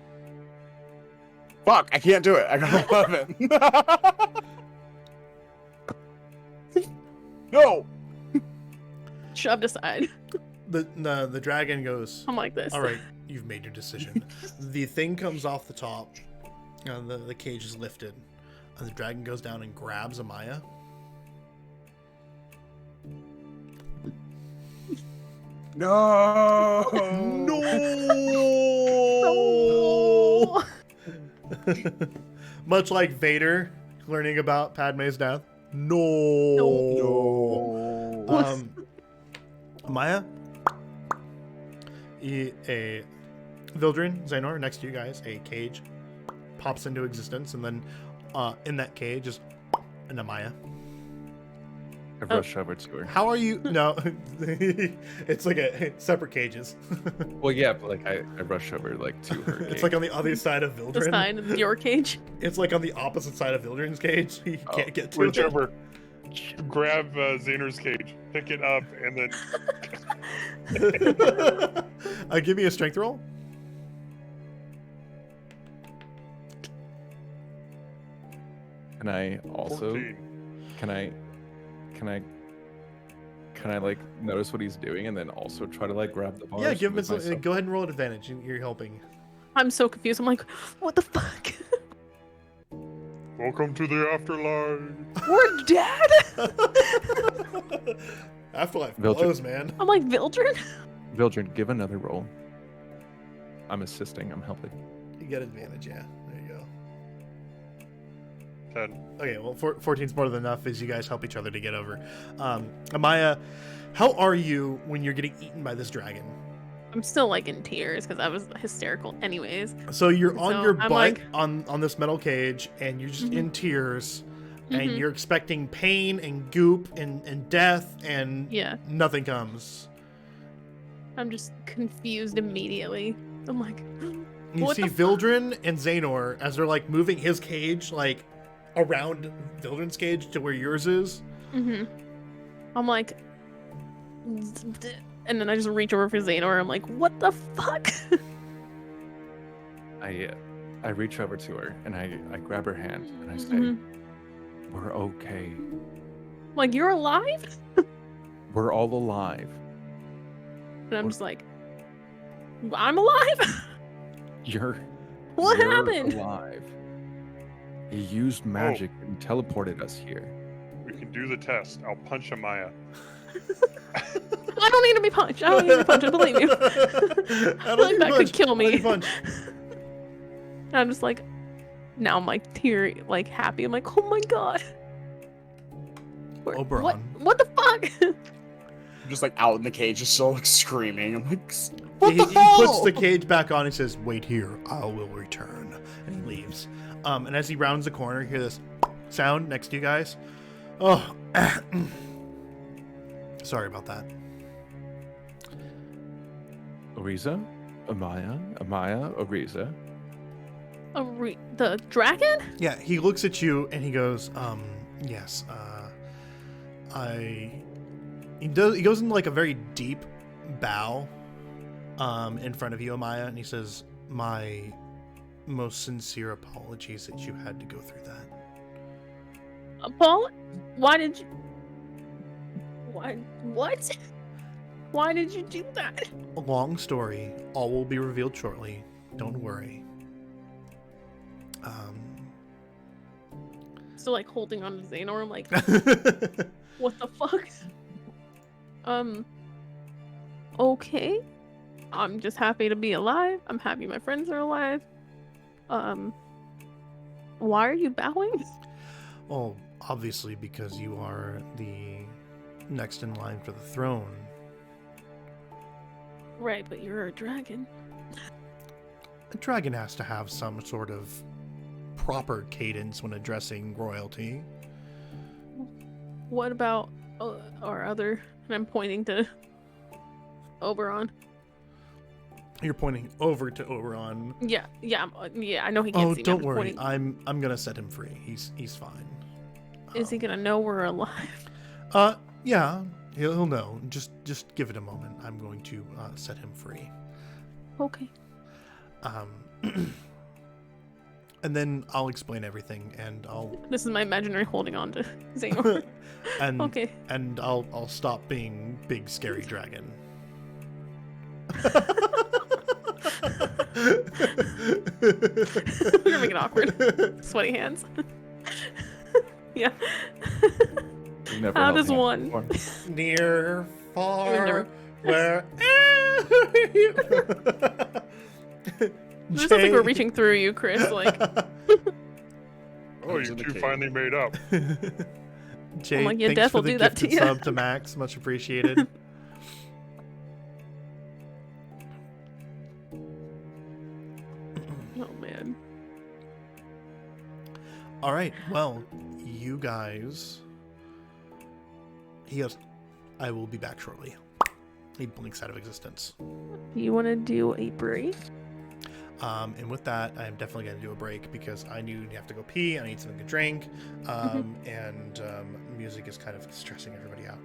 Fuck, I can't do it. I got 11. No. Shoved aside. The dragon goes, I'm like this. all right, you've made your decision. The thing comes off the top. The cage is lifted. And the dragon goes down and grabs Amaya. No. No. Much like Vader learning about Padme's death. No. No. Amaya, a Vildrin, Xanor, next to you guys, a cage pops into existence, and then in that cage is an Amaya. I rush over to her. How are you? No, it's like separate cages. Well, yeah, but like I rush over like to her. It's like on the other side of The Vildrin. sign of your cage. It's like on the opposite side of Vildrin's cage. You Oh, can't get to Reach it. over, grab Xanor's cage, pick it up, and then Give me a strength roll. Can I also 14. can I like notice what he's doing and then also try to like grab the bars? Yeah, give him. and move myself? Go ahead and roll an advantage. You're helping. I'm so confused. I'm like, what the fuck? Welcome to the afterlife. We're dead? Afterlife Vildrin. blows, man. I'm like, Vildren? Vildren, give another roll. I'm assisting. I'm helping. You get advantage, yeah. There you go. 10. Okay, well, 14's more than enough as you guys help each other to get over. Amaya, how are you when you're getting eaten by this dragon? I'm still like in tears because I was hysterical anyways. So you're on So your I'm butt like- on this metal cage, and you're just in Mhm. tears, and Mhm. you're expecting pain and goop and death, and Yeah, nothing comes. I'm just confused immediately. I'm like, You What see the fuck? Vildren and Xanor as they're like moving his cage like around Vildren's cage to where yours is. I'm like, and then I just reach over for Xanor. I'm like, what the fuck? I reach over to her and I grab her hand and I say, Mhm. "We're okay. Like, you're alive? We're all alive. And I'm just like, I'm alive? You're What you're happened? alive. He used magic and teleported us here. We can do the test. I'll punch Amaya. I don't need to be punched. I don't need to be punched. Believe you. I feel like that could kill me. Punch. And I'm just like, now I'm like teary, like happy. I'm like, oh my god. Oberon. What the fuck? I'm just like out in the cage, just still like screaming. I'm like, He puts the cage back on. He says, "Wait here. I will return," and he leaves. And as he rounds the corner, you hear this sound next to you guys. Oh, sorry about that. Oriza? Amaya? Oriza? The dragon? Yeah, he looks at you and he goes, yes, he goes into like a very deep bow, in front of you, Amaya, and he says, my most sincere apologies that you had to go through that. Paul? Why did you... What? Why did you do that? A long story, all will be revealed shortly. Don't worry. Still like holding on to Xanor. I'm like, what the fuck? Okay. I'm just happy to be alive. I'm happy my friends are alive. Why are you bowing? Well, obviously because you are the next in line for the throne. Right, but you're a dragon. A dragon has to have some sort of proper cadence when addressing royalty. What about our other... And I'm pointing to Oberon. You're pointing over to Oberon. Yeah, I know he can't Oh, see me. don't I'm worry. pointing- I'm gonna set him free. He's fine. Is he gonna know we're alive? Yeah, he'll know. Just give it a moment. I'm going to set him free. Okay. And then I'll explain everything, and I'll This is my imaginary holding on to Xehanort. and Okay. and I'll stop being big scary dragon. You're making it awkward. Sweaty hands. Yeah. You've never How held does hands one? before. Near, far, never- where? This sounds like we're reaching through you, Chris. Like, Oh, you two finally made up. Jay, like, yeah, thanks death for will the do that to gifted you. sub to Max. Much appreciated. oh man. All right. Well, you guys. He goes, I will be back shortly. He blinks out of existence. You want to do a break? And with that, I'm definitely going to do a break because I knew you have to go pee. I need something to drink. And music is kind of stressing everybody out.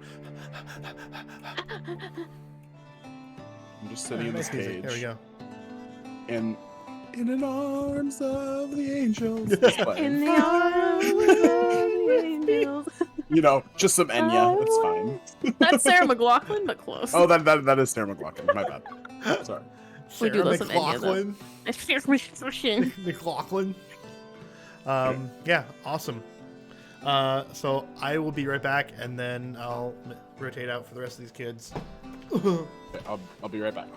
I'm just sitting in this Nice music. cage. There we go. And in the arms of the angels. It's playing. In the arms of the angels. You know, just some Enya. It's fine. That's Sarah McLachlan, but close. Oh, that is Sarah McLachlan. My bad. Sorry. We do Sarah love some Enya, though. McLachlan. It's fierce mission. McLachlan. Yeah, awesome. So I will be right back, and then I'll rotate out for the rest of these kids. Okay, I'll be right back.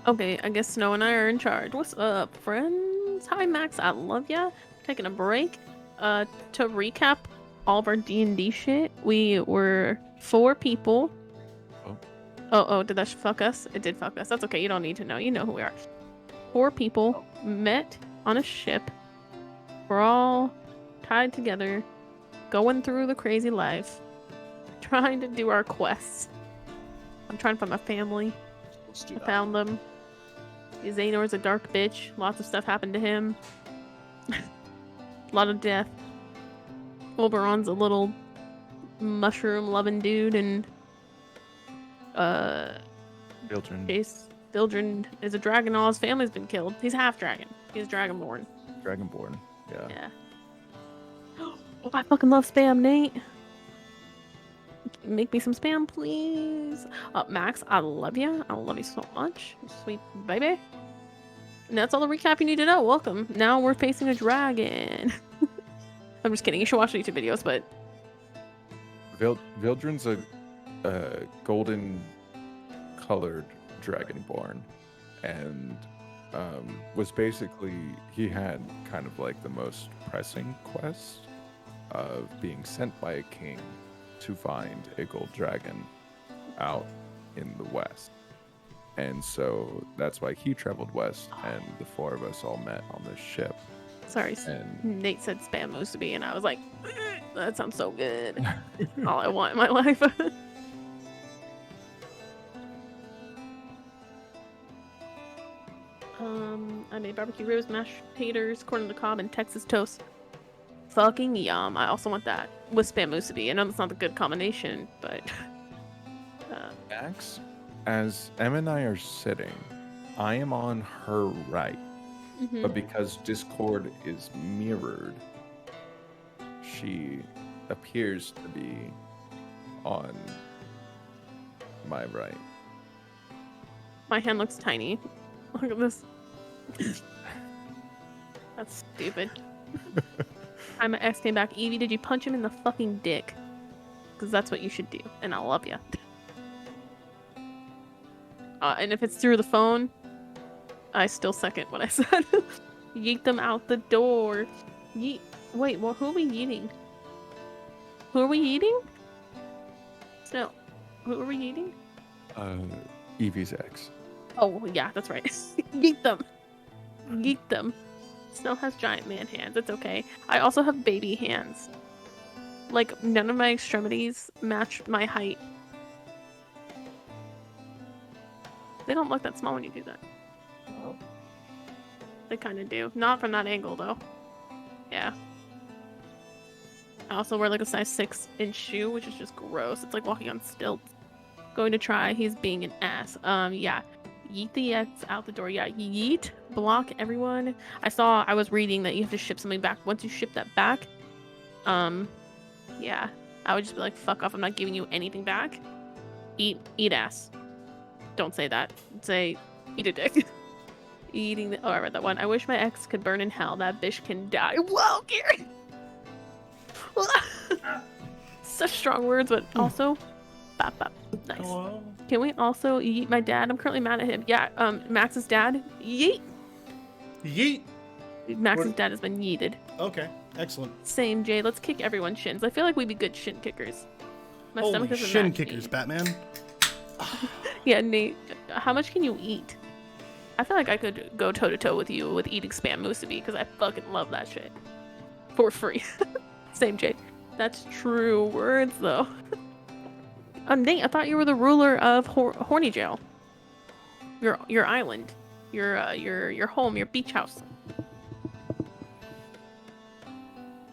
Okay, I guess Snow and I are in charge. What's up, friends? Hi, Max. I love ya. Taking a break. To recap all of our D&D shit, we were 4 people. Oh, did that fuck us? It did fuck us. That's okay. You don't need to know. You know who we are. 4 people met on a ship. We're all tied together, going through the crazy life, trying to do our quests. I'm trying to find my family. Let's do I that. found them. Xehanort's a dark bitch. Lots of stuff happened to him. A lot of death. Oberon's a little mushroom-loving dude, and Children. Bildren is a dragon. All his family's been killed. He's half dragon. He's dragonborn. Dragonborn. Yeah. Yeah. Oh, I fucking love spam, Nate. Make me some spam, please. Max, I love you. I love you so much. Sweet baby. And that's all the recap you need to know. Welcome. Now we're facing a dragon. I'm just kidding. You should watch the YouTube videos, but Vildren's a golden colored dragonborn, and was basically, he had kind of like the most pressing quest of being sent by a king to find a gold dragon out in the west. And so that's why he traveled west, and the 4 of us all met on this ship. sorry. And Nate said spam musubi, and I was like, that sounds so good. All I want in my life. I made barbecue ribs, mashed taters, corn on the cob, and Texas toast. Fucking yum. I also want that with spam musubi. I know that's not a good combination, but Max, as Em and I are sitting, I am on her right, but because Discord is mirrored, she appears to be on my right. my hand looks tiny. Look at this. That's stupid. I'm X came back. Evie, did you punch him in the fucking dick? Because that's what you should do, and I love you. And if it's through the phone, I still second what I said. Yeet them out the door. Yeet. Wait, well, who are we eating? Who are we eating? Snow. Who are we eating? Evie's ex. Oh, yeah, that's right. Yeet them. Yeet them. Snow has giant man hands. It's okay. I also have baby hands. Like, none of my extremities match my height. They don't look that small when you do that. They kind of do. Not from that angle, though. Yeah. I also wear like a size 6-inch shoe, which is just gross. It's like walking on stilts. Going to try. He's being an ass. Yeah. Yeet the X out the door. Yeah, yeet. Block everyone. I was reading that you have to ship something back. Once you ship that back, yeah, I would just be like, fuck off. I'm not giving you anything back. Eat ass. Don't say that. Say, eat a dick. Eating the. Oh, I read that one. I wish my ex could burn in hell. That bitch can die. Whoa, Gary. Such strong words, but also, bop, bop. Nice. Hello? Can we also yeet my dad? I'm currently mad at him. Yeah, Max's dad. Yeet. Yeet. Max's What- dad has been yeeted. Okay, excellent. Same, Jay. Let's kick everyone's shins. I feel like we'd be good shin kickers. My stomach Holy doesn't shin match kickers, me. Batman. Yeah, Nate. How much can you eat? I feel like I could go toe to toe with you with eating spam musubi because I fucking love that shit. For free. Same, Jay. That's true words, though. Nate, I thought you were the ruler of Horny Jail. Your island, your home, your beach house.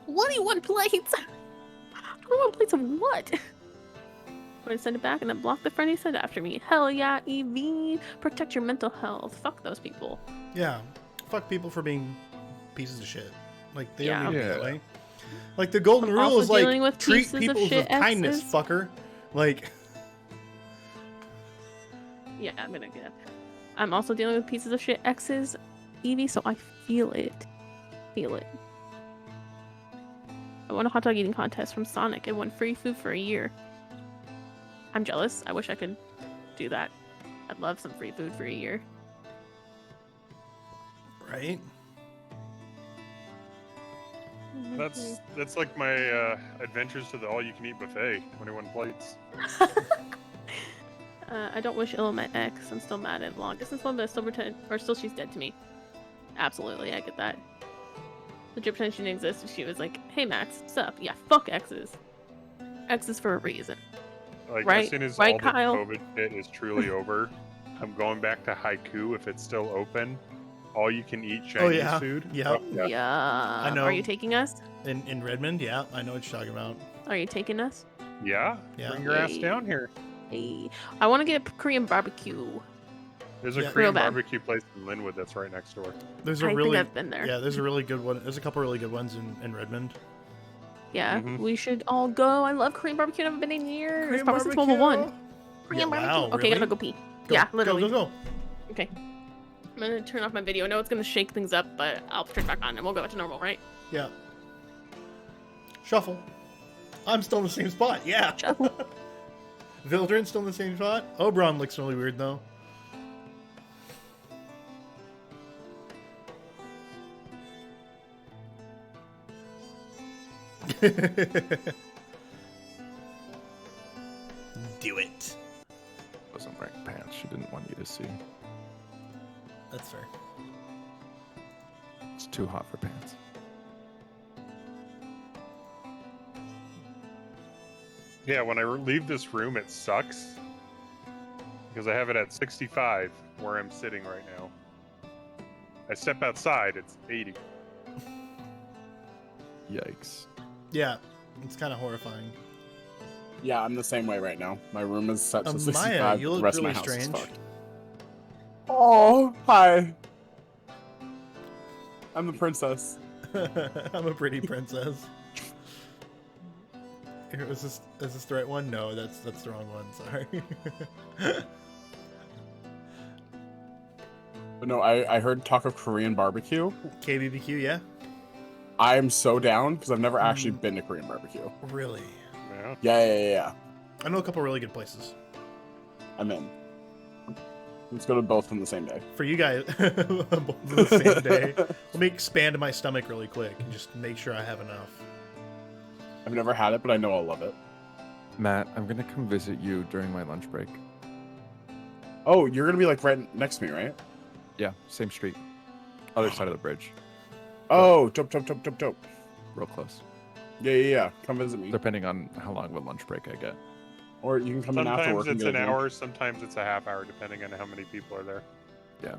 21 plates. 21 plates of what? I'm gonna send it back and then block the friend he sent after me. Hell yeah, EV. Protect your mental health. Fuck those people. Yeah, fuck people for being pieces of shit. Like they Yeah. don't need to be that Yeah. way. Like the golden I'm rule also is like dealing with treat pieces of people with shit kindness, exes. fucker. Like Yeah, I'm gonna get. I'm also dealing with pieces of shit exes, Evie, so I feel it. Feel it. I won a hot dog eating contest from Sonic and won free food for a year. I'm jealous. I wish I could do that. I'd love some free food for a year. right? That's like my adventures to the all-you-can-eat buffet. 21 plates. I don't wish ill on my ex. I'm still mad at long distance one, but I still pretend, or still she's dead to me. Absolutely, I get that. Legit pretend she didn't exist. And she was like, "Hey Max, what's up? Yeah, fuck exes. Exes for a reason." Like Right- as soon as right, all Kyle? the COVID shit is truly over, I'm going back to Haiku if it's still open. All you can eat Chinese Oh yeah, food. yeah. Oh, yeah. Yeah. know. Are you taking us? In Redmond, yeah, I know what you're talking about. Are you taking us? Yeah. Yeah. Bring your ass Yay. down here. Hey, I want to get Korean barbecue. There's a Yeah. Korean Real bad. barbecue place in Linwood that's right next door. There's a I really think I've been there. yeah, there's a really good one. There's a couple really good ones in Redmond. Yeah, Mhm. we should all go. I love Korean barbecue. I haven't been in years. Korean Probably since World War One. Korean Yeah, barbecue. wow, Okay, really? gotta go pee. Go, Yeah, literally. Go. Okay. I'm gonna turn off my video. I know it's gonna shake things up, but I'll turn it back on and we'll go back to normal, right? Yeah. Shuffle. I'm still in the same spot. Yeah. Shuffle. Vildren's still in the same spot. Oberon looks really weird though. Do it. Wasn't wearing pants. She didn't want you to see. That's fair. It's too hot for pants. Yeah, when I leave this room, it sucks. Because I have it at 65 where I'm sitting right now. I step outside, it's 80. Yikes. Yeah, it's kind of horrifying. Yeah, I'm the same way right now. My room is set to Maya, 65. you the look rest really of my house is strange. fucked. Oh, hi. I'm the princess. I'm a pretty princess. Here, is this the right one? No, that's the wrong one. Sorry. But no, I heard talk of Korean barbecue. KBBQ, yeah. I am so down because I've never actually Mm. been to Korean barbecue. Really? Yeah. Yeah. I know a couple really good places. I'm in. Let's go to both on the same day. For you guys, both on the same day. Let me expand my stomach really quick and just make sure I have enough. I've never had it, but I know I'll love it. Matt, I'm gonna come visit you during my lunch break. Oh, you're gonna be like right next to me, right? Yeah, same street. Other side of the bridge. Oh, dope. Real close. Yeah. Come visit me. Depending on how long of a lunch break I get. Or you can come in after Sometimes work and it's get an a drink. hour, sometimes it's a half hour, depending on how many people are there. Yeah.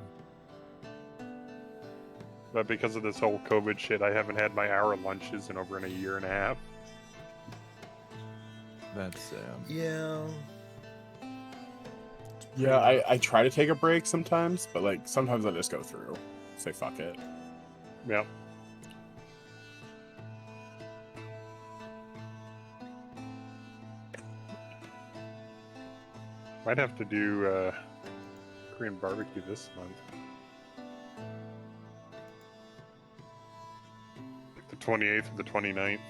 But because of this whole COVID shit, I haven't had my hour lunches in over a year and a half. That's Yeah. Yeah, I try to take a break sometimes, but like sometimes I just go through. Say fuck it. Yep. Might have to do Korean barbecue this month. Like the 28th or the 29th.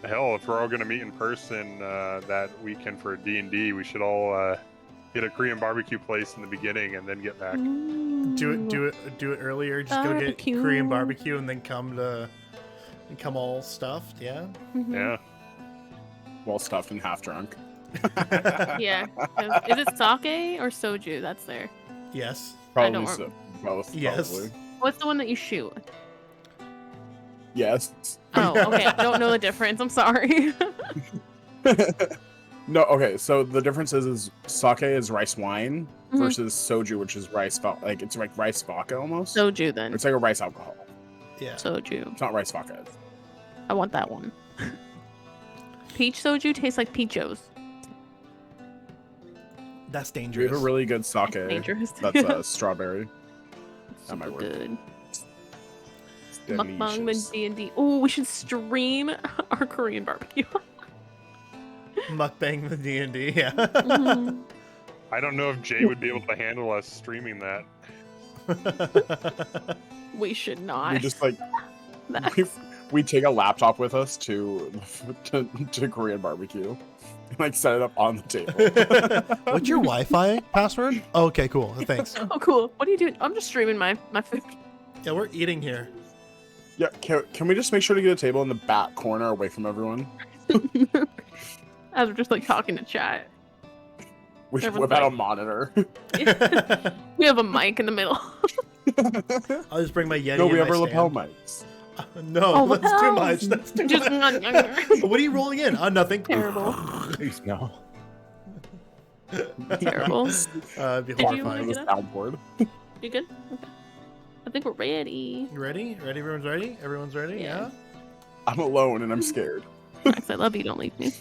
Hell, if we're all gonna meet in person that weekend for D&D, we should all get a Korean barbecue place in the beginning and then get back. Do it earlier. Just go get Barbecue. Korean barbecue and then come all stuffed. Yeah. Mhm. Yeah. Well stuffed and half drunk. Yeah. 'Cause is it sake or soju that's there? Yes. Probably don't so, both. Yes. Probably. What's the one that you shoot? Yes. Oh, okay. I don't know the difference. I'm sorry. No, okay. So the difference is sake is rice wine Mhm. versus soju, which is rice like it's like rice vodka almost. Soju then. It's like a rice alcohol. Yeah. Soju. It's not rice vodka. I want that one. Peach soju tastes like peachos. That's We dangerous. have a really good sake. Dangerous. That's strawberry. Super might work. good. It's Mukbang delicious. and D&D. Oh, we should stream our Korean barbecue. Mukbang the D&D. Yeah. Mhm. I don't know if Jay would be able to handle us streaming that. We should not. We just like That's- we take a laptop with us to Korean barbecue. And, like set it up on the table. What's your Wi-Fi password? Oh, okay, cool. Thanks. Oh, cool. What are you doing? I'm just streaming my food. Yeah, we're eating here. Yeah, can we just make sure to get a table in the back corner away from everyone? As we're just like talking to chat. We should Everyone's whip out a like- monitor. We have a mic in the middle. I'll just bring my Yeti. No, and we my have our lapel stand. mics. No, Oh, that's too lapels. much. That's too Just much. What are you rolling in? Nothing. terrible. Please no. Terrible. It'd be Did you horrifying. On look the it up? soundboard. You good? Okay. I think we're ready. You ready? Ready? Everyone's ready? Everyone's ready? Yeah. Yeah. I'm alone and I'm scared. Max, I love you. Don't leave me.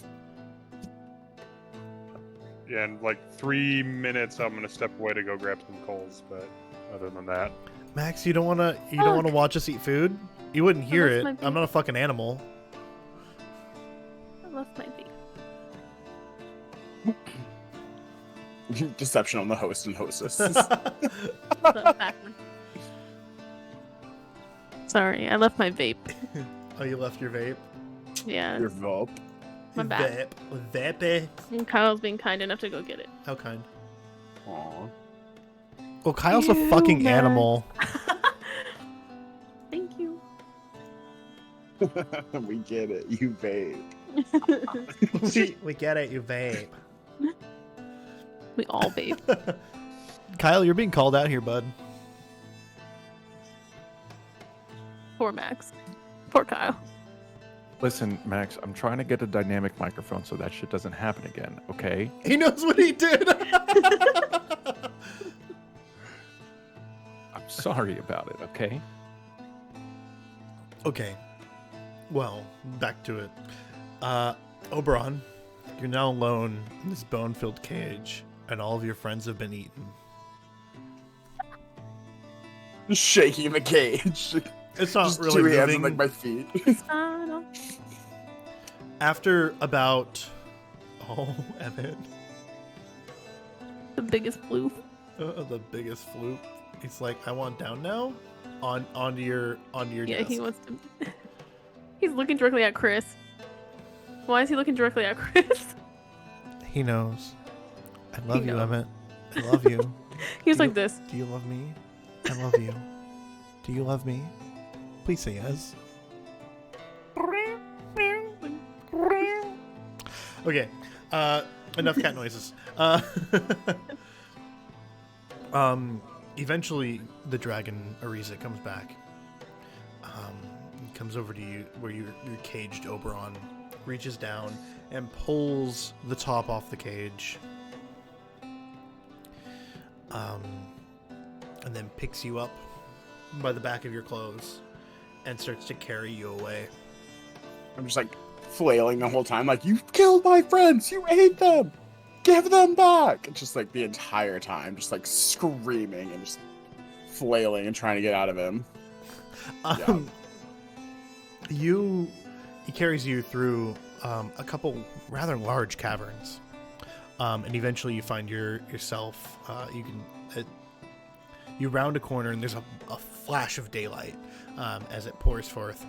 Yeah, in like 3 minutes, I'm gonna step away to go grab some coals. But other than that, Max, you don't wanna watch us eat food? You wouldn't hear lost it. my I'm beep. not a fucking animal. I love my baby. Deception on the host and hostess. Sorry, I left my vape. Oh, you left your vape? Yeah, Your vault. my bad. Vape. And Kyle's being kind enough to go get it. How kind. Aw. Oh, Kyle's a Ew, fucking Max. animal. Thank you. We get it. You vape. We get it, you vape. We all vape. Kyle, you're being called out here, bud. Poor Max. Poor Kyle. Listen, Max, I'm trying to get a dynamic microphone so that shit doesn't happen again, okay? He knows what he did. I'm sorry about it, okay? Okay. Well, back to it. Oberon, you're now alone in this bone-filled cage, and all of your friends have been eaten. Shaking the cage. It's not Just really two hands moving. on like my feet. No. After about... Oh, Evan. The biggest floof. The biggest fluke. He's like, I want down now? Onto your Yeah, desk. he wants to. He's looking directly at Chris. Why is he looking directly at Chris? He knows. I love you, knows. Emmett. I love you. He was Do like you- this. Do you love me? I love you. Do you love me? Please say yes. Okay. Enough cat noises. Eventually, the dragon Ariza comes back. He comes over to you where you're caged. Oberon reaches down and pulls the top off the cage. And then picks you up by the back of your clothes and starts to carry you away. I'm just like flailing the whole time, like, you killed my friends, you ate them, give them back. It's just like the entire time, just like screaming and just flailing and trying to get out of him. He carries you through a couple rather large caverns, and eventually you find yourself. You round a corner and there's a flash of daylight as it pours forth.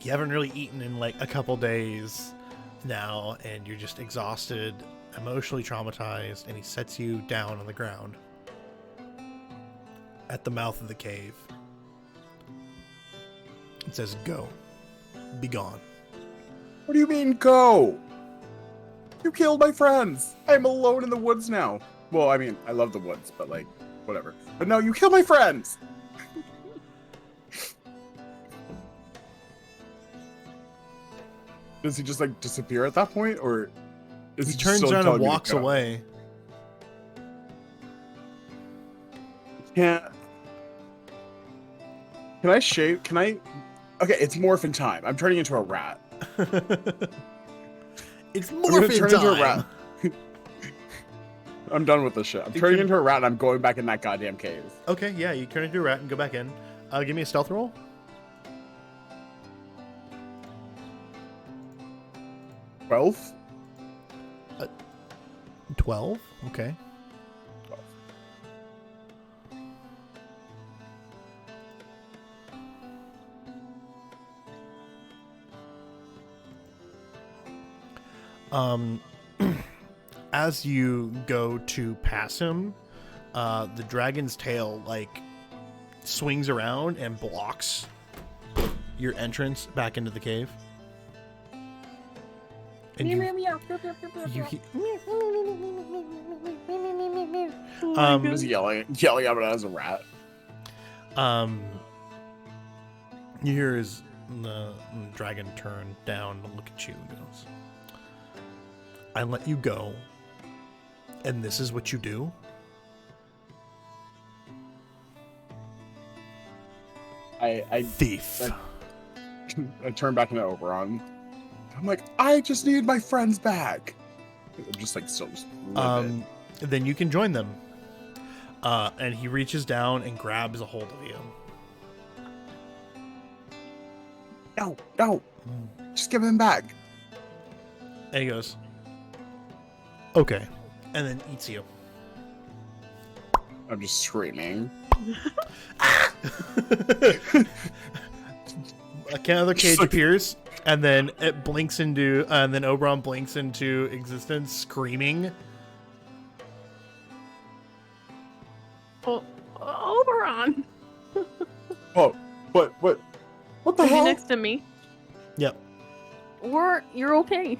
You haven't really eaten in like a couple days now, and you're just exhausted, emotionally traumatized, and he sets you down on the ground at the mouth of the cave. It says, "Go. Be gone." What do you mean, go? You killed my friends. I'm alone in the woods now. Well, I mean, I love the woods, but like, whatever. But no, you killed my friends. Does he just like disappear at that point, or is He just turns still around telling and me to walks go? away. Can I shave? Can I? Okay, it's morphin time. I'm turning into a rat. It's I'm gonna morphin' turn time. into a rat. I'm done with this shit. I'm turning into a rat and I'm going back in that goddamn cave. Okay, yeah, you turn into a rat and go back in. Give me a stealth roll. 12? 12. Okay. As you go to pass him, the dragon's tail like swings around and blocks your entrance back into the cave. And you he- Oh Just yelling at it as a rat. you hear the dragon turn down and look at you and goes, "I let you go, and this is what you do?" I Thief. I turn back into Oberon. I'm like, I just need my friends back. I'm just like still just livid. Then you can join them. And he reaches down and grabs a hold of you. No, just give him back. And he goes, "Okay," and then eats you. I'm just screaming. Another cage like- appears, and then it blinks into, and then Oberon blinks into existence, screaming. Oh, Oberon! Oh, what the Is he hell? next to me? Yep. You're okay.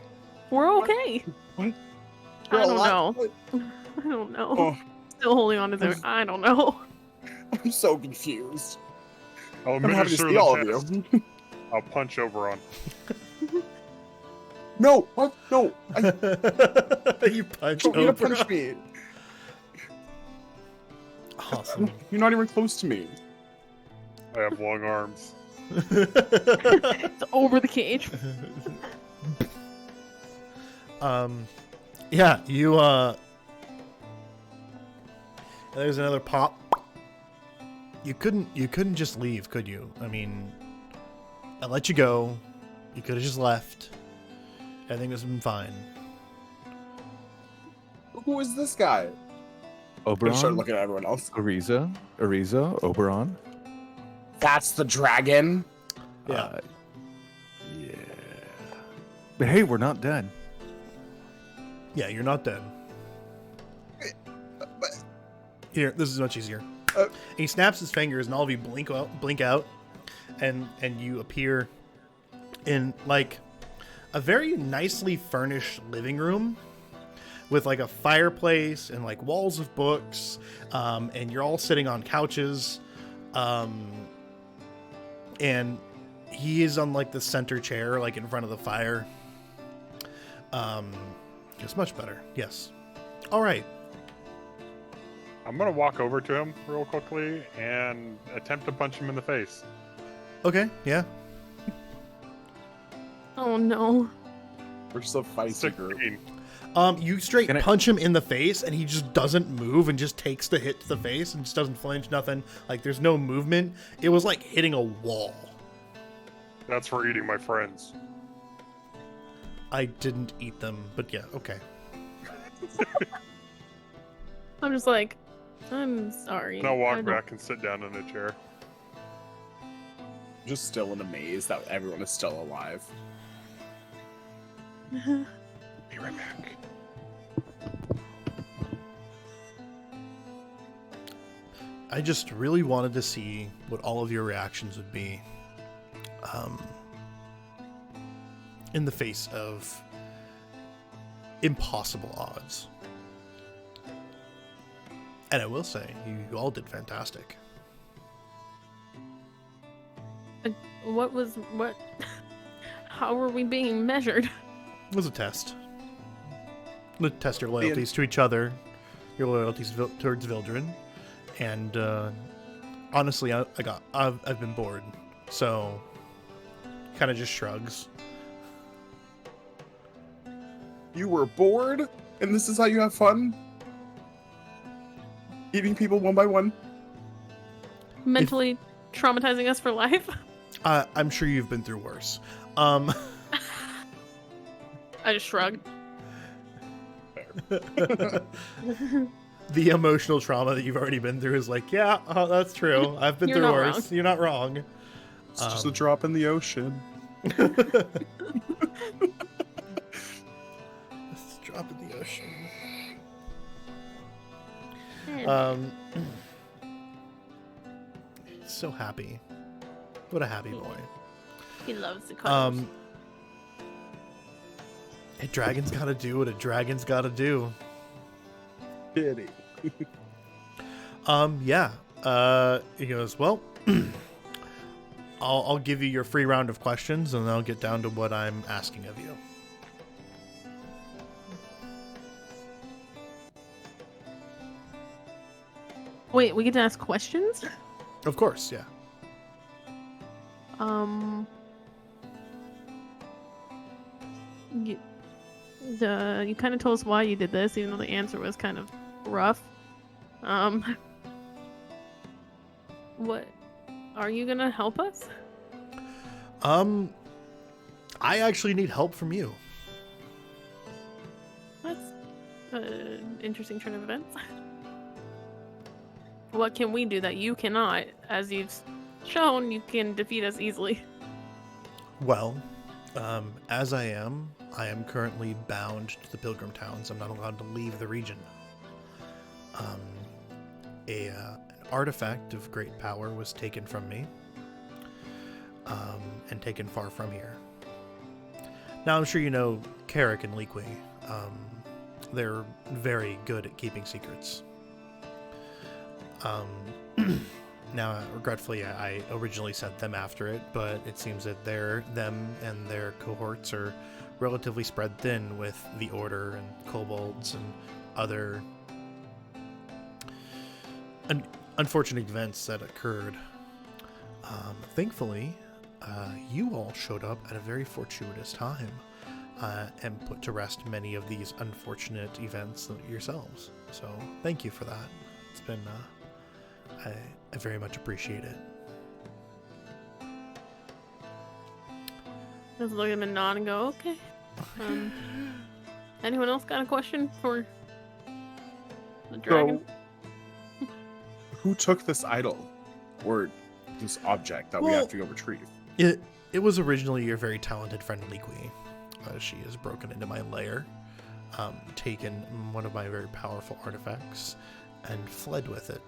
We're okay. What? I You're don't alive? know. What? I don't know. Oh, Still holding on to them. I don't know. I'm so confused. I'll I'm happy to administer see all the of test. you. I'll punch Oberon. No, what? No, You punch don't need to Oberon. punch me. Awesome. You're not even close to me. I have long arms. It's over the cage. Yeah, you, there's another pop. You couldn't just leave, could you? I mean, I let you go. You could have just left. Everything would have been fine. Who is this guy? I Oberon, start looking at everyone else. Ariza, Oberon. That's the dragon. Yeah. Yeah. But hey, we're not dead. Yeah, you're not dead. Here, this is much easier. Uh, He snaps his fingers, and all of you blink out, and you appear in like a very nicely furnished living room with like a fireplace and like walls of books, and you're all sitting on couches, and he is on like the center chair, like in front of the fire. It's much better. Yes. All right. I'm gonna walk over to him real quickly and attempt to punch him in the face. Okay. Yeah. Oh no. We're still feisty group. 16. You straight Can I- punch him in the face, and he just doesn't move and just takes the hit to the face and just doesn't flinch, nothing. Like, there's no movement. It was like hitting a wall. That's for eating my friends. I didn't eat them, but yeah, okay. I'm just like, I'm sorry. And I'll I walk don't- back and sit down in a chair. Just still in a maze that everyone is still alive. Be right back. I just really wanted to see what all of your reactions would be in the face of impossible odds. And I will say, you all did fantastic. What? How were we being measured? It was a test. To test your loyalties to each other, your loyalties towards Vildren, and honestly, I've been bored, so kind of just shrugs. You were bored, and this is how you have fun? Eating people one by one? Mentally traumatizing us for life? I'm sure you've been through worse. I just shrugged. The emotional trauma that you've already been through is like, yeah, that's true. I've been You're through not worse. wrong. You're not wrong. It's just a drop in the ocean. Let's drop in the ocean. So happy. What a happy boy. He loves the colors. A dragon's gotta do what a dragon's gotta do. Kitty. Yeah. He goes, well, I'll give you your free round of questions, and then I'll get down to what I'm asking of you. Wait, we get to ask questions? Of course, yeah. You kind of told us why you did this, even though the answer was kind of rough. What? Are you gonna help us? I actually need help from you. That's an interesting turn of events. What can we do that you cannot? As you've shown, you can defeat us easily. Well, as I am currently bound to the Pilgrim Towns. I'm not allowed to leave the region. An artifact of great power was taken from me, and taken far from here. Now, I'm sure you know Carrick and Leakway. They're very good at keeping secrets. Now, regretfully, I originally sent them after it, but it seems that them and their cohorts are relatively spread thin with the Order and Kobolds and other unfortunate events that occurred. Thankfully, you all showed up at a very fortuitous time and put to rest many of these unfortunate events yourselves. So, thank you for that. It's been, I very much appreciate it. Just look at him and nod and go, okay. Anyone else got a question for the dragon? So, who took this idol? Or this object that we have to go retrieve? It was originally your very talented friend Leakway. She has broken into my lair, taken one of my very powerful artifacts, and fled with it.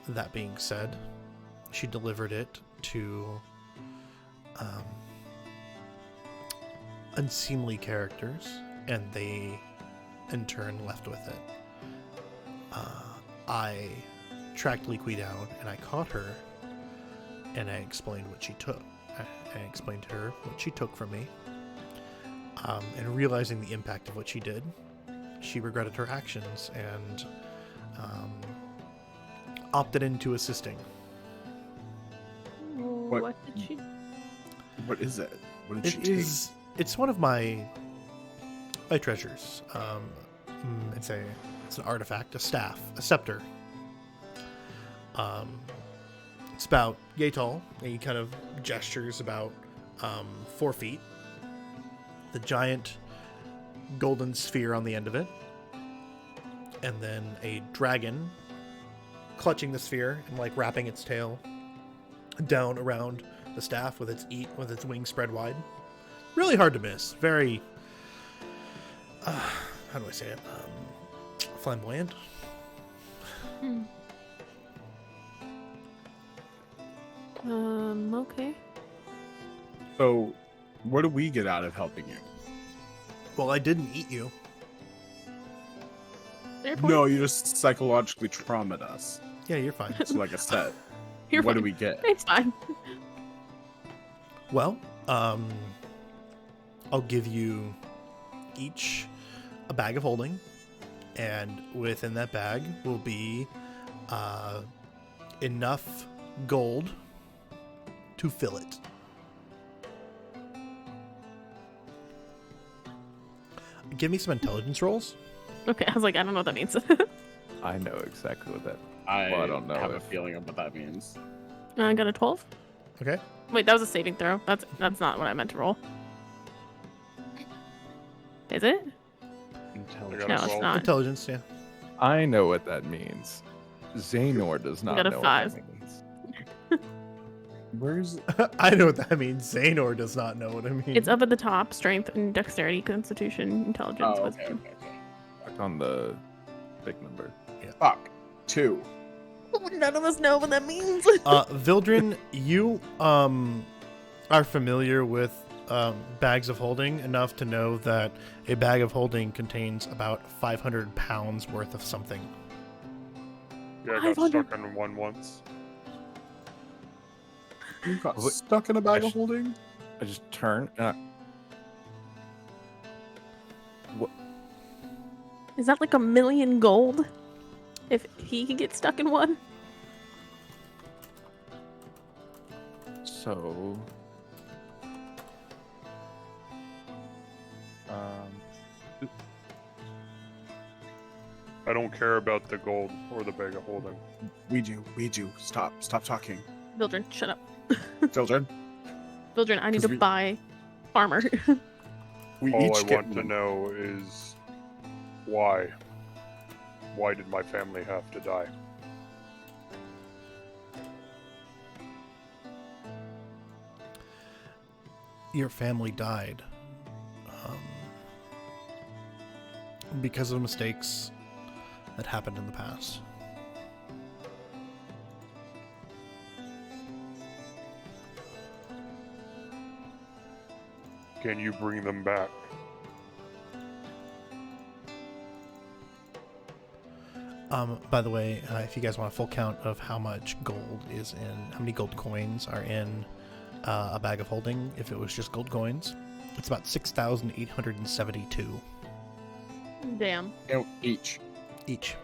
That being said, she delivered it to unseemly characters, and they in turn left with it. I tracked Leakway down, and I caught her, and I explained what she took. I explained to her what she took from me, and realizing the impact of what she did, she regretted her actions and opted into assisting. What did she? What is it? What did It you is. It's one of my treasures. It's an artifact, a staff, a scepter. It's about yay tall. And he kind of gestures about 4 feet. The giant golden sphere on the end of it, and then a dragon clutching the sphere and like wrapping its tail down around the staff with its wings spread wide. Really hard to miss. Very how do I say it? Flamboyant. Okay. So, what do we get out of helping you? Well, I didn't eat you. Fair point. No, you just psychologically traumatized us. Yeah, you're fine. So, like I said, You're what fine. do we get? It's fine. Well, I'll give you each a bag of holding, and within that bag will be enough gold to fill it. Give me some intelligence rolls. Okay, I was like, I don't know what that means. I know exactly what that. I, Well, I don't know have a if- feeling of what that means. I got a 12. Okay. Wait, that was a saving throw. That's not what I meant to roll. Is it? I got No, a it's 12. not. Intelligence, yeah. I know what that means. Xanor does not got a know 5. what that means. Where's I know what that means. Xanor does not know what it means. It's up at the top. Strength and dexterity, constitution, intelligence, Oh, okay, wisdom. okay. Back on the big number. Fuck. 2. None of us know what that means. Vildrin, you are familiar with bags of holding enough to know that a bag of holding contains about 500 pounds worth of something. Yeah, I got 500. stuck on one once. You got What- stuck in a bag I of sh- holding? I just turn and what? Is that like 1,000,000 gold? If he could get stuck in one? So. I don't care about the gold or the bag of holding. We do. Stop talking. Vildren, shut up. Children, Vildren, I need 'Cause to we- buy armor. we All each I get want to one. know is why. Why did my family have to die? Your family died because of mistakes that happened in the past. Can you bring them back? By the way, if you guys want a full count of how much gold is in, how many gold coins are in a bag of holding, if it was just gold coins, it's about 6,872 Damn. No, each. each.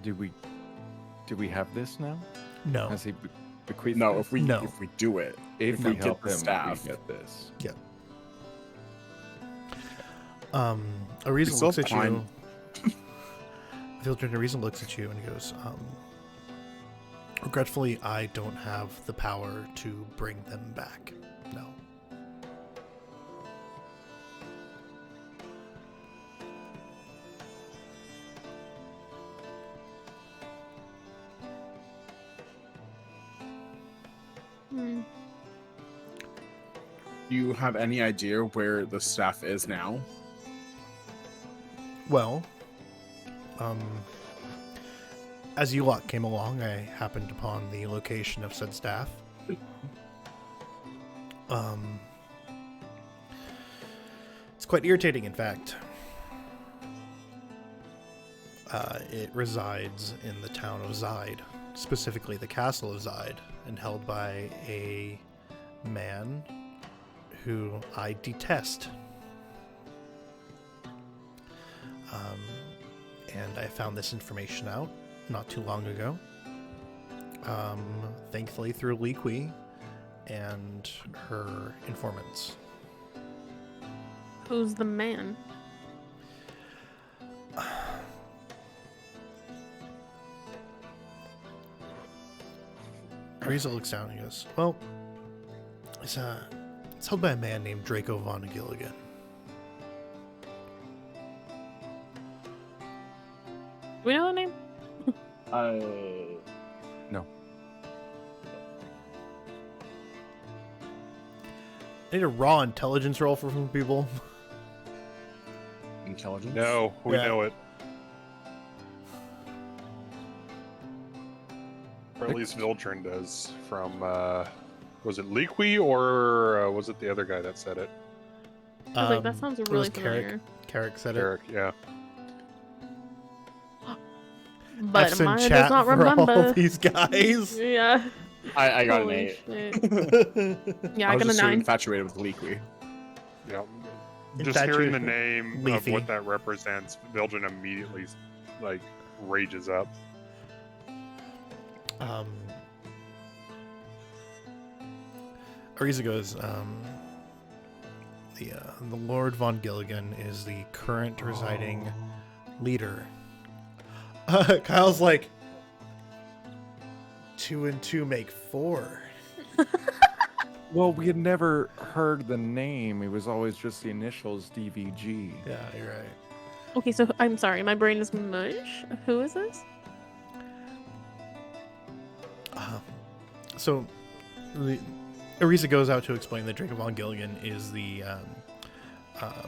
Do we have this now? No. Has he bequeathed No, this? if we do it, if we we get help the him, staff. we get this. A reason still looks at fine. you. Vildren, a reason looks at you and he goes, regretfully, I don't have the power to bring them back. No. Hmm. Do you have any idea where the staff is now? Well, as you lot came along, I happened upon the location of said staff. It's quite irritating, in fact. It resides in the town of Zide, specifically the castle of Zide, and held by a man who I detest. And I found this information out not too long ago. Thankfully through Liqui, and her informants. Who's the man? Ariza looks down and he goes, well, it's held by a man named Draco von Gilligan. Do we know the name? No. I need a raw intelligence roll from people. Intelligence? No, we Yeah. know it. Or at least Viltrin does from, was it Leaky or was it the other guy that said it? I was like, that sounds it really was Carrick. familiar. Carrick said Eric, yeah. But F's in mine chat does not for all remember. these guys. Yeah. I got an Holy 8. shit. Yeah, I was got a just so 9. infatuated with Leaky. Yeah. Just hearing the Infatuated. name Leafy. of what that represents, Viltrin immediately, like, rages up. Ariza goes, the Lord von Gilligan is the current residing leader. Kyle's like, 2 and 2 make 4. Well, we had never heard the name. It was always just the initials DVG. Yeah, you're right. Okay, so I'm sorry, my brain is mush. Who is this? So, Ariza goes out to explain that Draco von Gilligan is the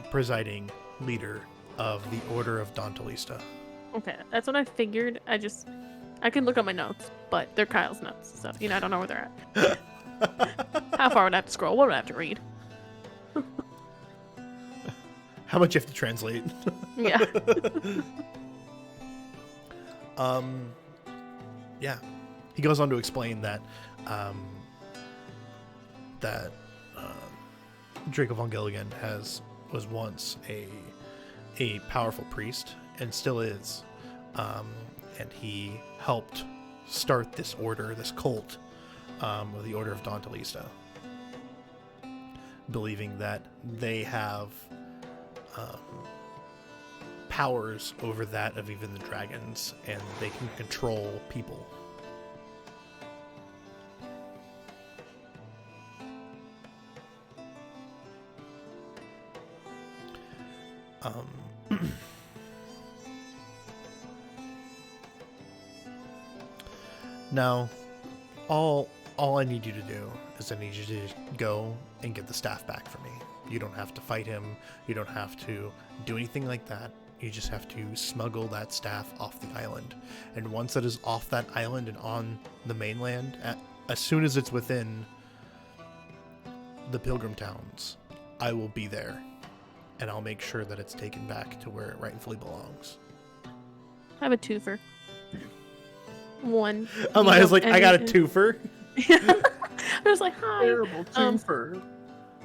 presiding leader of the Order of Dantalista. Okay, that's what I figured. I can look at my notes, but they're Kyle's notes, so I don't know where they're at. How far would I have to scroll? What would I have to read? How much you have to translate? Yeah. Yeah. He goes on to explain that Draco von Gilligan was once a powerful priest and still is, and he helped start this order, this cult, of the Order of Dantalista, believing that they have powers over that of even the dragons, and they can control people. Now, all I need you to do is I need you to go and get the staff back for me. You don't have to fight him. You don't have to do anything like that. You just have to smuggle that staff off the island. And once it is off that island and on the mainland, as soon as it's within the pilgrim towns, I will be there. And I'll make sure that it's taken back to where it rightfully belongs. I have a twofer. One. Amaya's like, I got a anything- twofer. I was like, hi. Terrible twofer.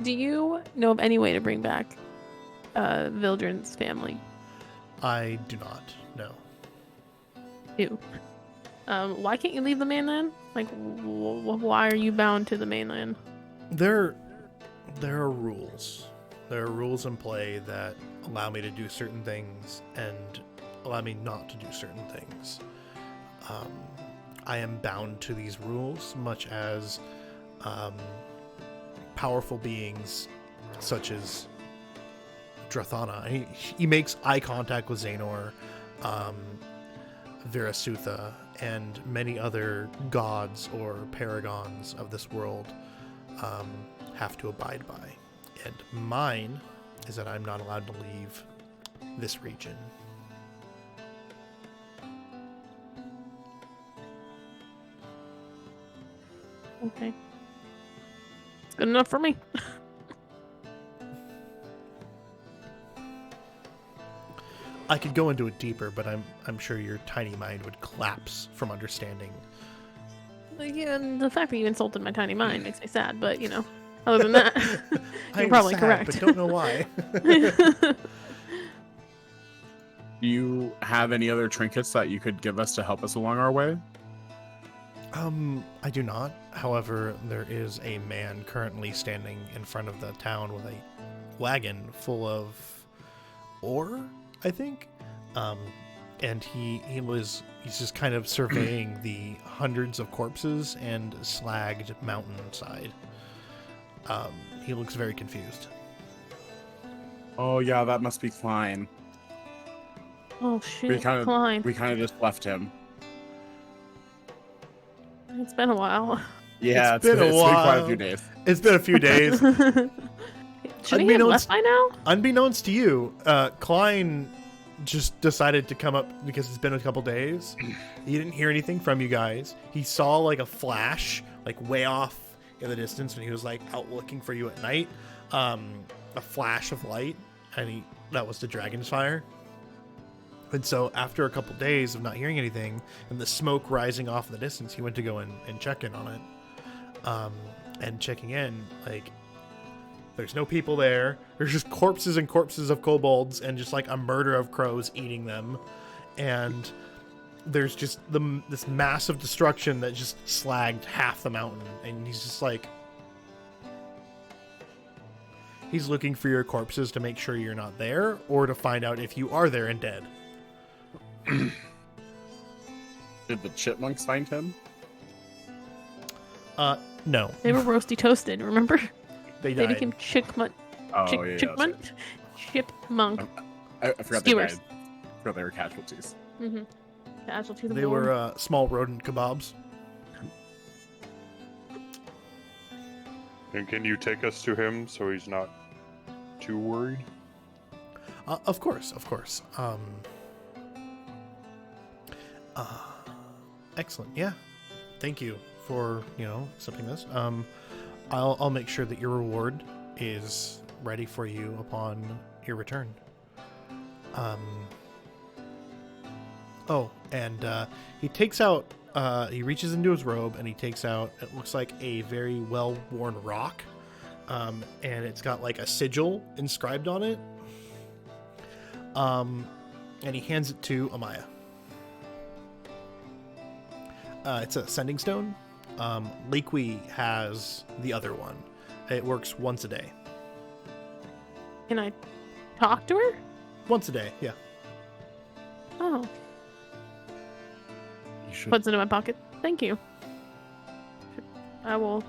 Do you know of any way to bring back Vildren's family? I do not, no. Ew. Why can't you leave the mainland? Like, why are you bound to the mainland? There are rules. There are rules in play that allow me to do certain things and allow me not to do certain things. I am bound to these rules, much as powerful beings such as Drathana. He makes eye contact with Xehanort, Virasutha, and many other gods or paragons of this world have to abide by. And mine is that I'm not allowed to leave this region. Okay. It's good enough for me. I could go into it deeper, but I'm sure your tiny mind would collapse from understanding. Yeah, and the fact that you insulted my tiny mind makes me sad, but, other than that, you're I'm probably sad, correct. but don't know why. Do you have any other trinkets that you could give us to help us along our way? I do not. However, there is a man currently standing in front of the town with a wagon full of ore, I think. And he's just kind of surveying the hundreds of corpses and slagged mountainside. He looks very confused. Oh yeah, that must be Klein. Oh shit, Klein. We kind of just left him. It's been a while. Yeah, It's been a been quite a while. few days. It's been a few days. Shouldn't he have left by now? Unbeknownst to you, Klein just decided to come up because it's been a couple days. He didn't hear anything from you guys. He saw like a flash, like way off in the distance when he was like out looking for you at night. A flash of light, and that was the dragon's fire. And so after a couple days of not hearing anything and the smoke rising off in the distance, he went to go and check in on it. And checking in, like, there's no people there. There's just corpses and corpses of kobolds and just like a murder of crows eating them. And there's just this massive destruction that just slagged half the mountain. And he's just like, he's looking for your corpses to make sure you're not there or to find out if you are there and dead. Did the chipmunks find him? No. They were roasty toasted, remember? They They died. became chipmunk. Oh yeah, Chipmunk? Chipmunk. I forgot Skewers. they died. I forgot they were casualties. Mm-hmm. Casualty of the They war. were small rodent kebabs. And can you take us to him so he's not too worried? Of course. Excellent. Yeah. Thank you for, accepting this. I'll make sure that your reward is ready for you upon your return. He takes out, he reaches into his robe and he takes out, it looks like a very well-worn rock. And it's got like a sigil inscribed on it. And he hands it to Amaya. It's a sending stone. Leakwee has the other one. It works once a day. Can I talk to her? Once a day, yeah. Oh, You should. puts it in my pocket. Thank you. That will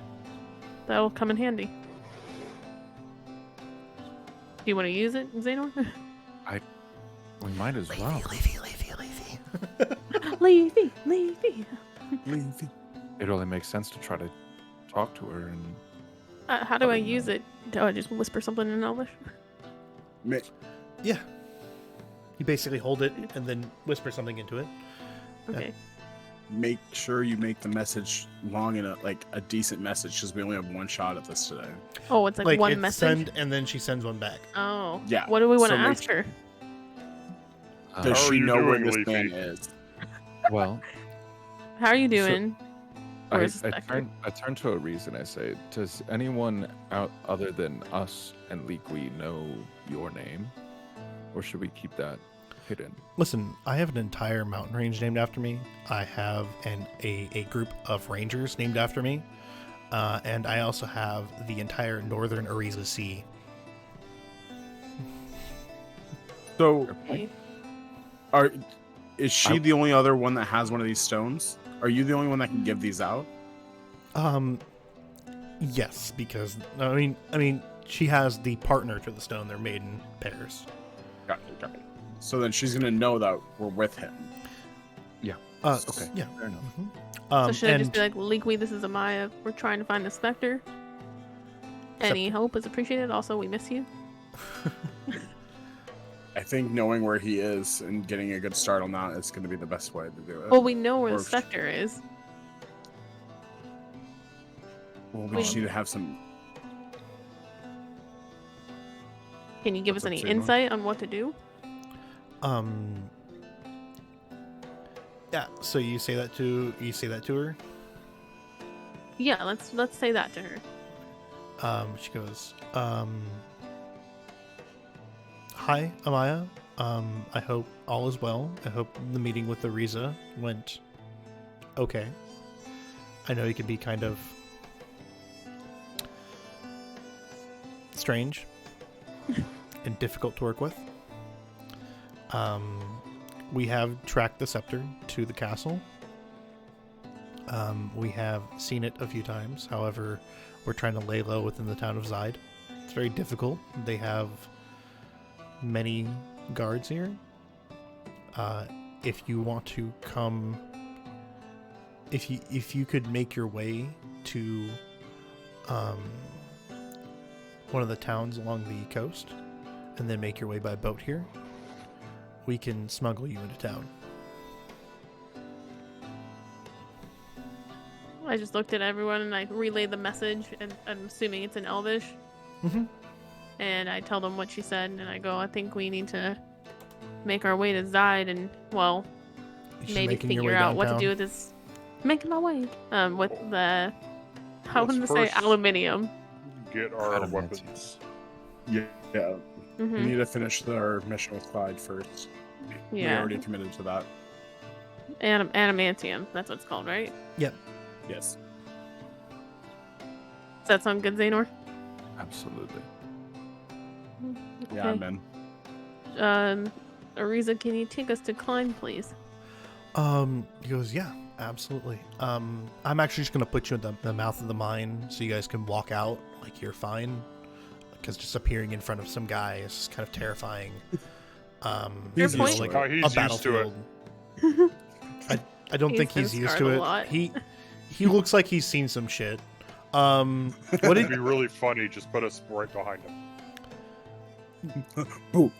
come in handy. Do you want to use it, Xanor? We might as well. Leafy. It only makes sense to try to talk to her and. How do I use it? Do I just whisper something in Elvish? Yeah. You basically hold it and then whisper something into it. Okay. Make sure you make the message long enough, like a decent message, because we only have one shot at this today. Oh, it's like one it's message. send and then she sends one back. Oh. Yeah, What do we want to so make ask her? Does How are she you know where doing, this Leafy? man is? Well, How are you doing? I, Where's the I specter? turn to a reason. I say, does anyone out other than us and Leakwee know your name, or should we keep that hidden? Listen, I have an entire mountain range named after me. I have a group of rangers named after me. And I also have the entire northern Ariza Sea. So, Okay. is she the only other one that has one of these stones? Are you the only one that can give these out? Yes, because I mean, she has the partner to the stone. They're made in pairs. Got it. So then she's gonna know that we're with him. Okay. Yeah. Fair enough. So should I and just be like, Leakwee, this is Amaya. We're trying to find the specter. Any help is appreciated. Also, we miss you. I think knowing where he is and getting a good start on that is gonna be the best way to do it. Well, we know where the Or- specter is. Well, we just need to have some. Can you give us What's up, any Xanor? insight on what to do? Yeah. So you say that to her. Yeah, let's say that to her. She goes, hi, Amaya. I hope all is well. I hope the meeting with the Riza went okay. I know he can be kind of strange and difficult to work with. We have tracked the scepter to the castle. We have seen it a few times. However, we're trying to lay low within the town of Zide. It's very difficult. They have many guards here. If you want to come, if you could make your way to one of the towns along the coast, and then make your way by boat here, we can smuggle you into town. I just looked at everyone and I relayed the message, and I'm assuming it's in Elvish. Mm-hmm. And I tell them what she said, and I go, I think we need to make our way to Zide and, well, maybe figure out what to do with this. Making my way. With the, how Let's would I say, first aluminium. Get our Adamantium. weapons. Yeah. We Mm-hmm. need to finish our mission with Clyde first. We Yeah. already committed to that. Adamantium. That's what it's called, right? Yes. Does that sound good, Xanor? Absolutely. Yeah, I'm in. Ariza, can you take us to Klein, please? He goes, yeah, absolutely. I'm actually just gonna put you in the mouth of the mine so you guys can walk out like you're fine. Because just appearing in front of some guy is just kind of terrifying. Fair You know, point. like Oh, he's a used to it. battlefield. I don't think been he's used scarred to a it. lot. He looks like he's seen some shit. What It'd did be really funny. Just put us right behind him. Boo.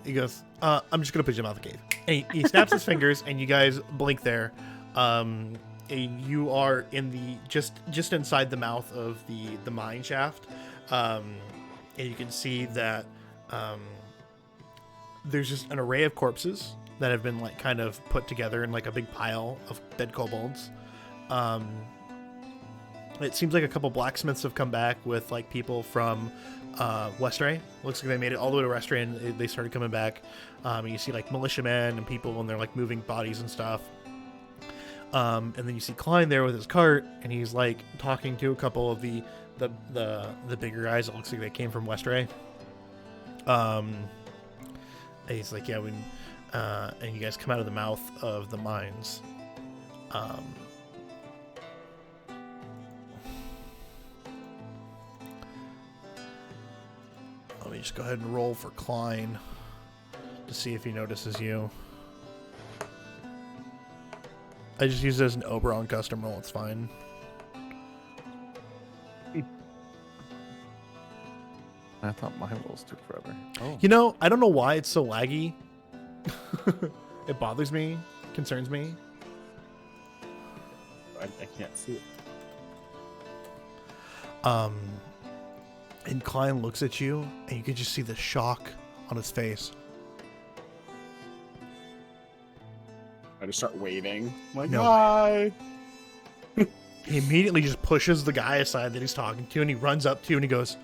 he goes, I'm just gonna put you in the cave. And he snaps his fingers, and you guys blink there. And you are in the just inside the mouth of the mine shaft, and you can see that there's just an array of corpses that have been like kind of put together in like a big pile of dead kobolds. It seems like a couple blacksmiths have come back with like people from Westray. Looks like they made it all the way to Westray, and they started coming back. And you see like militiamen and people, and they're like moving bodies and stuff. And then you see Klein there with his cart, and he's like talking to a couple of the bigger guys. It looks like they came from Westray. And he's like, yeah, and you guys come out of the mouth of the mines. Let me just go ahead and roll for Klein to see if he notices you. I just use it as an Oberon custom roll. It's fine. I thought my rolls took forever. Oh. You know, I don't know why it's so laggy. It bothers me, concerns me. I can't see it. And Klein looks at you, and you can just see the shock on his face. I just start waving. Like, No. hi. He immediately just pushes the guy aside that he's talking to, and he runs up to you and he goes,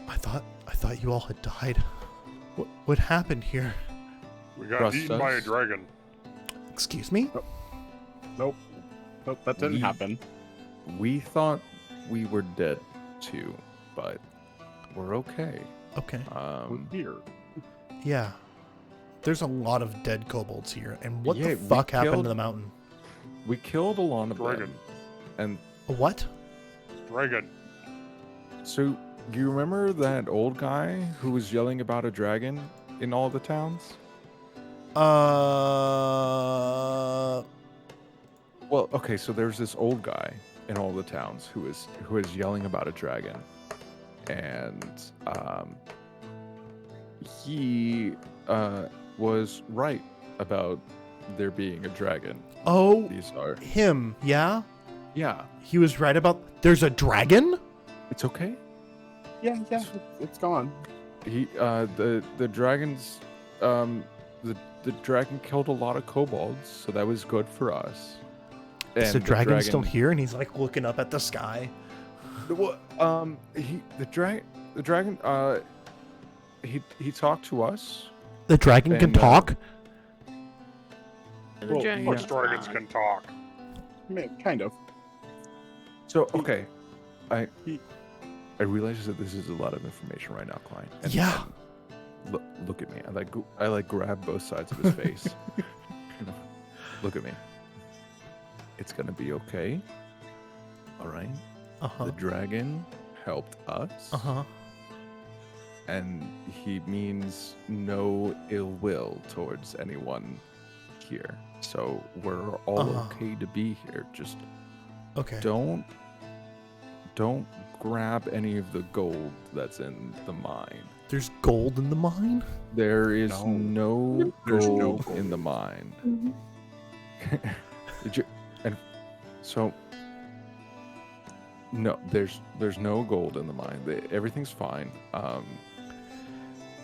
I thought you all had died. What happened here? We got Trust eaten by a us. dragon. Excuse me? Nope, that didn't happen. We thought we were dead too, but we're okay. Okay. We're here. Yeah. There's a lot of dead kobolds here, and what Yeah, the we fuck happened killed- to the mountain? We killed a lot of Dragon. them, and A what? Dragon. so you remember that old guy who was yelling about a dragon in all the towns? Well, okay, so there's this old guy in all the towns who is yelling about a dragon, and he was right about there being a dragon. Oh, These are him, yeah? yeah. He was right about there's a dragon? It's okay. Yeah, it's gone. He the dragons the dragon killed a lot of kobolds, so that was good for us. Is the And dragon still here? And he's like looking up at the sky. The dragon he talked to us. The dragon can And, talk? The Well, dragon Most is dragons loud. can talk. I mean, kind of. So okay, I realize that this is a lot of information right now, Klein. And- Yeah. and look at me. I like grab both sides of his face. Look at me. It's gonna be okay. All right. Uh-huh. The dragon helped us. Uh-huh. And he means no ill will towards anyone here. So we're all Uh-huh. okay to be here. Just Okay. don't grab any of the gold that's in the mine. There's gold in the mine? There is No. no There's no gold gold. in the mine. Mhm. And so no, there's no gold in the mine. Everything's fine.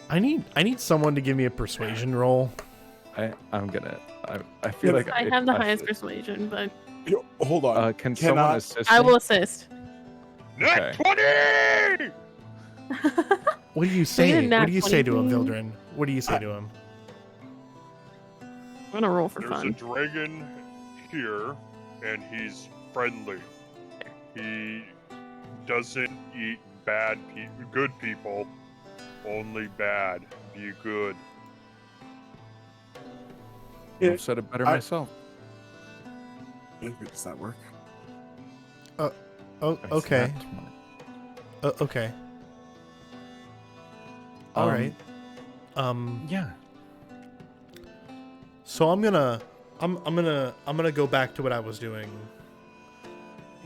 I need someone to give me a persuasion roll. I feel like I have the I highest should. persuasion, but Yo, hold on. Can Cannot- someone assist I me? will assist. Net Okay. 20! What do you a say? nat What do you say to him, 20. Vildren? What do you say to him? I'm gonna roll for There's a fun. dragon here, and he's friendly. He doesn't eat good people, only bad. Be good. I've said it better I- myself. Does that work? Oh, It's okay. not 20. Okay. All Um, right. Yeah. So I'm gonna go back to what I was doing.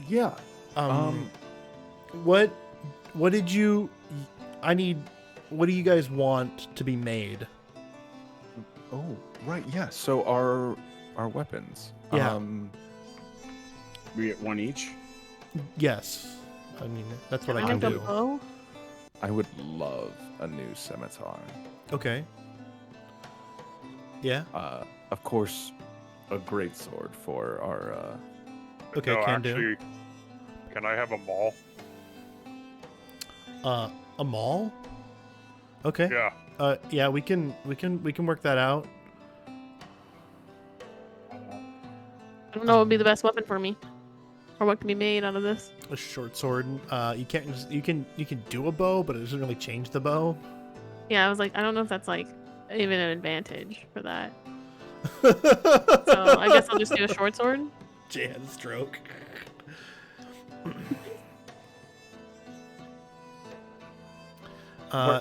Yeah. What did you? What do you guys want to be made? Oh, right. Yeah. So our weapons. Yeah. We get one each. Yes. I mean, that's what I I can like a do. bow. I would love a new scimitar. Okay. Yeah. Of course, a great sword for our. Okay, no, can do. actually, can I have a maul? A mall. Okay. Yeah. Yeah, we can work that out. I don't know what would be the best weapon for me, or what can be made out of this. A short sword. You can't. You can do a bow, but it doesn't really change the bow. Yeah, I was like, I don't know if that's like even an advantage for that. So I guess I'll just do a short sword. Jan stroke.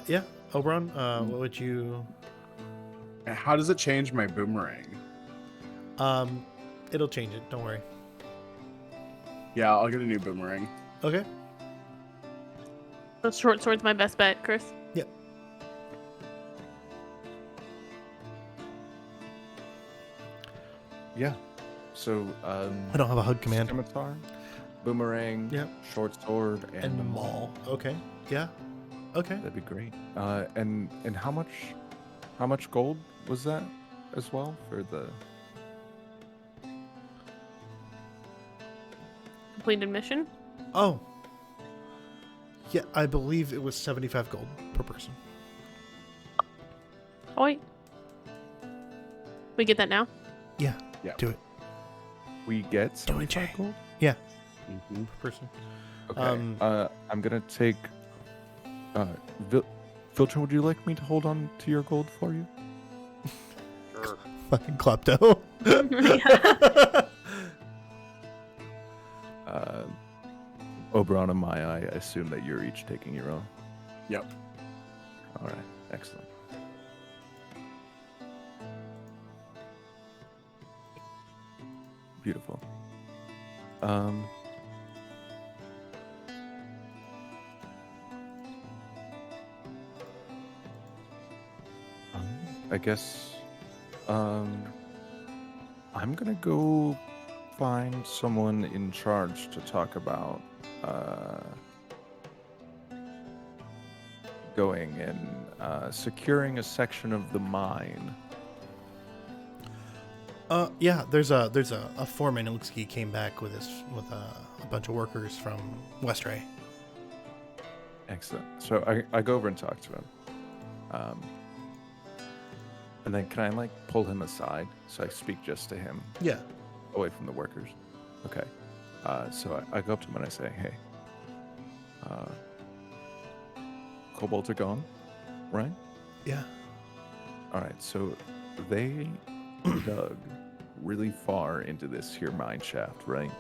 Yeah, Oberon. What would you? How does it change my boomerang? It'll change it. Don't worry. Yeah, I'll get a new boomerang. Okay. So short sword's my best bet, Chris. Yep. Yeah. So I don't have a HUD command. Scimitar, boomerang. Yep. Short sword and, And maul. Okay. Yeah. Okay. That'd be great. And how much gold was that as well for the? Completed mission. Oh. Yeah, I believe it was 75 gold per person. Oh wait. We get that now? Yeah. Yeah. Do it. We get Do it, 75 Jay. gold. Yeah. Mhm. Per person. Okay. I'm gonna take. Filter, would you like me to hold on to your gold for you? Sure. Fucking klepto. Oberon and Maya, I assume that you're each taking your own. Yep. All right. Excellent. Beautiful. I guess I'm gonna go find someone in charge to talk about going and securing a section of the mine. Yeah, there's a foreman. It looks like he came back with a bunch of workers from Westray. Excellent. So I go over and talk to him. And then can I like pull him aside so I speak just to him, Yeah. away from the workers? Okay. So I go up to him and I say, hey, kobolds are gone, right? Yeah. All right, so they dug really far into this here mine shaft, right?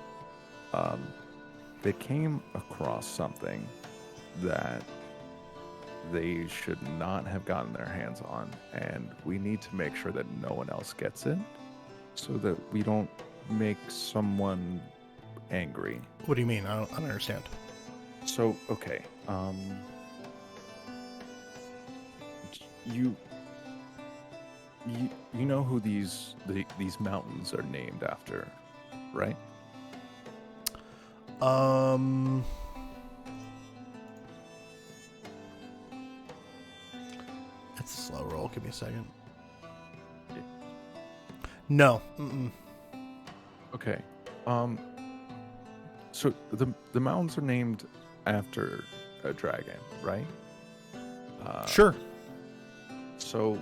They came across something that they should not have gotten their hands on, and we need to make sure that no one else gets it so that we don't make someone angry. What do you mean? I don't understand. So, okay, you know who these mountains are named after, right? It's a slow roll. Give me a second. No. Mm-mm. Okay. So the mountains are named after a dragon, right? Sure. So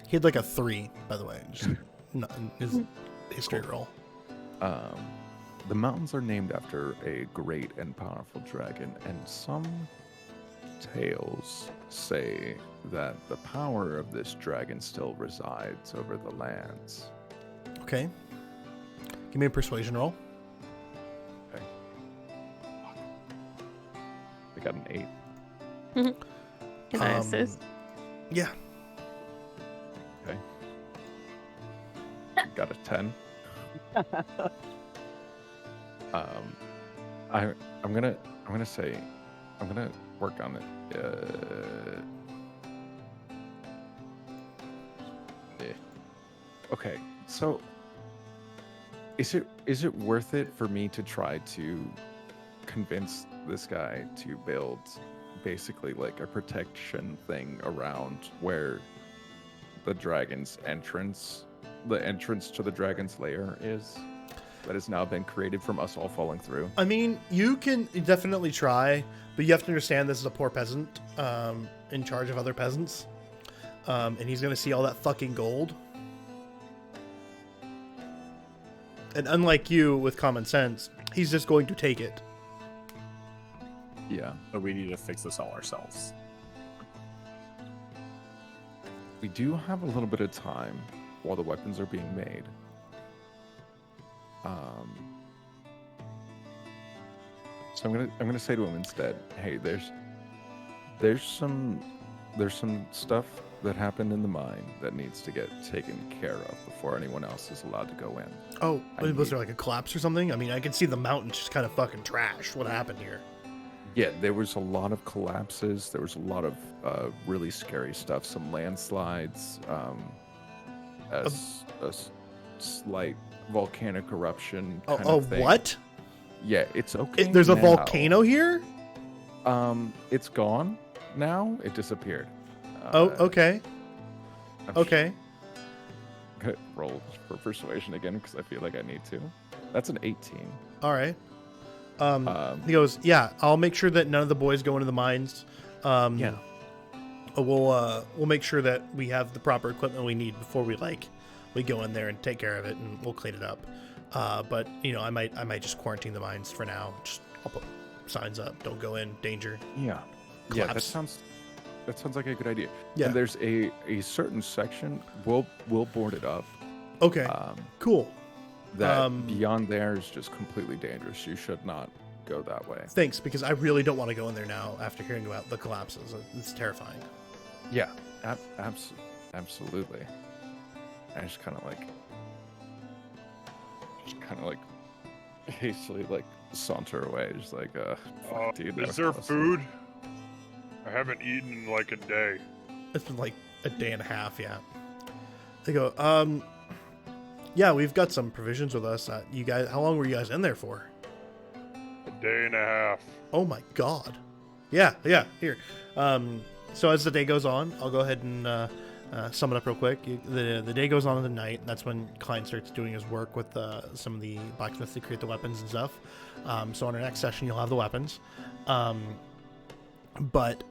He had like a 3, by the way. Just not in his history roll. the mountains are named after a great and powerful dragon, and some tales say that the power of this dragon still resides over the lands. Okay. Give me a persuasion roll. Okay. I got an 8. Can I assist? Yeah. Okay. Got a 10. I'm gonna work on it. Yeah. Okay, so is it worth it for me to try to convince this guy to build basically like a protection thing around where the dragon's entrance, the entrance to the dragon's lair is, that has now been created from us all falling through? I mean, you can definitely try, but you have to understand this is a poor peasant in charge of other peasants. And he's going to see all that fucking gold. And unlike you with common sense, he's just going to take it. Yeah. But we need to fix this all ourselves. We do have a little bit of time while the weapons are being made. So I'm gonna say to him instead, hey, there's some stuff that happened in the mine that needs to get taken care of before anyone else is allowed to go in. Oh, was there like a collapse or something? I mean, I can see the mountains just kind of fucking trash. What happened here? Yeah, there was a lot of collapses. There was a lot of really scary stuff. Some landslides, a slight volcanic eruption. Kind of thing. What? Yeah, it's okay. There's a now. volcano here? It's gone now. It disappeared. Okay. I'm Okay. Gonna roll for persuasion again because I feel like I need to. That's an 18. All right. He goes, yeah, I'll make sure that none of the boys go into the mines. Yeah. We'll make sure that we have the proper equipment we need before we go in there and take care of it, and we'll clean it up. But I might just quarantine the mines for now. I'll put signs up. Don't go in. Danger. Yeah. Yeah. That Collapse. sounds like a good idea. Yeah. And there's a certain section we'll board it up. Okay. Cool. That beyond there is just completely dangerous. You should not go that way. Thanks, because I really don't want to go in there now after hearing about the collapses. It's terrifying. Yeah. Absolutely. I just kind of like hastily saunter away, just like dude, Is there food? I haven't eaten in like a day. It's been like a day and a half, yeah. They go, yeah, we've got some provisions with us. You guys, how long were you guys in there for? A day and a half. Oh my god. Yeah, here. So as the day goes on, I'll go ahead and sum it up real quick. The day goes on in the night, and that's when Klein starts doing his work with some of the blacksmiths to create the weapons and stuff. So on our next session, you'll have the weapons. But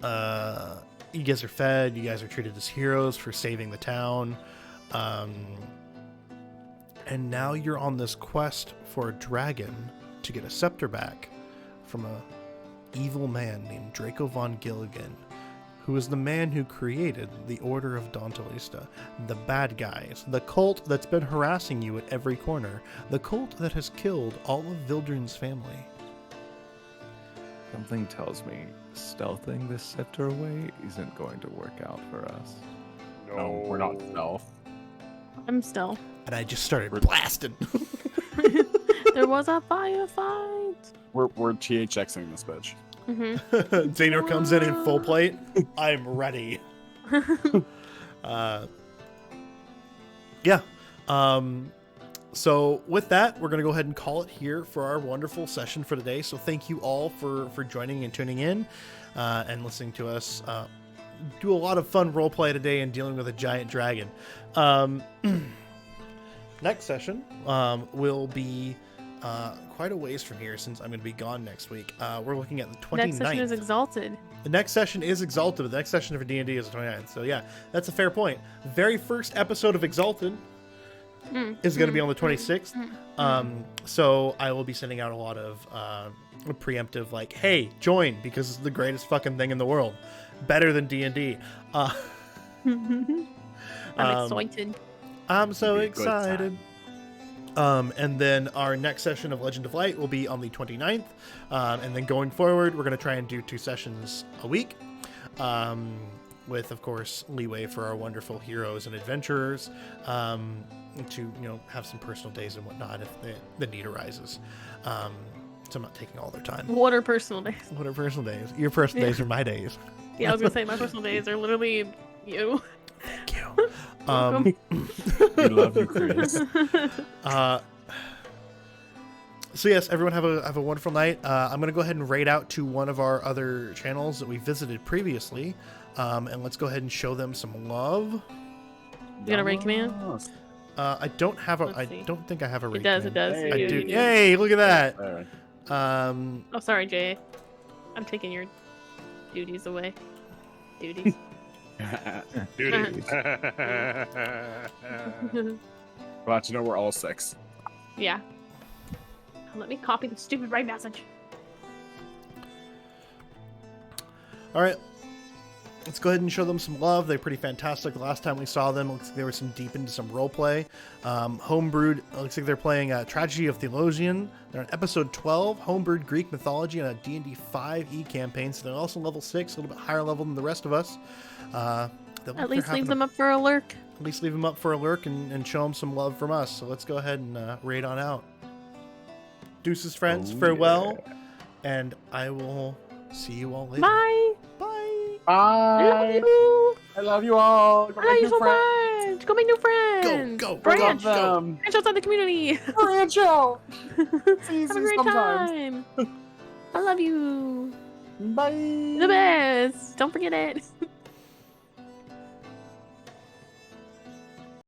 you guys are fed. You guys are treated as heroes for saving the town. And now you're on this quest for a dragon to get a scepter back from a evil man named Draco von Gilligan, who is the man who created the Order of Dantalista, the bad guys, the cult that's been harassing you at every corner, the cult that has killed all of Vildren's family. Something tells me stealthing this scepter away isn't going to work out for us. No, we're not stealth. I'm still. And I just started blasting. There was a firefight. We're THXing this bitch. Mm-hmm. Xanor comes in full plate. I'm ready. Yeah. So with that, we're going to go ahead and call it here for our wonderful session for today. So thank you all for joining and tuning in and listening to us do a lot of fun roleplay today and dealing with a giant dragon. Next session will be quite a ways from here since I'm going to be gone next week. We're looking at the 29th. Next session is Exalted. The next session is Exalted. The next session for D&D is the 29th. So yeah, that's a fair point. The very first episode of Exalted is going to be on the 26th. So I will be sending out a lot of preemptive, like, hey, join, because it's the greatest fucking thing in the world. Better than D&D. I'm excited. I'm so It'll be a good excited. And then our next session of Legend of Light will be on the 29th. And then going forward, we're going to try and do 2 sessions a week. With, of course, leeway for our wonderful heroes and adventurers to, have some personal days and whatnot if the need arises. So I'm not taking all their time. What are personal days? What are personal days? Your personal days are my days. Yeah, I was going to say, my personal days are literally you. Thank you. Welcome. We love you, Chris. So yes, everyone have a wonderful night. I'm gonna go ahead and raid out to one of our other channels that we visited previously, and let's go ahead and show them some love. You got a raid command? I don't have a. Let's I see. don't think I have a raid. It does, it command. does. Hey. I You do. do. Yay! Look at that. Alright. Oh, sorry, Jay. I'm taking your duties away. Duties. Dude. Glad to know we're all 6. Yeah. Let me copy the stupid right message. All right. Let's go ahead and show them some love. They're pretty fantastic. The last time we saw them, looks like they were deep into some roleplay. Homebrewed, looks like they're playing Tragedy of Theologian. They're on episode 12, Homebrewed Greek Mythology on a D&D 5e campaign. So they're also level 6, a little bit higher level than the rest of us. At least leave them up for a lurk. At least leave them up for a lurk and show them some love from us. So let's go ahead and raid on out. Deuces, friends. Farewell. Yeah. And I will see you all later. Bye. Bye. I love Bye. you. I love you all. Go I love make you new so friends. much. Go make new friends. Go. Branch. Go. Branch outside the community. Branch out. See Have a you great sometime. time. I love you. Bye. The best. Don't forget it.